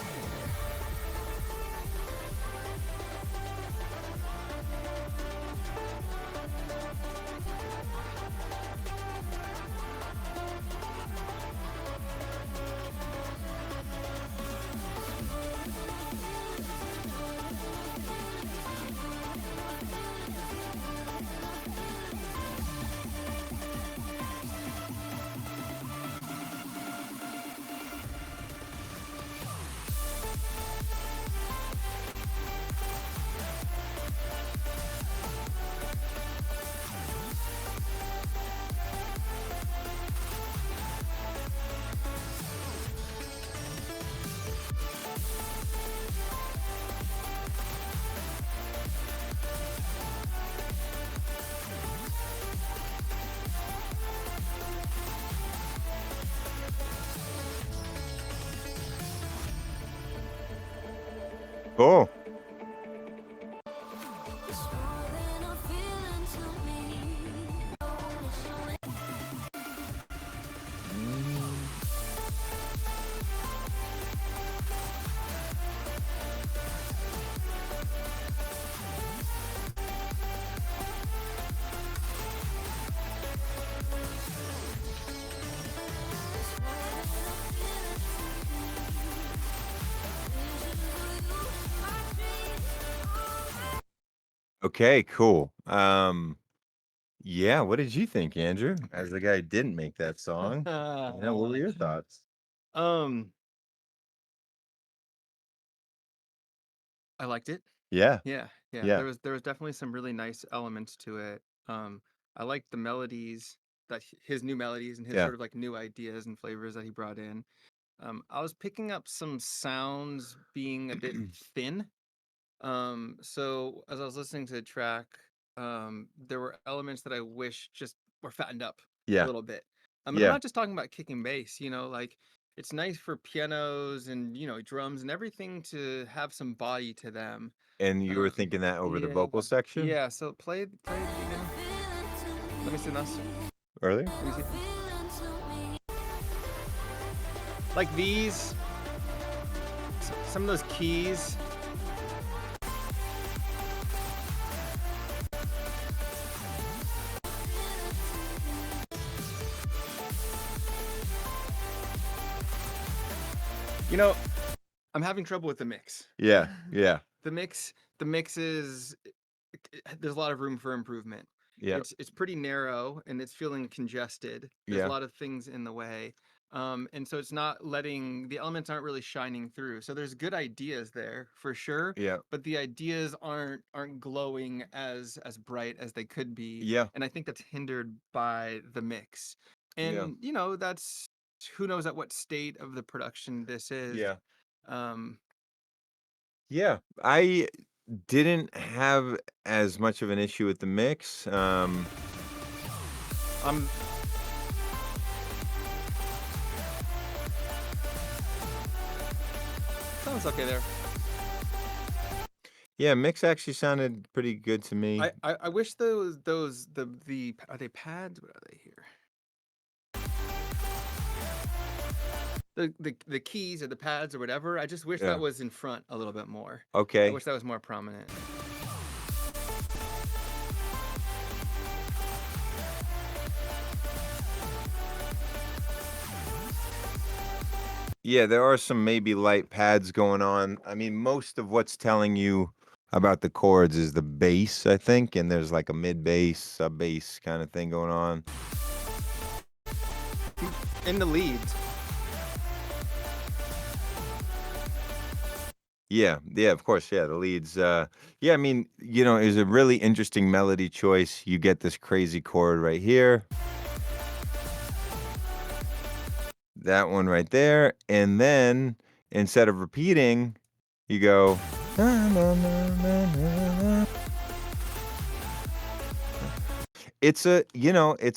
Cool. It's more than a feeling to me. Okay, cool. Yeah, what did you think, Andrew? As the guy who didn't make that song, what were your thoughts? I liked it. Yeah, Yeah, yeah. yeah, There was definitely some really nice elements to it. I liked the melodies his new melodies and his yeah. sort of like new ideas and flavors that he brought in. I was picking up some sounds being a bit thin. So as I was listening to the track, there were elements that I wish just were fattened up a Yeah, little bit. And I'm yeah. not just talking about kicking bass, like it's nice for pianos and drums and everything to have some body to them. And you were Um, thinking that over the yeah, vocal section yeah. So play the beginning. Let me see this. earlier? Let me see. Like these, some of those keys. I'm having trouble with the mix. Yeah, yeah, The mix is there's a lot of room for improvement. yeah, It's pretty narrow and it's feeling congested. There's a yeah, lot of things in the way. And so it's not letting the elements aren't really shining through. So there's good ideas there for sure, yeah, but the ideas aren't glowing as bright as they could be. yeah, And I think that's hindered by the mix. yeah, And that's who knows at what state of the production this is. yeah. Um Yeah, I didn't have as much of an issue with the mix. I'm sounds okay there. Yeah, mix actually sounded pretty good to me. I wish those the are they pads? What are they here? The keys or the pads or whatever. I just wish Yeah. that was in front a little bit more. I Okay. wish that was more prominent. Yeah, there are some maybe light pads going on. I mean, most of what's telling you about the chords is the bass, I think, and there's like a mid bass, sub bass kind of thing going on. In the leads. Yeah, yeah, of course, yeah, the leads. Yeah, I mean, it was a really interesting melody choice. You get this crazy chord right here. That one right there, and then instead of repeating, you go. It's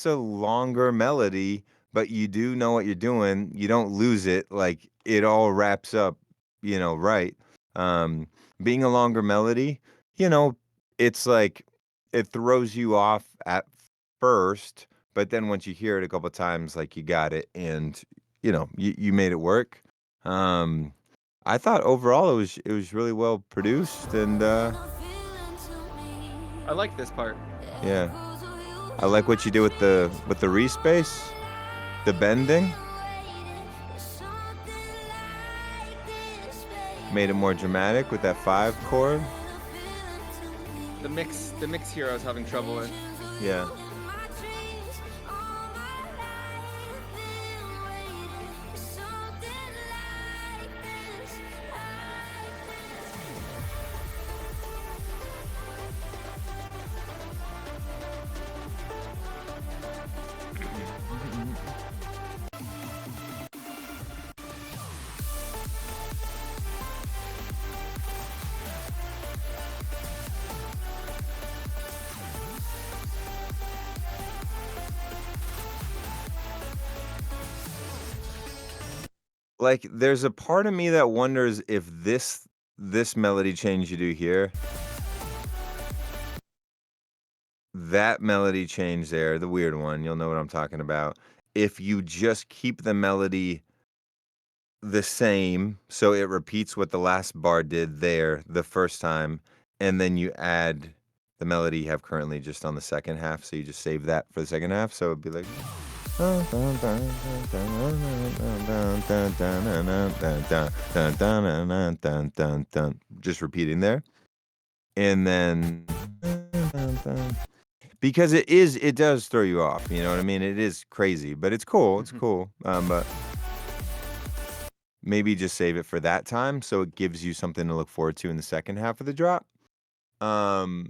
a longer melody, but you do know what you're doing. You don't lose it. Like it all wraps up, right. Um, Being a longer melody, it's like it throws you off at first, but then once you hear it a couple times, like you got it, and you made it work. Um, I thought overall it was really well produced, and I like this part. yeah. I like what you did with the respace, the bending. Made it more dramatic with that 5 chord. The mix here I was having trouble with. Yeah. Like, there's a part of me that wonders if this melody change you do here, that melody change there, the weird one, you'll know what I'm talking about. If you just keep the melody the same, so it repeats what the last bar did there the first time, and then you add the melody you have currently just on the second half, so you just save that for the second half, so it'd be like just repeating there. And then Because it does throw you off, you know what I mean? It is crazy, but it's cool. It's cool. But maybe just save it for that time so it gives you something to look forward to in the second half of the drop. But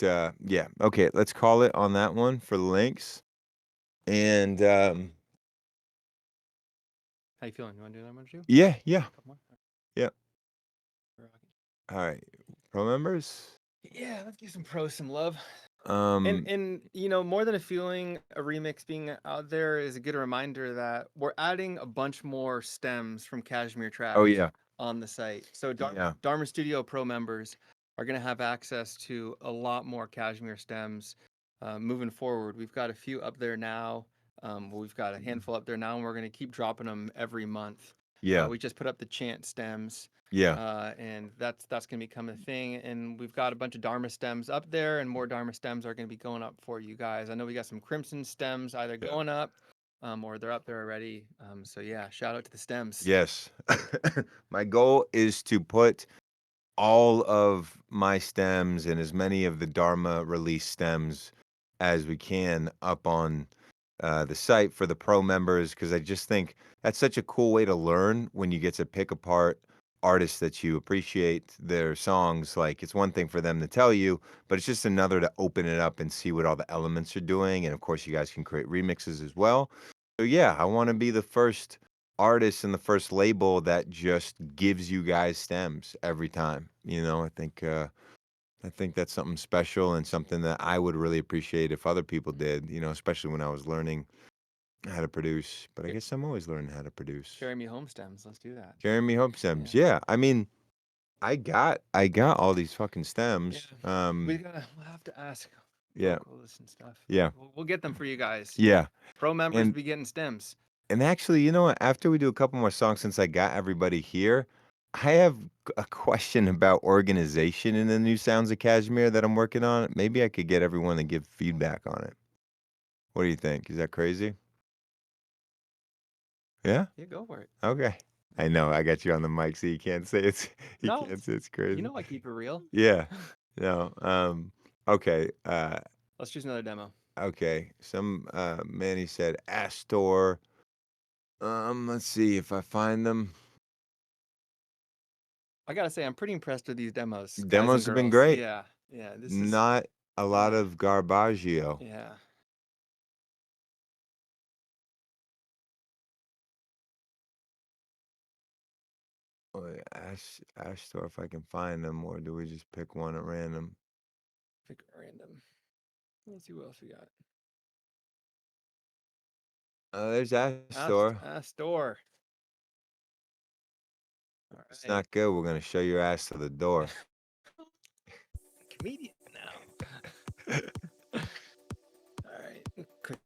yeah, okay, let's call it on that one for LinX. And How you feeling? You want to do that one too? yeah. Couple more? Yeah. We're rocking. All right. Pro members? Yeah, let's give some pros some love. Um And you know, more than a feeling, a remix being out there is a good reminder that we're adding a bunch more stems from Kashmir tracks oh yeah. on the site. So Yeah. Dharma Studio Pro members are going to have access to a lot more Kashmir stems moving forward. We've got a few up there now. We've got a handful up there now, and we're going to keep dropping them every month. Yeah. We just put up the chant stems. Yeah. And that's going to become a thing. And we've got a bunch of Dharma stems up there, and more Dharma stems are going to be going up for you guys. I know we got some Crimson stems either going up or they're up there already. So yeah, shout out to the stems. Yes. My goal is to put all of my stems and as many of the Dharma release stems as we can up on the site for the pro members, because I just think that's such a cool way to learn when you get to pick apart artists that you appreciate their songs. Like, it's one thing for them to tell you, but it's just another to open it up and see what all the elements are doing. And of course, you guys can create remixes as well. So yeah, I want to be the first artist and the first label that just gives you guys stems every time. You know, I think that's something special and something that I would really appreciate if other people did, you know, especially when I was learning how to produce. But I guess I'm always learning how to produce. Carry me home stems. Let's do that. Jeremy Hope stems. Yeah. I mean, I got all these fucking stems. We'll have to ask. Yeah. Vocalists and stuff. Yeah. We'll get them for you guys. Yeah. Pro members And- be getting stems. And actually, you know what? After we do a couple more songs, since I got everybody here, I have a question about organization in the new Sounds of Kashmir that I'm working on. Maybe I could get everyone to give feedback on it. What do you think? Is that crazy? Yeah? Yeah, go for it. Okay. I know, I got you on the mic, so you can't say it's No, can't say it's crazy. You know I keep it real. Yeah. No. Okay. Let's choose another demo. Okay. Some Manny said ASTOR. Let's see if I find them. I gotta say, I'm pretty impressed with these demos. guys and Demos have been girls. great. Yeah, this is Not a lot of garbaggio. yeah. ASTOR, if I can find them, or do we just pick one at random? Pick random. Let's see what else we got. There's ASTOR. ASTOR. All right. It's not good. We're gonna show your ass to the door. Comedian now. All right. Quick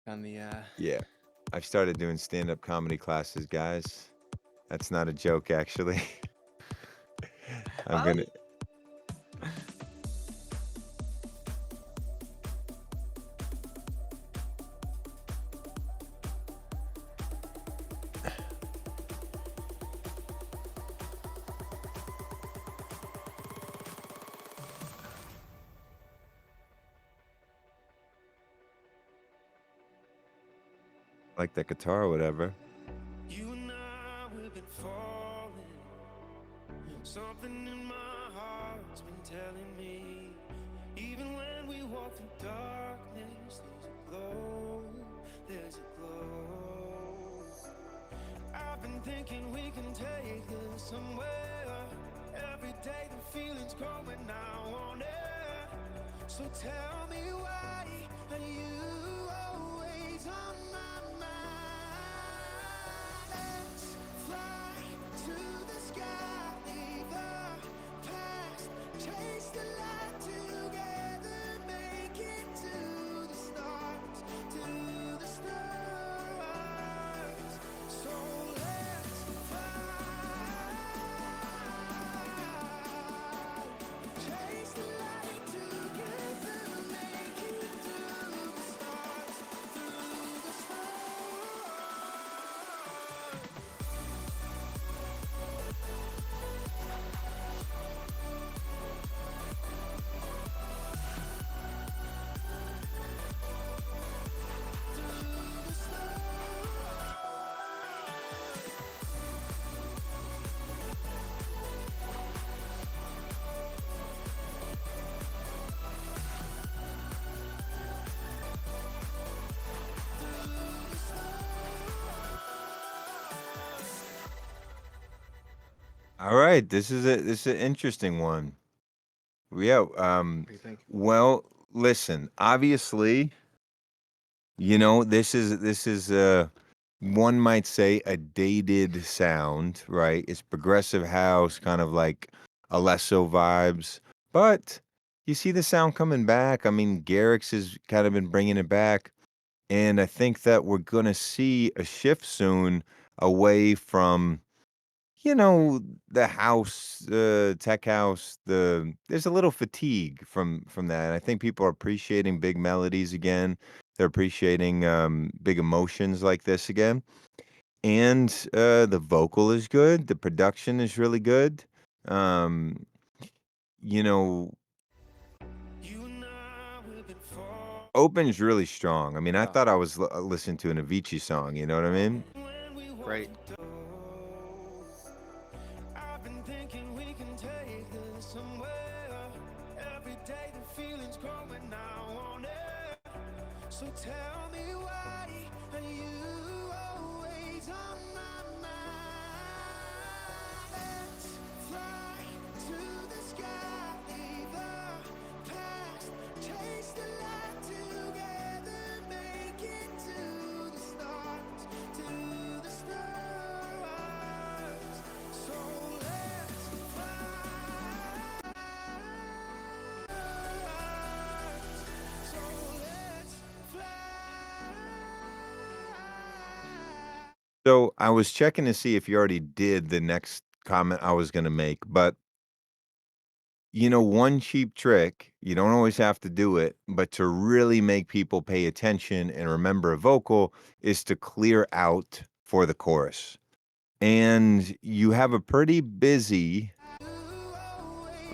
on the Yeah, I've started doing stand-up comedy classes, guys. That's not a joke, actually. I'm gonna. Like that guitar or whatever. You and I, we've been falling. Something in my heart's been telling me. Even when we walk through darkness, there's a glow, there's a glow. I've been thinking we can take this somewhere. Every day the feeling's growing, I want it. So tell me why are you always on my mind? Let's fly to the sky, leave the past, chase the light together, make it to the stars, to the stars. So let's fly, chase the light together, make it to the stars, to the stars. All right, this is an interesting one. Yeah. What do you think? Well, listen. Obviously, this is one might say a dated sound, right? It's progressive house, kind of like Alesso vibes, but you see the sound coming back. I mean, Garrix has kind of been bringing it back, and I think that we're gonna see a shift soon away from you know, the house, tech house, there's a little fatigue from that. And I think people are appreciating big melodies again. They're appreciating big emotions like this again. And the vocal is good. The production is really good. Um, you know, Open's really strong. I mean, I Yeah, thought I was listening to an Avicii song. You know what I mean? great. I've been thinking we can take this somewhere. Every day the feeling's growing now on it. So tell me why are you always on my mind? Let's fly to the sky, leave the past, chase the light together, make it to the stars, to the stars. So let's fly. So let's fly. So I was checking to see if you already did the next comment I was going to make, but one cheap trick, you don't always have to do it, but to really make people pay attention and remember a vocal is to clear out for the chorus. And you have a pretty busy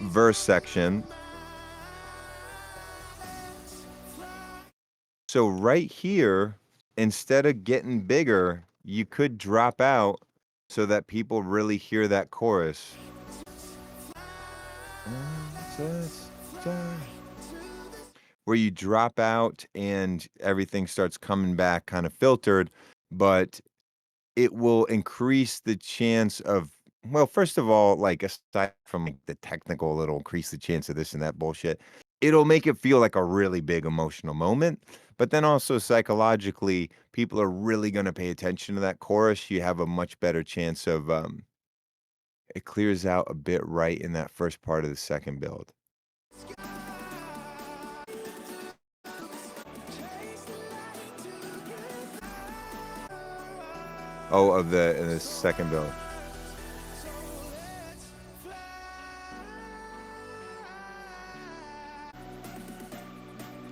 verse section. So right here, instead of getting bigger, you could drop out so that people really hear that chorus. Where you drop out and everything starts coming back kind of filtered, but it will increase the chance of, well, first of all, like aside from like the technical, it'll increase the chance of this and that bullshit. It'll make it feel like a really big emotional moment. But then also psychologically, people are really going to pay attention to that chorus. You have a much better chance of it clears out a bit right in that first part of the second build. Oh, of the second build.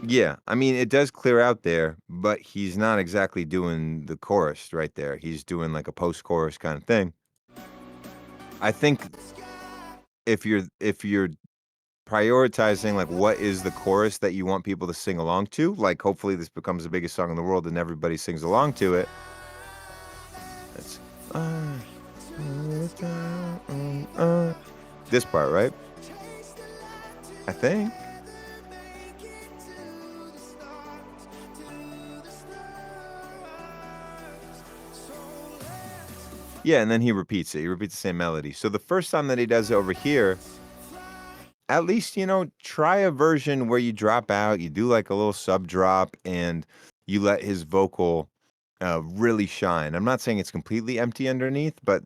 Yeah, I mean, it does clear out there, but he's not exactly doing the chorus right there. He's doing like a post-chorus kind of thing. I think if you're prioritizing like what is the chorus that you want people to sing along to, like hopefully this becomes the biggest song in the world and everybody sings along to it. That's this part, right? I think. Yeah, and then he repeats it. He repeats the same melody. So the first time that he does it over here, at least, try a version where you drop out, you do like a little sub drop, and you let his vocal really shine. I'm not saying it's completely empty underneath, but,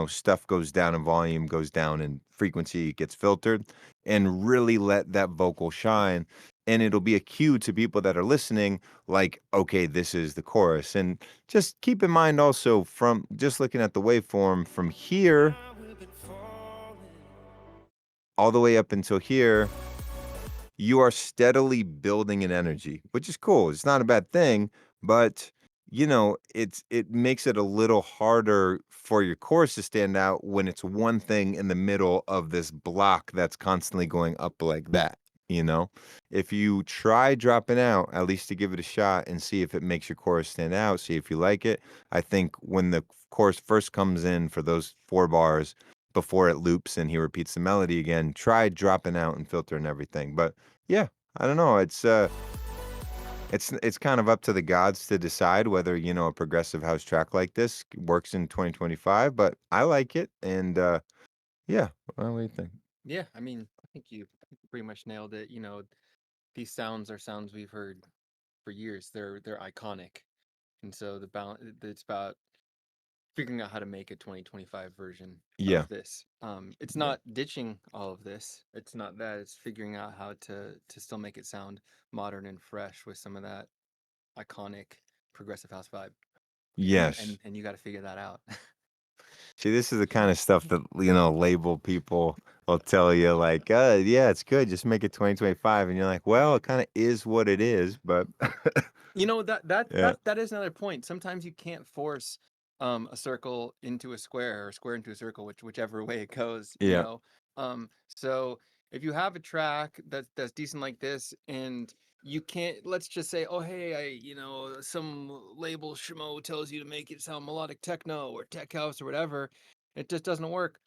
stuff goes down in volume, goes down in frequency, gets filtered, and really let that vocal shine. And it'll be a cue to people that are listening, like, okay, this is the chorus. And just keep in mind also from just looking at the waveform from here all the way up until here, you are steadily building an energy, which is cool. It's not a bad thing, but it makes it a little harder for your chorus to stand out when it's one thing in the middle of this block that's constantly going up like that. If you try dropping out, at least to give it a shot and see if it makes your chorus stand out, see if you like it. I think when the chorus first comes in for those 4 bars, before it loops and he repeats the melody again, try dropping out and filtering everything. But yeah, I don't know. It's kind of up to the gods to decide whether, a progressive house track like this works in 2025, but I like it. And Yeah. Well, what do you think? Yeah, I mean, I think you pretty much nailed it. You know, these sounds are sounds we've heard for years. They're iconic, and so the balance. It's about figuring out how to make a 2025 version Yeah. of this. It's Yeah. not ditching all of this. It's not that. It's figuring out how to still make it sound modern and fresh with some of that iconic progressive house vibe. Yes. And you got to figure that out. See, this is the kind of stuff that, label people will tell you, like, yeah, it's good. Just make it 2025. And you're like, well, it kind of is what it is. But You know, yeah. that is another point. Sometimes you can't force a circle into a square or a square into a circle, whichever way it goes, you Yeah. know. So if you have a track that's decent like this, and you can't, let's just say, oh hey, some label schmo tells you to make it sound melodic techno or tech house or whatever, it just doesn't work.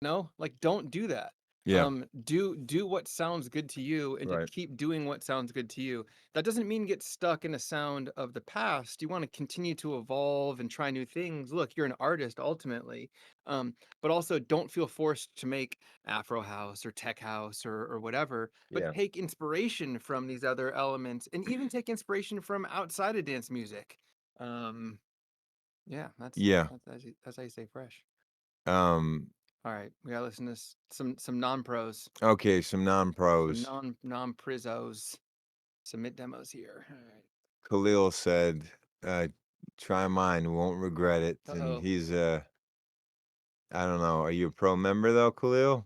No, like don't do that. Yeah. Do what sounds good to you and to Right. keep doing what sounds good to you. That doesn't mean get stuck in a sound of the past. You want to continue to evolve and try new things. Look, you're an artist ultimately. But also don't feel forced to make Afro house or tech house or whatever, but Yeah. take inspiration from these other elements and even take inspiration from outside of dance music. Um, yeah, Yeah. that's how you stay fresh. Um, All right, we gotta listen to some non-pros, okay. Some some non-pros. non-prizzos, submit demos here. All right. Khalil said, try mine. Won't regret it. And Uh-oh, he's, I don't know. Are you a pro member, though, Khalil?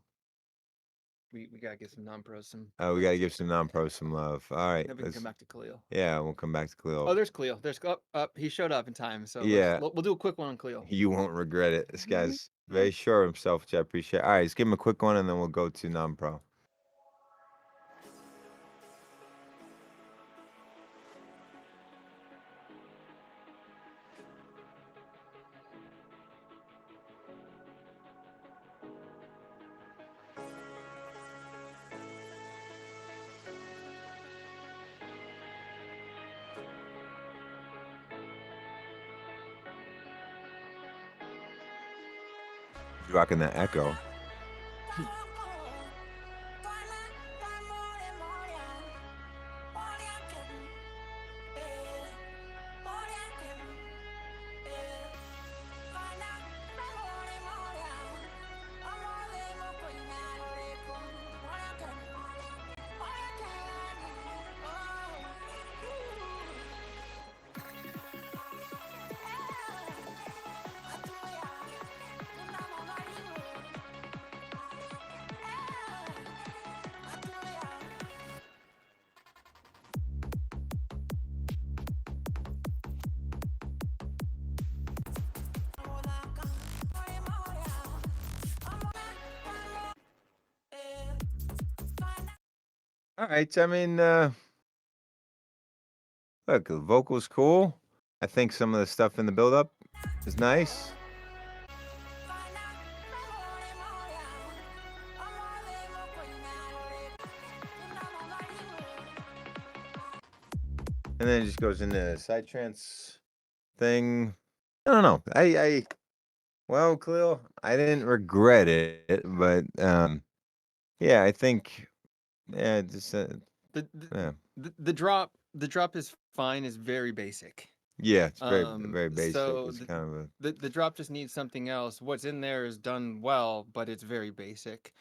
we gotta give some non-pros some We love got to too. give some non-pros some love. All right. Then we can come back to Khalil. Yeah, we'll come back to Oh, Khalil. there's Khalil. There's up. He showed up in time, so Yeah. we'll do a quick one on Khalil. You won't regret it. This guy's very sure of himself, which I appreciate. All right, let's give him a quick one, and then we'll go to non-pro. He's rocking that echo. All right, I mean, look, the vocal's cool. I think some of the stuff in the build-up is nice. And then it just goes into a side trance thing. I don't know. Well, Khalil, I didn't regret it, but yeah, I think, yeah, just The yeah, the drop is fine. Is very basic. yeah, it's very basic. So It's kind of a the drop just needs something else. What's in there is done well, but it's very basic.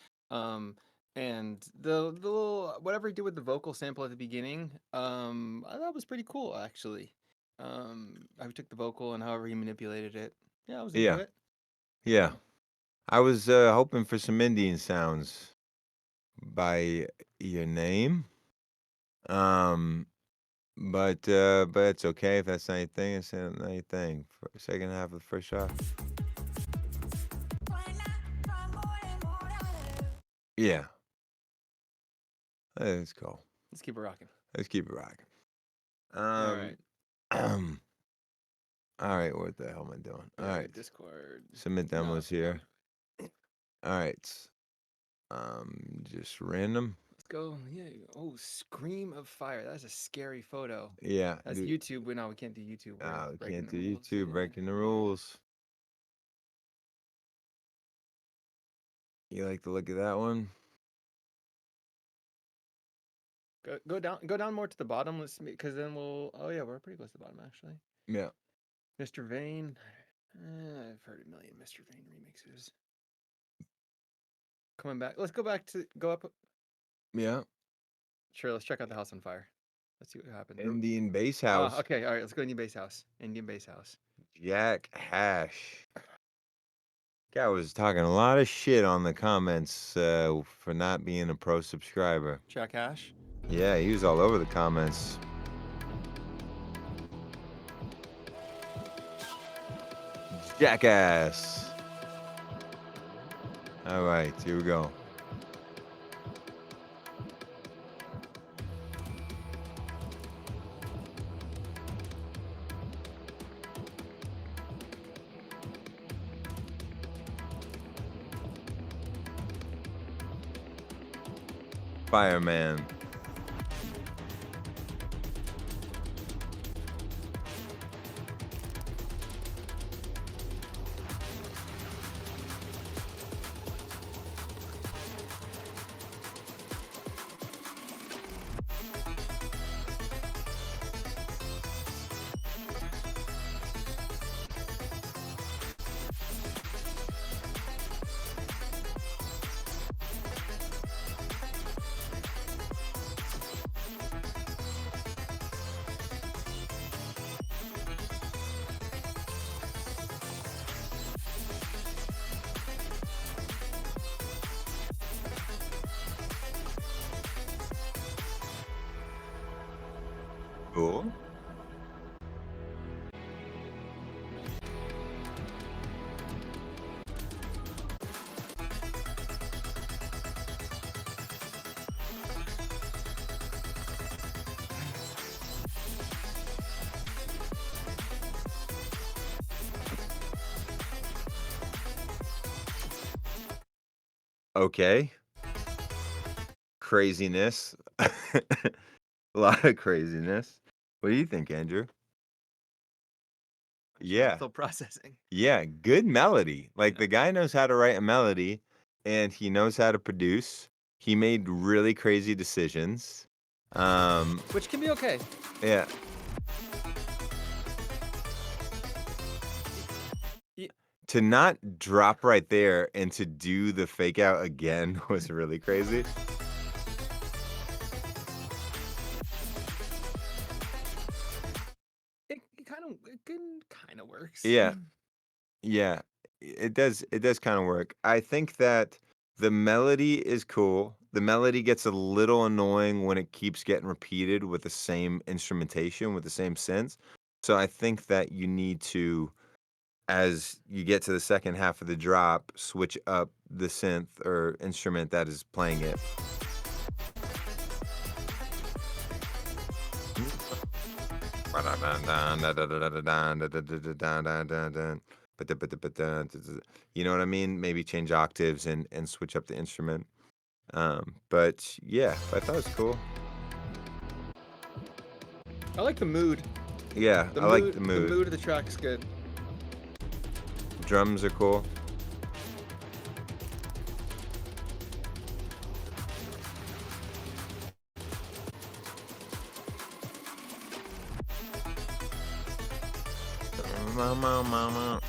And the little whatever he did with the vocal sample at the beginning, I thought was pretty cool actually. I took the vocal and however he manipulated it. Yeah, I was into yeah, it. yeah. I was hoping for some Indian sounds by your name. Um, but it's okay if that's not your thing. It's not your thing. For second half of the first shot. Yeah, let's go. Let's keep it rocking. Let's keep it rocking. All right. All right. What the hell am I doing? All right. Discord. Submit demos here. All right. Just random. Let's go. Yeah. Oh, Scream of Fire. That's a scary photo. Yeah. That's YouTube. No, we can't do YouTube. We're We breaking can't the do rules. YouTube. Yeah. Breaking the rules. You like the look of that one? Go down more to the bottom. Let's because then we'll. Oh yeah, we're pretty close to the bottom actually. Yeah. Mr. Vane. I've heard a million Mr. Vane remixes. Coming back. Let's go back to go up. Yeah. Sure. Let's check out the house on fire. Let's see what happened. Indian bass Oh, house. okay. All right. Let's go Indian bass house. Indian bass house. Jach Hash. Guy was talking a lot of shit on the comments for not being a pro subscriber. Jach Hash. Yeah, he was all over the comments. Jackass. All right, here we go. Fireman. Cool. Okay. Craziness. A lot of craziness. What do you think, Andrew? Yeah. Still processing. Yeah, good melody. Like Yeah. the guy knows how to write a melody and he knows how to produce. He made really crazy decisions. Which can be okay. Yeah. To not drop right there and to do the fake out again was really crazy. It kind of works. Yeah. Yeah. It does kind of work. I think that the melody is cool. The melody gets a little annoying when it keeps getting repeated with the same instrumentation, with the same synths. So I think that you need to, as you get to the second half of the drop, switch up the synth or instrument that is playing it. You know what I mean? Maybe change octaves and switch up the instrument. But yeah, I thought it was cool. I like the mood. Yeah, I like the mood. The mood of the track is good. Drums are cool. Mama.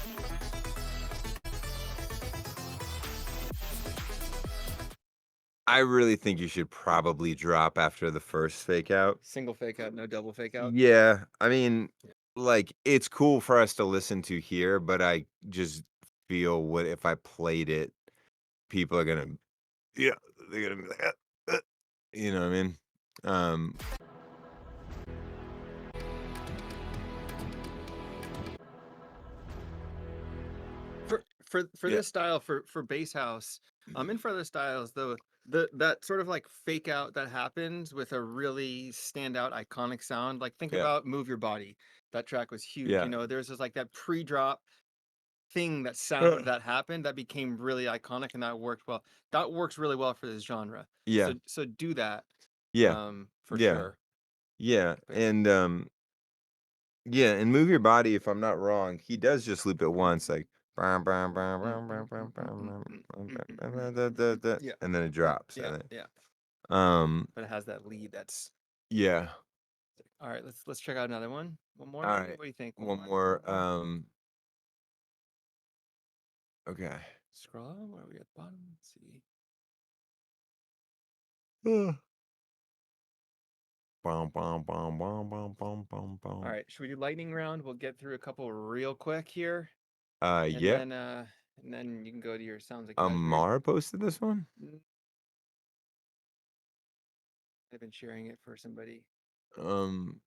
I really think you should probably drop after the first fake out. Single fake out, no double fake out. Yeah, I mean, like it's cool for us to listen to here, but I just feel what if I played it, people are gonna, yeah, they're gonna be like, you know what I mean? For Yeah. this style for bass house, in for other styles though, that sort of like fake out that happens with a really standout iconic sound. Like think Yeah. about Move Your Body. That track was huge. Yeah. You know, there's just like that pre-drop thing that sound that happened that became really iconic and that worked well. That works really well for this genre. Yeah. So do that. Yeah. For Yeah. sure. Yeah. And yeah, and Move Your Body, if I'm not wrong, he does just loop it once, like Yeah. and then it drops. Yeah, I think. yeah. Um, But it has that lead. That's yeah. all right. Let's check out another one. One more. All Maybe? right. What do you think? One more. Okay. Scroll up. Where are we at the bottom? Let's see. Bum, bum, bum, bum, bum, bum, bum, bum. All right. Should we do lightning round? We'll get through a couple real quick here, and Yeah. then you can go to your sounds like Kashmir. Amar posted this one. I've been sharing it for somebody Um.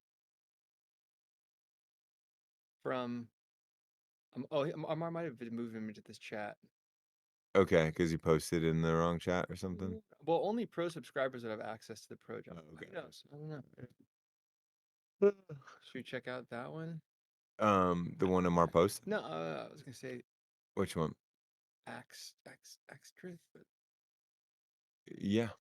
from. Amar might have been moving into this chat. Okay, because he posted in the wrong chat or something. Well, only pro subscribers would have access to the pro job. Okay. Who knows? I don't know. Should we check out that one? The one Amar posted. No, I was gonna say Which one? Axdreth, but Yeah.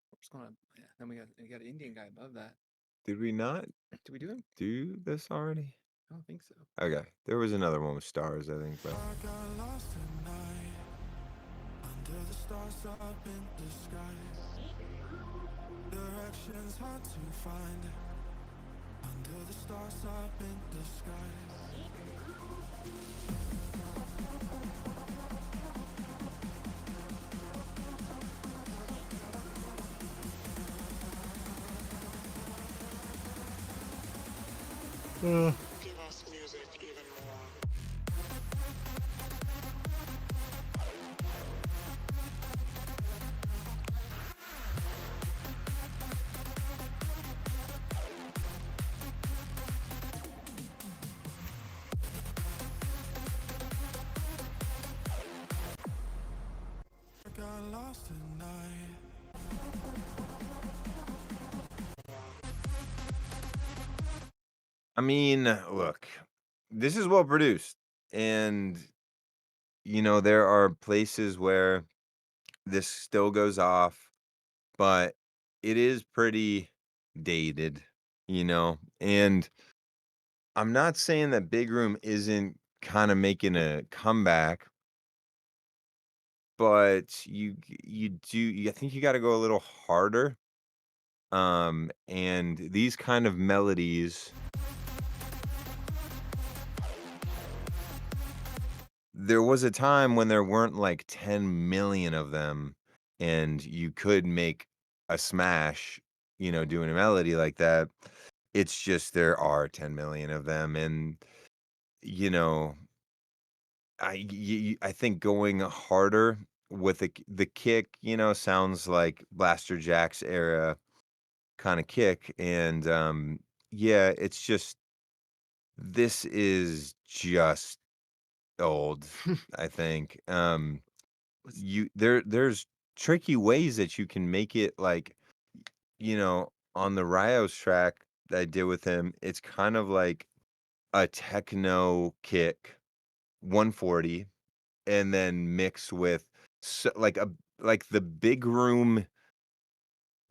what's going on? Yeah, then we got an Indian guy above that. Did we not Did we do him? do this already? I don't think so. Okay. There was another one with stars, I think, but. I got lost at night under the stars up in the sky. Directions hard to find under the stars up in the sky. Give us music even more. I got lost at night. I mean, look, this is well produced, and there are places where this still goes off, but it is pretty dated, and I'm not saying that Big Room isn't kind of making a comeback, but I think you got to go a little harder. And these kind of melodies, there was a time when there weren't like 10 million of them, and you could make a smash, doing a melody like that. It's just there are 10 million of them, and you know, I think going harder with the kick, sounds like Blaster Jack's era kind of kick, and yeah, it's just this is just old, I think. There's tricky ways that you can make it, like, on the Rios track that I did with him, it's kind of like a techno kick 140, and then mixed with like the big room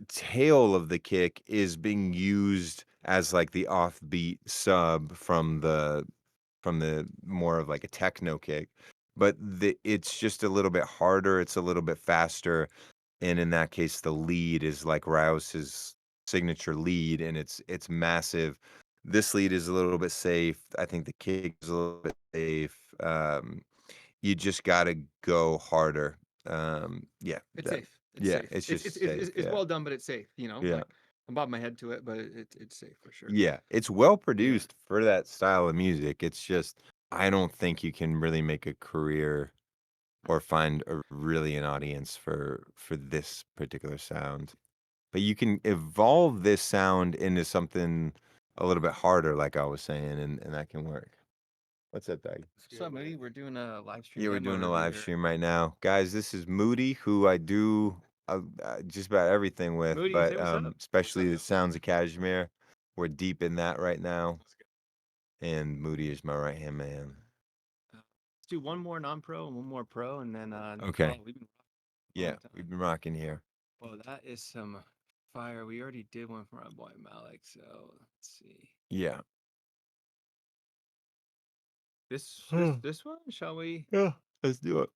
tail of the kick is being used as like the offbeat sub from the more of like a techno kick, but it's just a little bit harder, it's a little bit faster, and in that case the lead is like Rouse's signature lead, and it's massive. This lead is a little bit safe. I think the kick is a little bit safe. You just got to go harder. Yeah. It's safe. It's Yeah, safe. it's just it's safe, yeah. well done, but it's safe. Yeah. Like I'm bobbing my head to it, but it's safe for sure. Yeah, it's well produced for that style of music. It's just I don't think you can really make a career or find really an audience for this particular sound. But you can evolve this sound into something a little bit harder, like I was saying, and that can work. What's up, Doug? So Moody, we're doing a live stream. Yeah, we're demo doing a review live here. stream right now, guys. This is Moody, who I do just about everything with, Moody, but say what's up. especially the sounds of Kashmir. We're deep in that right now, and Moody is my right hand man. Let's do one more non-pro and one more pro, and then Okay. we've been Yeah, time. we've been rocking here. Well, that is some fire. We already did one from our boy Malik, so let's see. Yeah. This one, shall we? Yeah. Let's do it.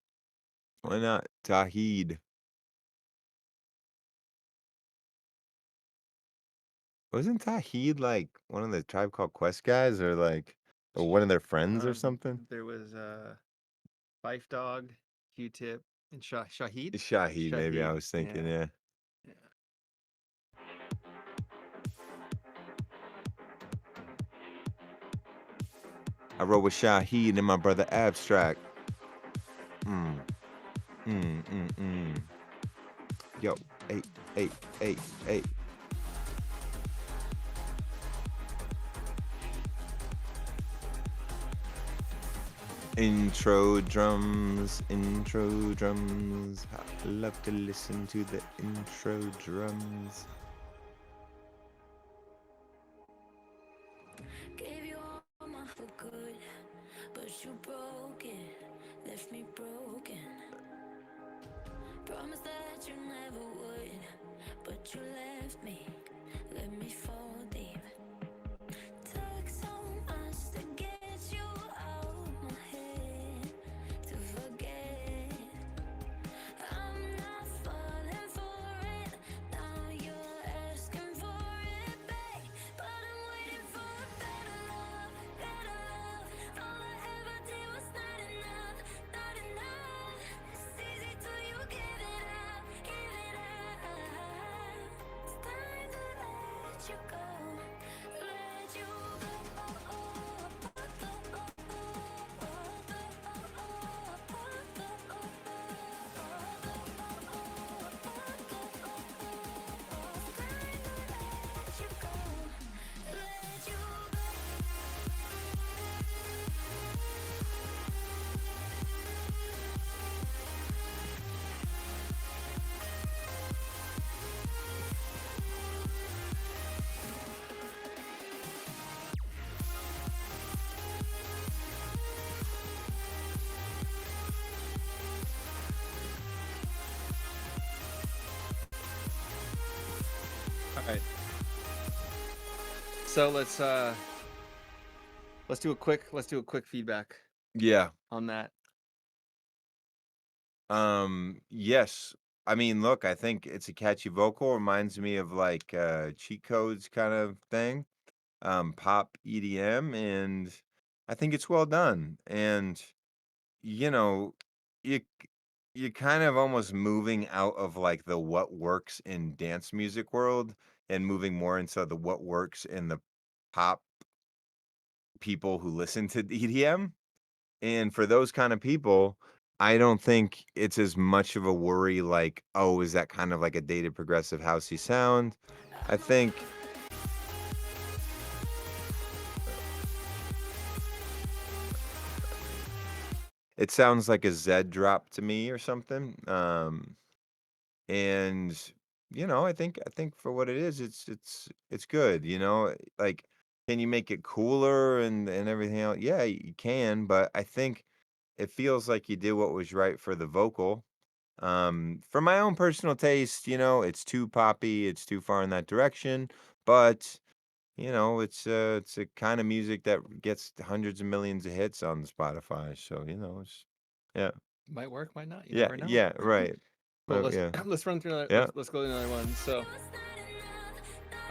Why not? Tawheed. Wasn't Tawheed like one of the Tribe Called Quest guys, or like, or one of their friends or something? There was Fife Dog, Q-Tip, and Shahid. Shahid, maybe I Shahid, was thinking, yeah. yeah. Yeah. I rode with Shahid and my brother Abstract. Yo, hey, hey, hey, hey. Intro drums. I love to listen to the intro drums. Gave you all my for good, but you broke it, left me broken. Promised that you never would, but you left me, let me fall deep. Took so much to get you out my head, to forget. I'm not falling for it, now you're asking for it back, but I'm waiting for a better love, better love. All I ever did was not enough, not enough. It's easy till you give it up, give it up. It's time to let you go, let you All right. So let's do a quick feedback Yeah. on that. Yes. I mean, look, I think it's a catchy vocal. Reminds me of like cheat codes kind of thing. Pop EDM, and I think it's well done. And you know, you you're kind of almost moving out of like the what works in dance music world and moving more into the what works in the pop people who listen to EDM. And for those kind of people, I don't think it's as much of a worry like, oh, is that kind of like a dated progressive housey sound? I think it sounds like a Z drop to me or something. And I think for what it is, it's good. Like, can you make it cooler and everything else? Yeah, you can, but I think it feels like you did what was right for the vocal. For my own personal taste, it's too poppy, it's too far in that direction, but it's a kind of music that gets hundreds of millions of hits on Spotify. So, yeah, Might work, might not. You yeah, never know. yeah, right. Well, But yeah, let's run through another. yeah. Let's go to another one. So,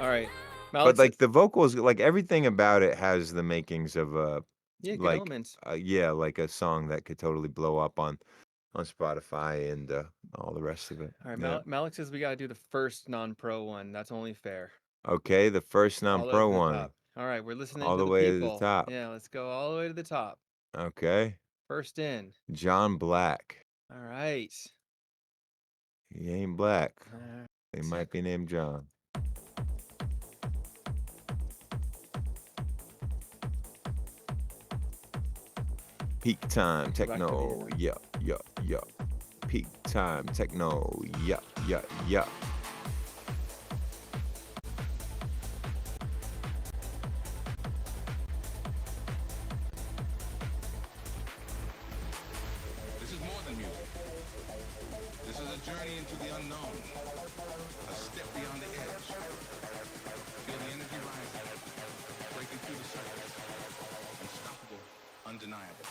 all right, But Malik. like the vocals, like everything about it has the makings of Yeah, good like elements. yeah, like a song that could totally blow up on Spotify and all the rest of it. All right, Yeah. Malik says we got to do the first non-pro one. That's only fair. Okay, the first All the way non-pro to the one, top. All right, we're listening all to the the way to the people. top. Yeah, let's go all the way to the top. Okay. First in. John Black. All right. He ain't black. He Check. might be named John. Peak time techno. Yeah, yeah, yeah. Peak time techno. Yeah, yeah, yeah. This is more than music. This is a journey into the unknown. A step beyond the edge. Feel the energy rising. Breaking through the surface. Unstoppable. Undeniable.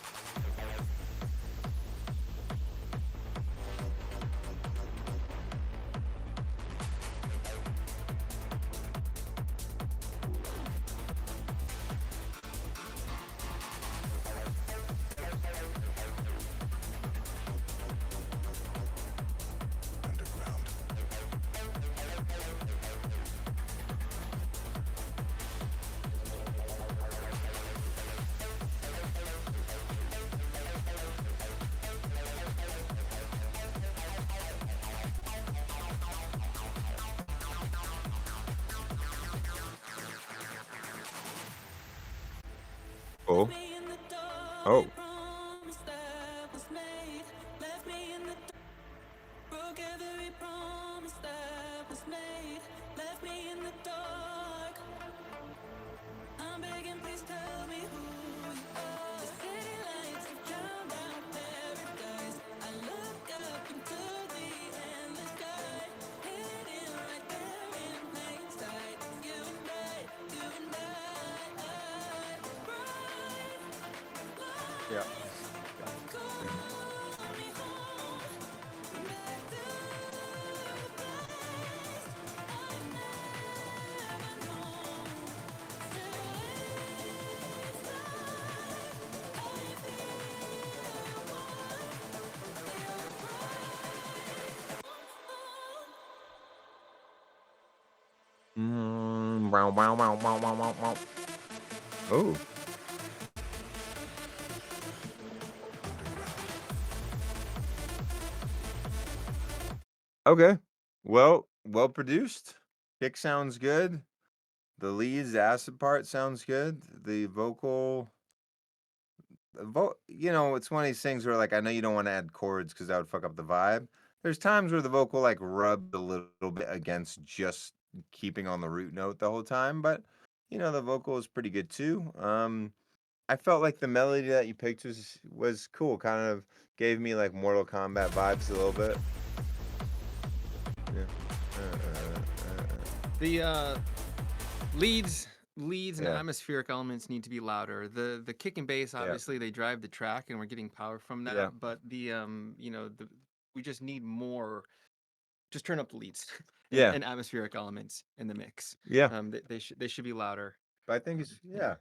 Oh. Oh. Broke every promise that was made, left me in the dark. I'm begging, please tell me who you are. The city lights have drowned out paradise. I look up into the endless sky, hidden right there in plain sight. You and I, bright Yeah. call me home, back to the place I've never known. Wow, wow, wow, wow, wow, wow, wow. Oh. Okay. Well produced. Kick sounds good. The leads, the acid part sounds good. The vocal, you know, it's one of these things where like I know you don't want to add chords because that would fuck up the vibe. There's times where the vocal like rubbed a little bit against just keeping on the root note the whole time, but you know the vocal is pretty good too. I felt like the melody that you picked was cool. Kind of gave me like Mortal Kombat vibes a little bit. Yeah. The leads and Yeah. atmospheric elements need to be louder. The kick and bass, Yeah. obviously they drive the track and we're getting power from that. Yeah. But the you know, we just need more. Just turn up the leads Yeah. and atmospheric elements in the mix. Yeah. They should be louder. But I think it's yeah.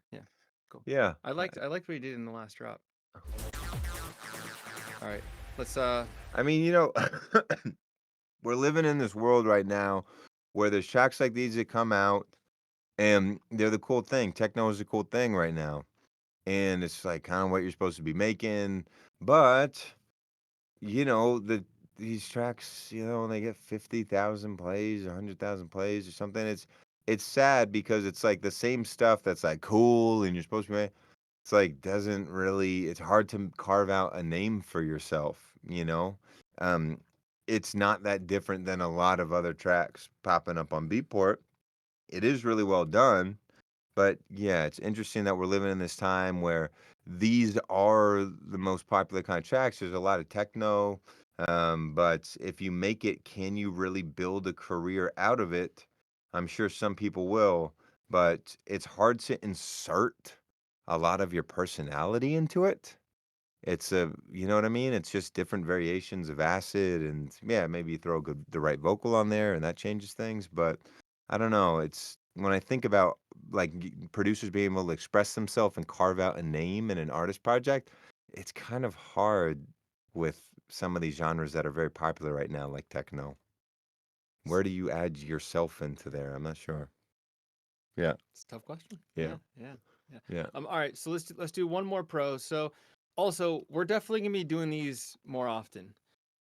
Cool. Yeah. I liked what he did in the last drop. All right, let's I mean, you know, we're living in this world right now where there's tracks like these that come out and they're the cool thing. Techno is a cool thing right now. And it's like kind of what you're supposed to be making. But, you know, these tracks, you know, they get 50,000 plays, 100,000 plays or something. It's sad because it's like the same stuff that's like cool and you're supposed to be it's like doesn't really it's hard to carve out a name for yourself, you know. um it's not that different than a lot of other tracks popping up on Beatport. It is really well done, but yeah, it's interesting that we're living in this time where these are the most popular kind of tracks. There's a lot of techno, but if you make it, can you really build a career out of it? I'm sure some people will, but it's hard to insert a lot of your personality into it. It's you know what I mean? It's just different variations of acid, and yeah, maybe you throw the right vocal on there, and that changes things. But I don't know. It's when I think about like producers being able to express themselves and carve out a name in an artist project, it's kind of hard with some of these genres that are very popular right now, like techno. Where do you add yourself into there? I'm not sure. Yeah, It's a tough question. Yeah. Yeah. All right, so let's do one more pro. So also we're definitely gonna be doing these more often.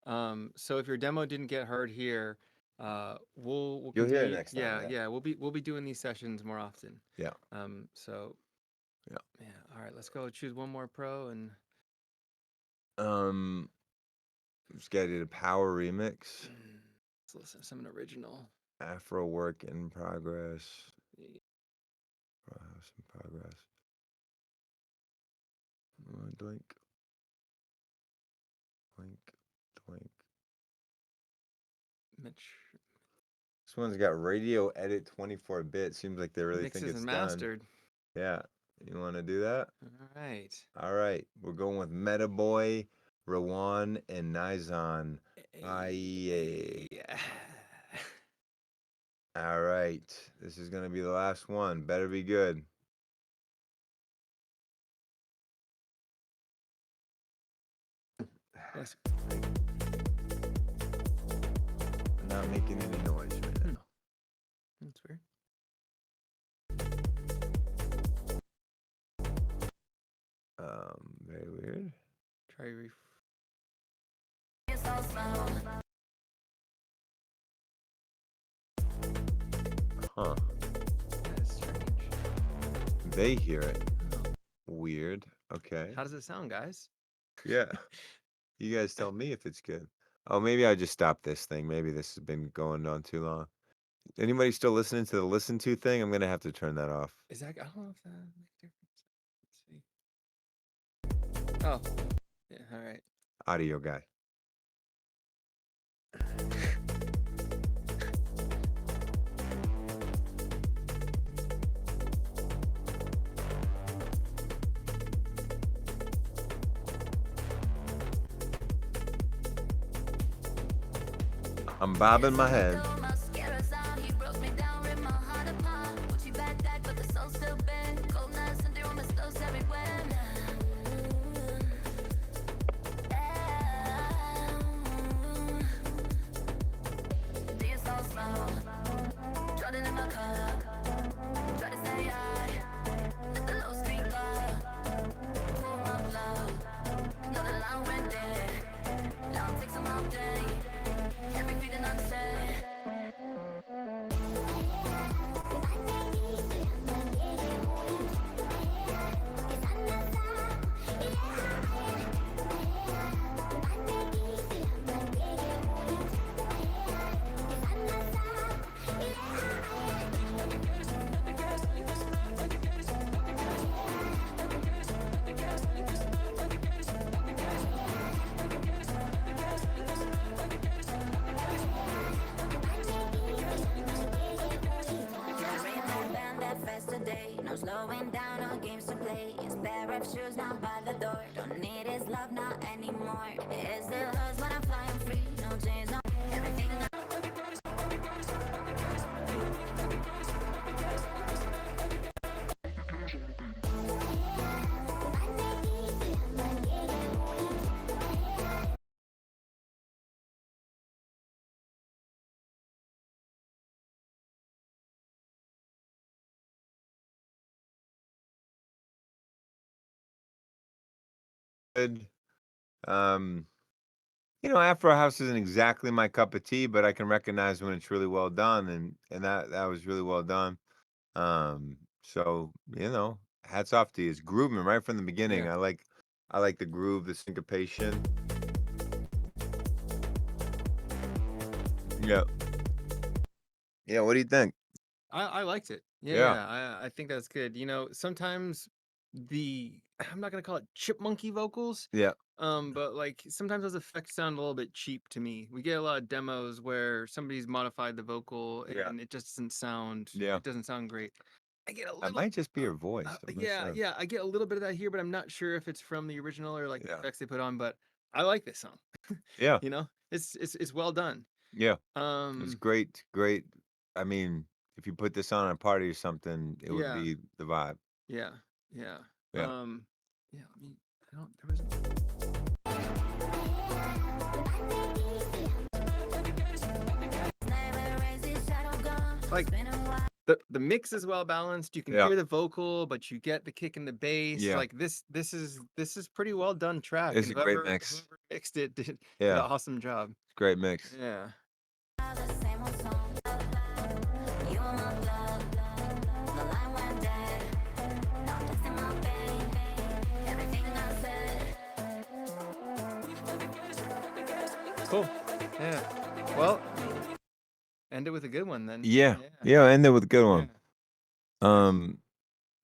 So if your demo didn't get heard here, we'll You'll hear it continue. next time, yeah. We'll be doing these sessions more often. yeah, So yeah. yeah. All right, let's go choose one more pro and Just gotta do the Power remix. let's listen to some original. Afro work in progress. House in progress. Doink. Doink. Doink. Mitch This one's got radio edit 24-bit. Seems like they really think mixes it's and done. mastered. Yeah. You want to do that? All right. All right. We're going with MetaBoy, Rawanne, and Naizon. IEA. Yeah. All right. This is going to be the last one. Better be good. Bless I'm not making any noise right now. That's weird. Very weird. Try Huh. That's strange. They hear it. Weird. Okay. How does it sound, guys? Yeah. You guys tell me if it's good. Oh, maybe I just stop this thing. Maybe this has been going on too long. Anybody still listening to the listen to thing? I'm gonna have to turn that off. Is that? I don't know if that makes a difference. Let's see. Oh, yeah. All right. Audio guy. I'm bobbing my head. Slowing down on games to play. His pair of shoes now by the door. Don't need his love not anymore. It still hurts when I'm flying free. No chains, no everything. Good. Afro House isn't exactly my cup of tea, but I can recognize when it's really well done, and that was really well done. So hats off to you. It's grooving right from the beginning. Yeah. I like the groove, the syncopation. Yeah. Yeah. What do you think? I liked it. Yeah, Yeah. yeah. I think that's good. Sometimes I'm not gonna call it chipmunky vocals. Yeah. But like sometimes those effects sound a little bit cheap to me. We get a lot of demos where somebody's modified the vocal Yeah. and it just doesn't sound. Yeah. It doesn't sound great. I get a It little. might just be your voice. I'm not Yeah, sure. yeah. I get a little bit of that here, but I'm not sure if it's from the original or like the Yeah. effects they put on. But I like this song. Yeah. It's well done. Yeah. It's great. Great. I mean, if you put this on at a party or something, it would Yeah. be the vibe. Yeah, yeah. Yeah. Yeah. I mean, there was. Like the mix is well balanced. You can Yeah. hear the vocal, but you get the kick and the bass. Yeah. Like this is pretty well done track. It's And a great mix. whoever mixed it did an Yeah. awesome job. Great mix. Yeah. Cool. Yeah. Well, end it with a good one then. Yeah. Yeah. End it with a good one. Yeah.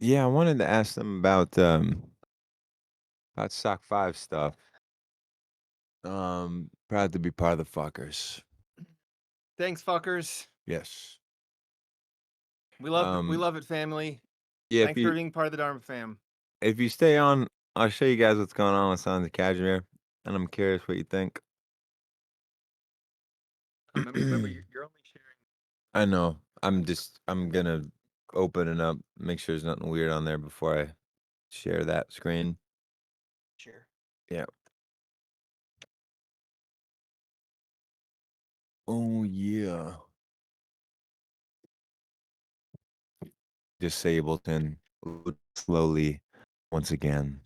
Yeah, I wanted to ask them about Sock 5 stuff. Proud to be part of the fuckers. Thanks, fuckers. Yes. We love it, family. Yeah, Thanks for being part of the Dharma fam. if you stay on, I'll show you guys what's going on with Sons of Kashmir, and I'm curious what you think. Remember you're only sharing. I know. I'm gonna open it up, make sure there's nothing weird on there before I share that screen. Share. Yeah. Oh yeah. Disabled and slowly once again.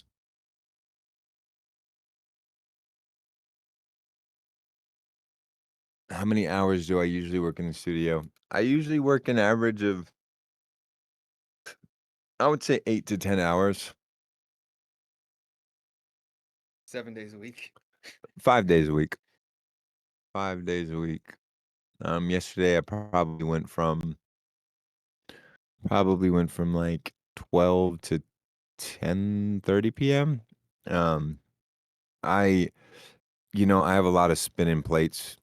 How many hours do I usually work in the studio? I usually work an average of, I would say 8 to 10 hours. 7 days a week. 5 days a week. 5 days a week. Yesterday I probably went from like 12 to 10:30 p.m. Um, I I have a lot of spinning plates.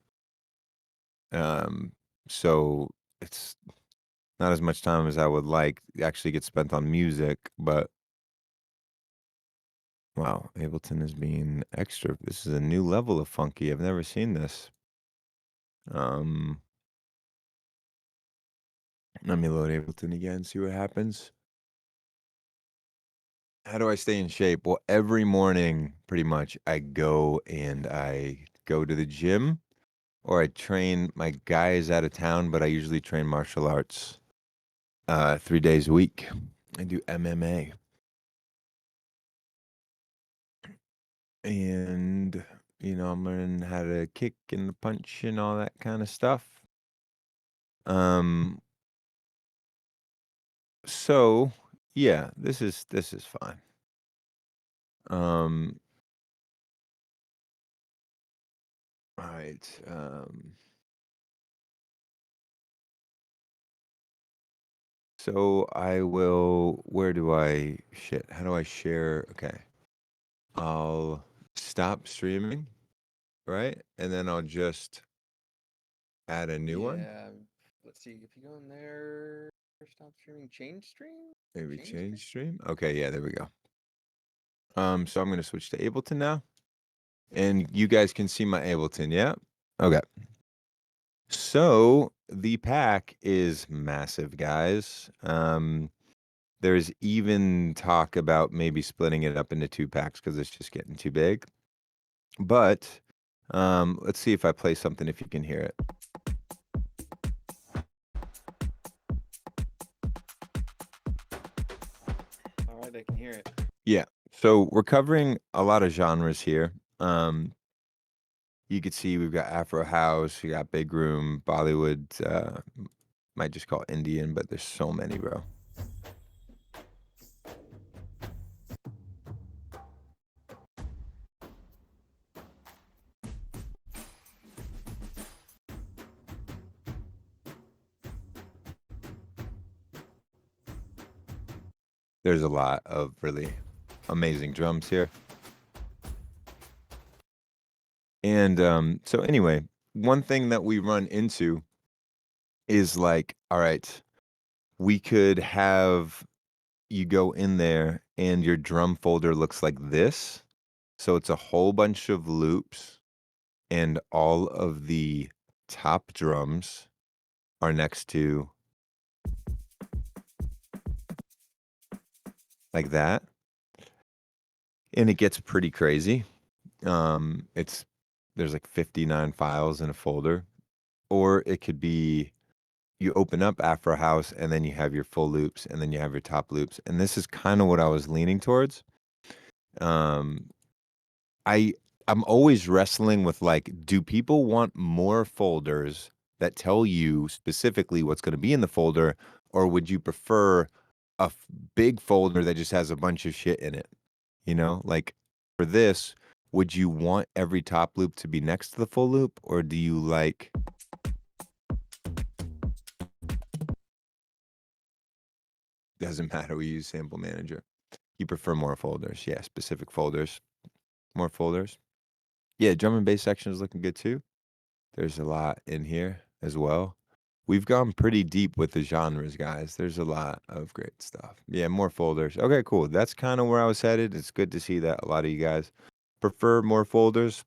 Um, so it's not as much time as I would like actually get spent on music, but wow, Ableton is being extra. This is a new level of funky. I've never seen this. Um, Let me load Ableton again, see what happens. How do I stay in shape? Well, every morning, pretty much, I go to the gym, or I train. My guy is out of town, but I usually train martial arts 3 days a week. I do MMA. And, I'm learning how to kick and punch and all that kind of stuff. Um, so yeah, this is fine. Um, all right. So where do I shit? How do I share? Okay. I'll stop streaming, right? And then I'll just add a new one. Yeah. Let's see. If you go in there, stop streaming, change stream? Maybe Change change stream. Okay, yeah, there we go. So I'm gonna switch to Ableton now. And you guys can see my Ableton, yeah? Okay. So the pack is massive, guys. There's even talk about maybe splitting it up into 2 packs because it's just getting too big. But let's see if I play something if you can hear it. All right, I can hear it. Yeah. So we're covering a lot of genres here. You could see we've got Afro House, we got Big Room, Bollywood, might just call it Indian, but there's so many, bro. There's a lot of really amazing drums here. And so anyway, one thing that we run into is like, all right, we could have you go in there and your drum folder looks like this. So it's a whole bunch of loops and all of the top drums are next to like that. And it gets pretty crazy. There's like 59 files in a folder. Or it could be you open up Afro House and then you have your full loops and then you have your top loops. And this is kind of what I was leaning towards. Um, I'm always wrestling with like, do people want more folders that tell you specifically what's going to be in the folder, or would you prefer a big folder that just has a bunch of shit in it? Like for this, would you want every top loop to be next to the full loop, or do you like? Doesn't matter. We use Sample Manager. You prefer more folders? Yeah, specific folders. More folders. Yeah, drum and bass section is looking good too. There's a lot in here as well. We've gone pretty deep with the genres, guys. There's a lot of great stuff. Yeah, more folders. Okay, cool. That's kind of where I was headed. It's good to see that a lot of you guys prefer more folders.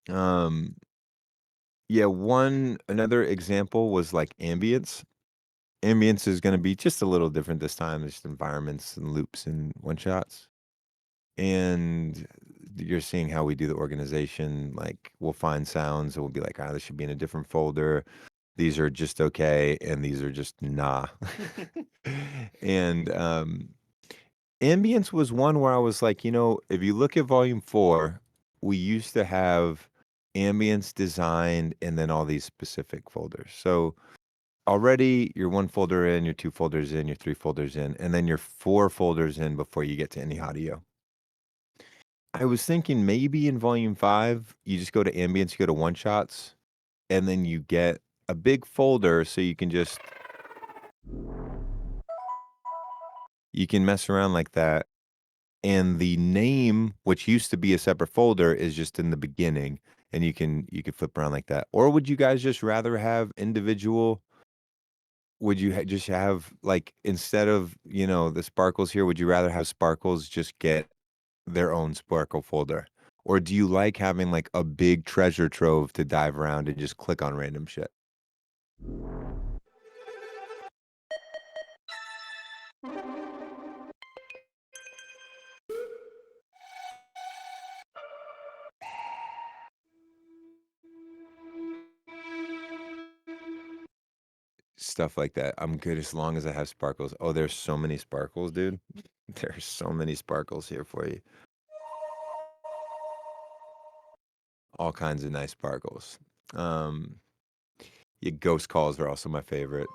Yeah, another example was like ambience. Ambience is going to be just a little different this time. There's environments and loops and one shots. And you're seeing how we do the organization. Like we'll find sounds and we'll be like, this should be in a different folder. These are just okay, and these are just nah. And ambience was one where I was like, if you look at volume 4, we used to have ambience designed and then all these specific folders. So already you're 1 folder in, you're 2 folders in, you're 3 folders in, and then you're 4 folders in before you get to any audio. I was thinking maybe in volume 5, you just go to ambience, you go to one shots, and then you get a big folder so you can just mess around like that. And the name, which used to be a separate folder, is just in the beginning, and you can flip around like that. Or would you guys just rather have individual? Would you just have like instead of the sparkles here? Would you rather have sparkles just get their own sparkle folder, or do you like having like a big treasure trove to dive around and just click on random shit? Stuff like that. I'm good as long as I have sparkles. Oh, there's so many sparkles, dude. There's so many sparkles here for you. All kinds of nice sparkles. Yeah, ghost calls are also my favorite.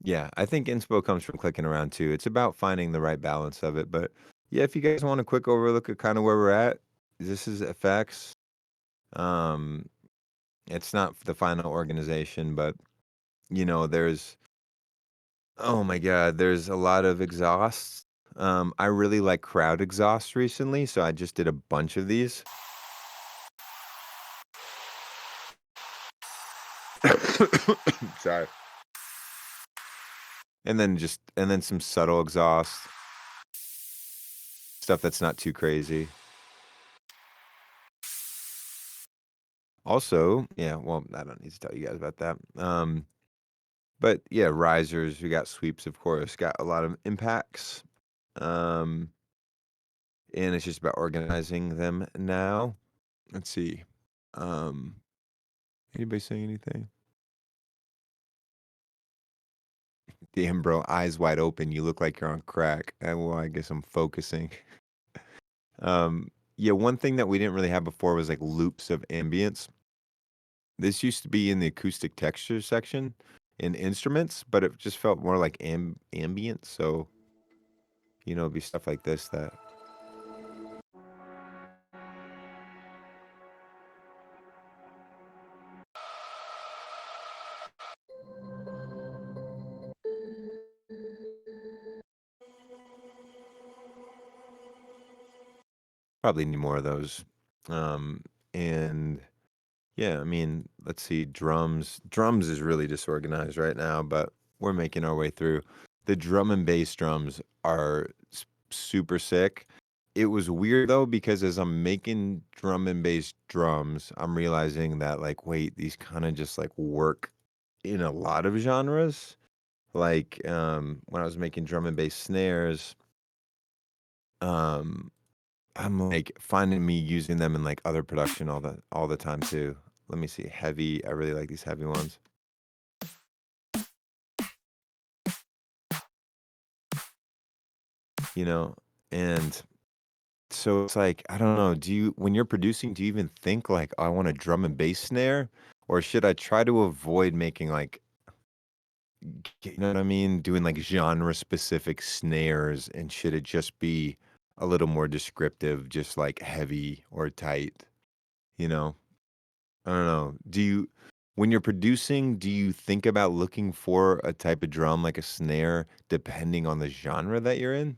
Yeah, I think inspo comes from clicking around too. It's about finding the right balance of it. But yeah, if you guys want a quick overlook of kind of where we're at, this is effects. Um, it's not the final organization, but there's oh my god, there's a lot of exhausts. I really like crowd exhaust recently, so I just did a bunch of these. Sorry. And then some subtle exhaust. Stuff that's not too crazy. Also, yeah, well, I don't need to tell you guys about that. But yeah, risers, we got sweeps, of course, got a lot of impacts. And it's just about organizing them now. Let's see. Anybody saying anything? Damn, bro, eyes wide open. You look like you're on crack. Well, I guess I'm focusing. Yeah, one thing that we didn't really have before was like loops of ambience. This used to be in the acoustic texture section in instruments, but it just felt more like ambient. So, it'd be stuff like this that. Probably need more of those. And yeah, I mean, let's see, drums. Drums is really disorganized right now, but we're making our way through. The drum and bass drums are super sick. It was weird though, because as I'm making drum and bass drums, I'm realizing that like, wait, these kind of just like work in a lot of genres. Like when I was making drum and bass snares, um I'm like finding me using them in like other production all the time too. Let me see. Heavy. I really like these heavy ones. You know, and so it's like, I don't know, when you're producing, do you even think like, "Oh, I want a drum and bass snare?" Or should I try to avoid making like, you know what I mean? Doing like genre specific snares, and should it just be a little more descriptive, just like heavy or tight, you know? I don't know. When you're producing, do you think about looking for a type of drum, like a snare, depending on the genre that you're in?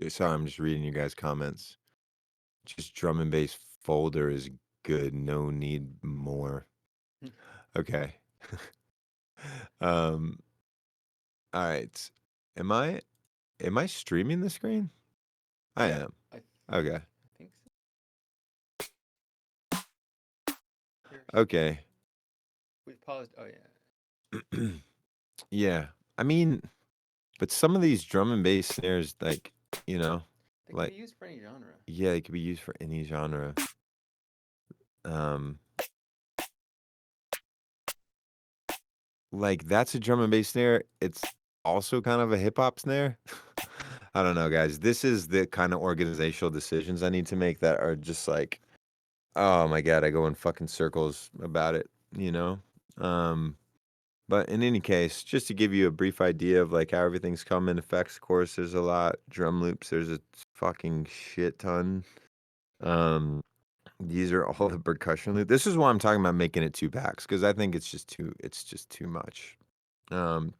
Yeah, sorry, I'm just reading you guys' comments. Just drum and bass folder is good. No need more. Okay. Um, all right. Am I streaming the screen? I Yeah, am. I Okay. think so. Here, Okay. we've paused. Oh yeah. Yeah. I mean, But some of these drum and bass snares, like, you know, They can like, be used for any genre. yeah, it could be used for any genre. Um, like that's a drum and bass snare. It's also kind of a hip hop snare. I don't know, guys. This is the kind of organizational decisions I need to make that are just like, oh my god, I go in fucking circles about it, you know? Um, but in any case, just to give you a brief idea of like how everything's coming, effects, of course, there's a lot. Drum loops, there's a fucking shit ton. Um, these are all the percussion loop. This is why I'm talking about making it 2 packs, because I think it's just too much. Um,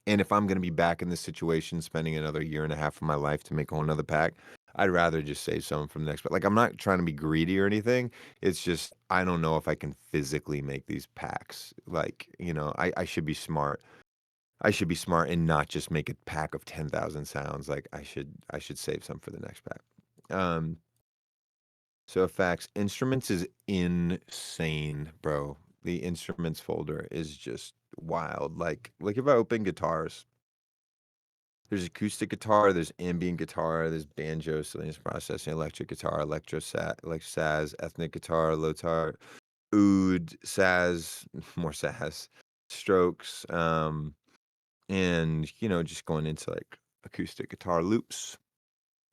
and if I'm gonna be back in this situation, spending another year and a half of my life to make a whole another pack, I'd rather just save some from the next pack. Like, I'm not trying to be greedy or anything. It's just I don't know if I can physically make these packs. Like, you know, I should be smart. I should be smart and not just make a pack of 10,000 sounds. Like, I should save some for the next pack. So effects, instruments is insane, bro. The instruments folder is just wild. Like if I open guitars, there's acoustic guitar, there's ambient guitar, there's banjo, Salinas processing, electric guitar, like saz, ethnic guitar, lotar, oud, saz, more saz, strokes, and you know, just going into like acoustic guitar loops.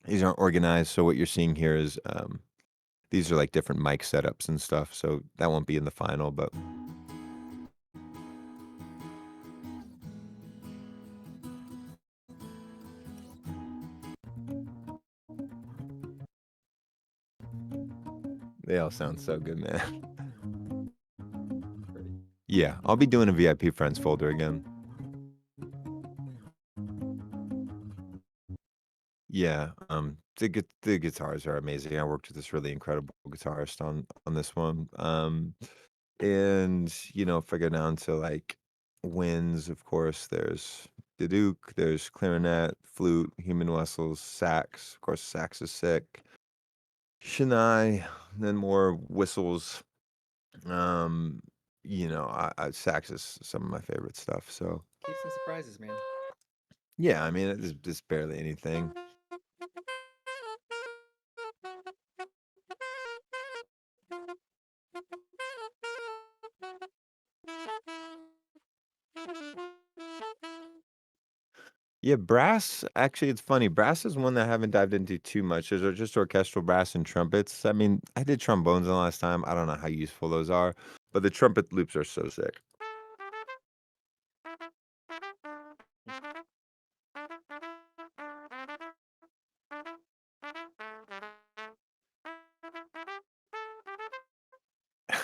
These aren't organized, so what you're seeing here is these are like different mic setups and stuff, so that won't be in the final, but they all sound so good, man. Yeah, I'll be doing a VIP friends folder again. Yeah, the guitars are amazing. I worked with this really incredible guitarist on this one. And you know, if I go down to like winds, of course, there's the Duke, there's clarinet, flute, human whistles, sax. Of course, sax is sick. Shinai, then more whistles. Um, you know, sax is some of my favorite stuff. So Keep some surprises, man. yeah, I mean, it's barely anything. Yeah, brass, actually, it's funny. Brass is one that I haven't dived into too much. There's just orchestral brass and trumpets. I mean, I did trombones the last time. I don't know how useful those are, but the trumpet loops are so sick.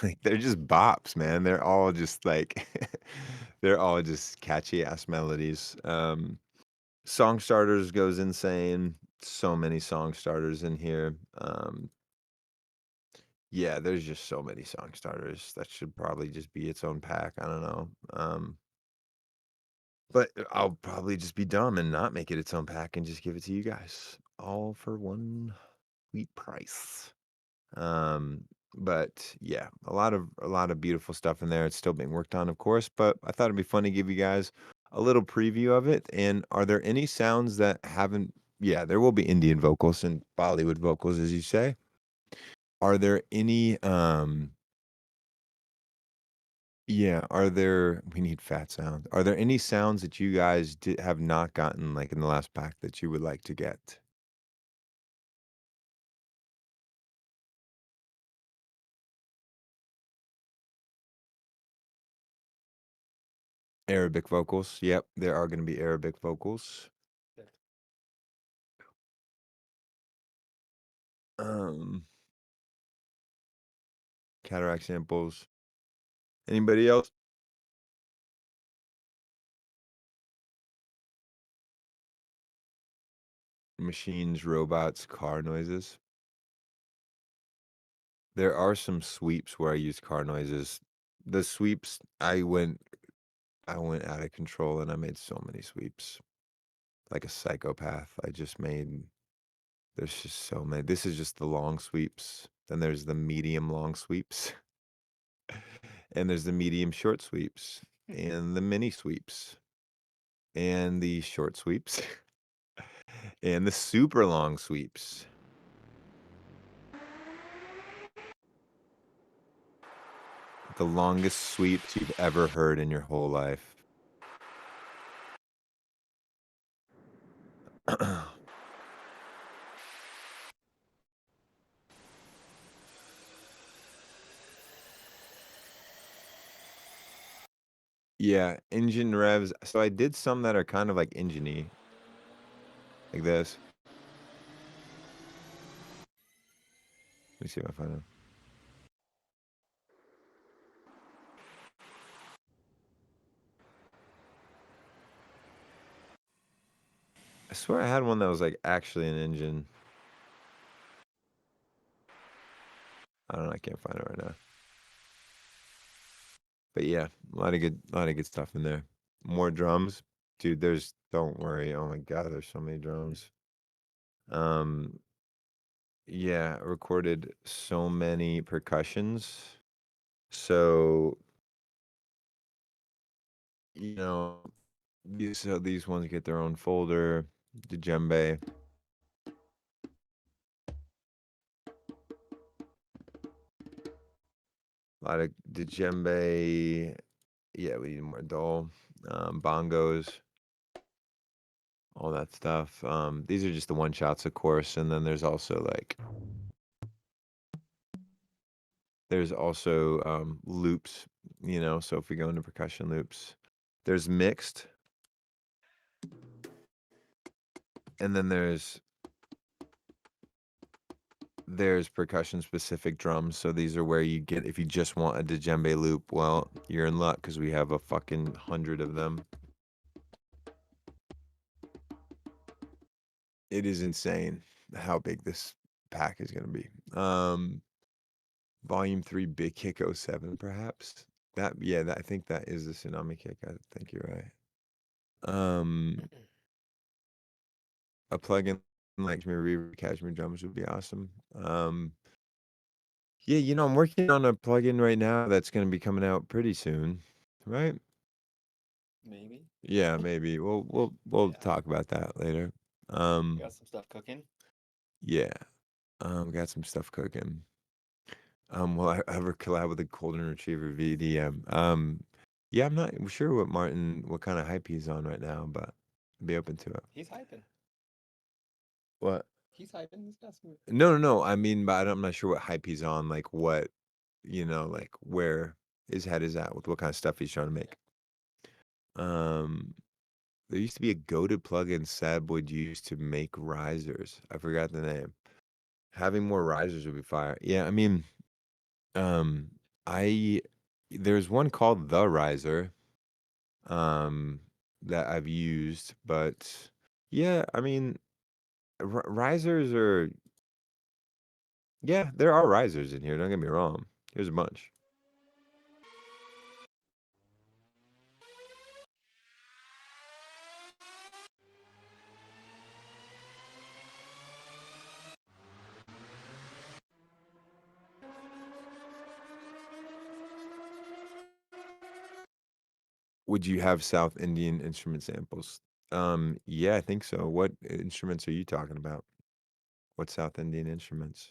Like, they're just bops, man. They're all just like, they're all just catchy ass melodies. Song starters goes insane. So many song starters in here. Yeah, there's just so many song starters. That should probably just be its own pack. I don't know. But I'll probably just be dumb and not make it its own pack and just give it to you guys, all for one sweet price. Um, but yeah, a lot of beautiful stuff in there. It's still being worked on, of course, but I thought it'd be fun to give you guys a little preview of it. And are there any sounds that haven't? Yeah, there will be Indian vocals and Bollywood vocals, as you say. Are there any? Yeah, are there? We need fat sounds. Are there any sounds that you guys have not gotten like in the last pack that you would like to get? Arabic vocals. Yep, there are going to be Arabic vocals. Um, cataract samples. Anybody else? Machines, robots, car noises. There are some sweeps where I use car noises. The sweeps, I went out of control and I made so many sweeps. Like a psychopath. I just made there's just so many. This is just the long sweeps. Then there's the medium long sweeps. And there's the medium short sweeps and the mini sweeps. and the short sweeps, and the super long sweeps. The longest sweeps you've ever heard in your whole life. Yeah, engine revs. So I did some that are kind of like engine-y. Like this. Let me see if I find them. I swear I had one that was like actually an engine. I don't know, I can't find it right now. But yeah, a lot of good stuff in there. More drums. Dude, don't worry. Oh my god, there's so many drums. Yeah, recorded so many percussions. So these ones get their own folder. The djembe. A lot of djembe. Yeah, we need more dole. Bongos. All that stuff. These are just the one shots, of course, and then there's also loops, so if we go into percussion loops, there's mixed, and then there's percussion specific drums. So these are where you get, if you just want a djembe loop, well, you're in luck because we have a fucking 100 of them. It is insane how big this pack is going to be. Volume 3 Big Kick 07, perhaps. I think that is the Tsunami Kick. I think you're right. A plugin like Kashmir drums would be awesome. Yeah, I'm working on a plugin right now that's going to be coming out pretty soon, right? Maybe. Yeah, maybe. We'll Yeah. talk about that later. Got some stuff cooking. Yeah. Got some stuff cooking. Will I ever collab with a golden retriever VDM? Yeah, I'm not sure what kind of hype he's on right now, but I'd be open to it. He's hyping. What? He's hyping. He's got some. No. I mean, but I'm not sure what hype he's on, like what, like where his head is at with what kind of stuff he's trying to make. There used to be a goated plugin Sad would use to make risers. I forgot the name. Having more risers would be fire. Yeah, I mean, there's one called The Riser, that I've used, but yeah, I mean, risers are, yeah, there are risers in here. Don't get me wrong. Here's a bunch. Would you have South Indian instrument samples? Yeah, I think so. What instruments are you talking about? What South Indian instruments?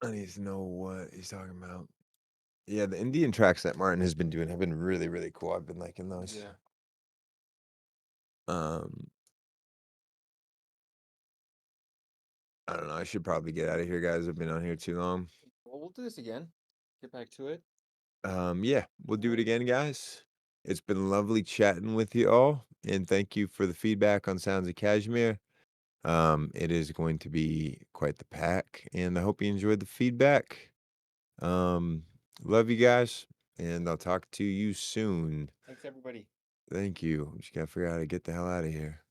I need to know what he's talking about. Yeah, the Indian tracks that Martin has been doing have been really, really cool. I've been liking those. Yeah. I don't know. I should probably get out of here, guys. I've been on here too long. Well, we'll do this again. Get back to it. Yeah, we'll do it again, guys. It's been lovely chatting with you all, and thank you for the feedback on Sounds of Kashmir. It is going to be quite the pack, and I hope you enjoyed the feedback. Love you guys, and I'll talk to you soon. Thanks, everybody. Thank you. Just gotta figure out how to get the hell out of here.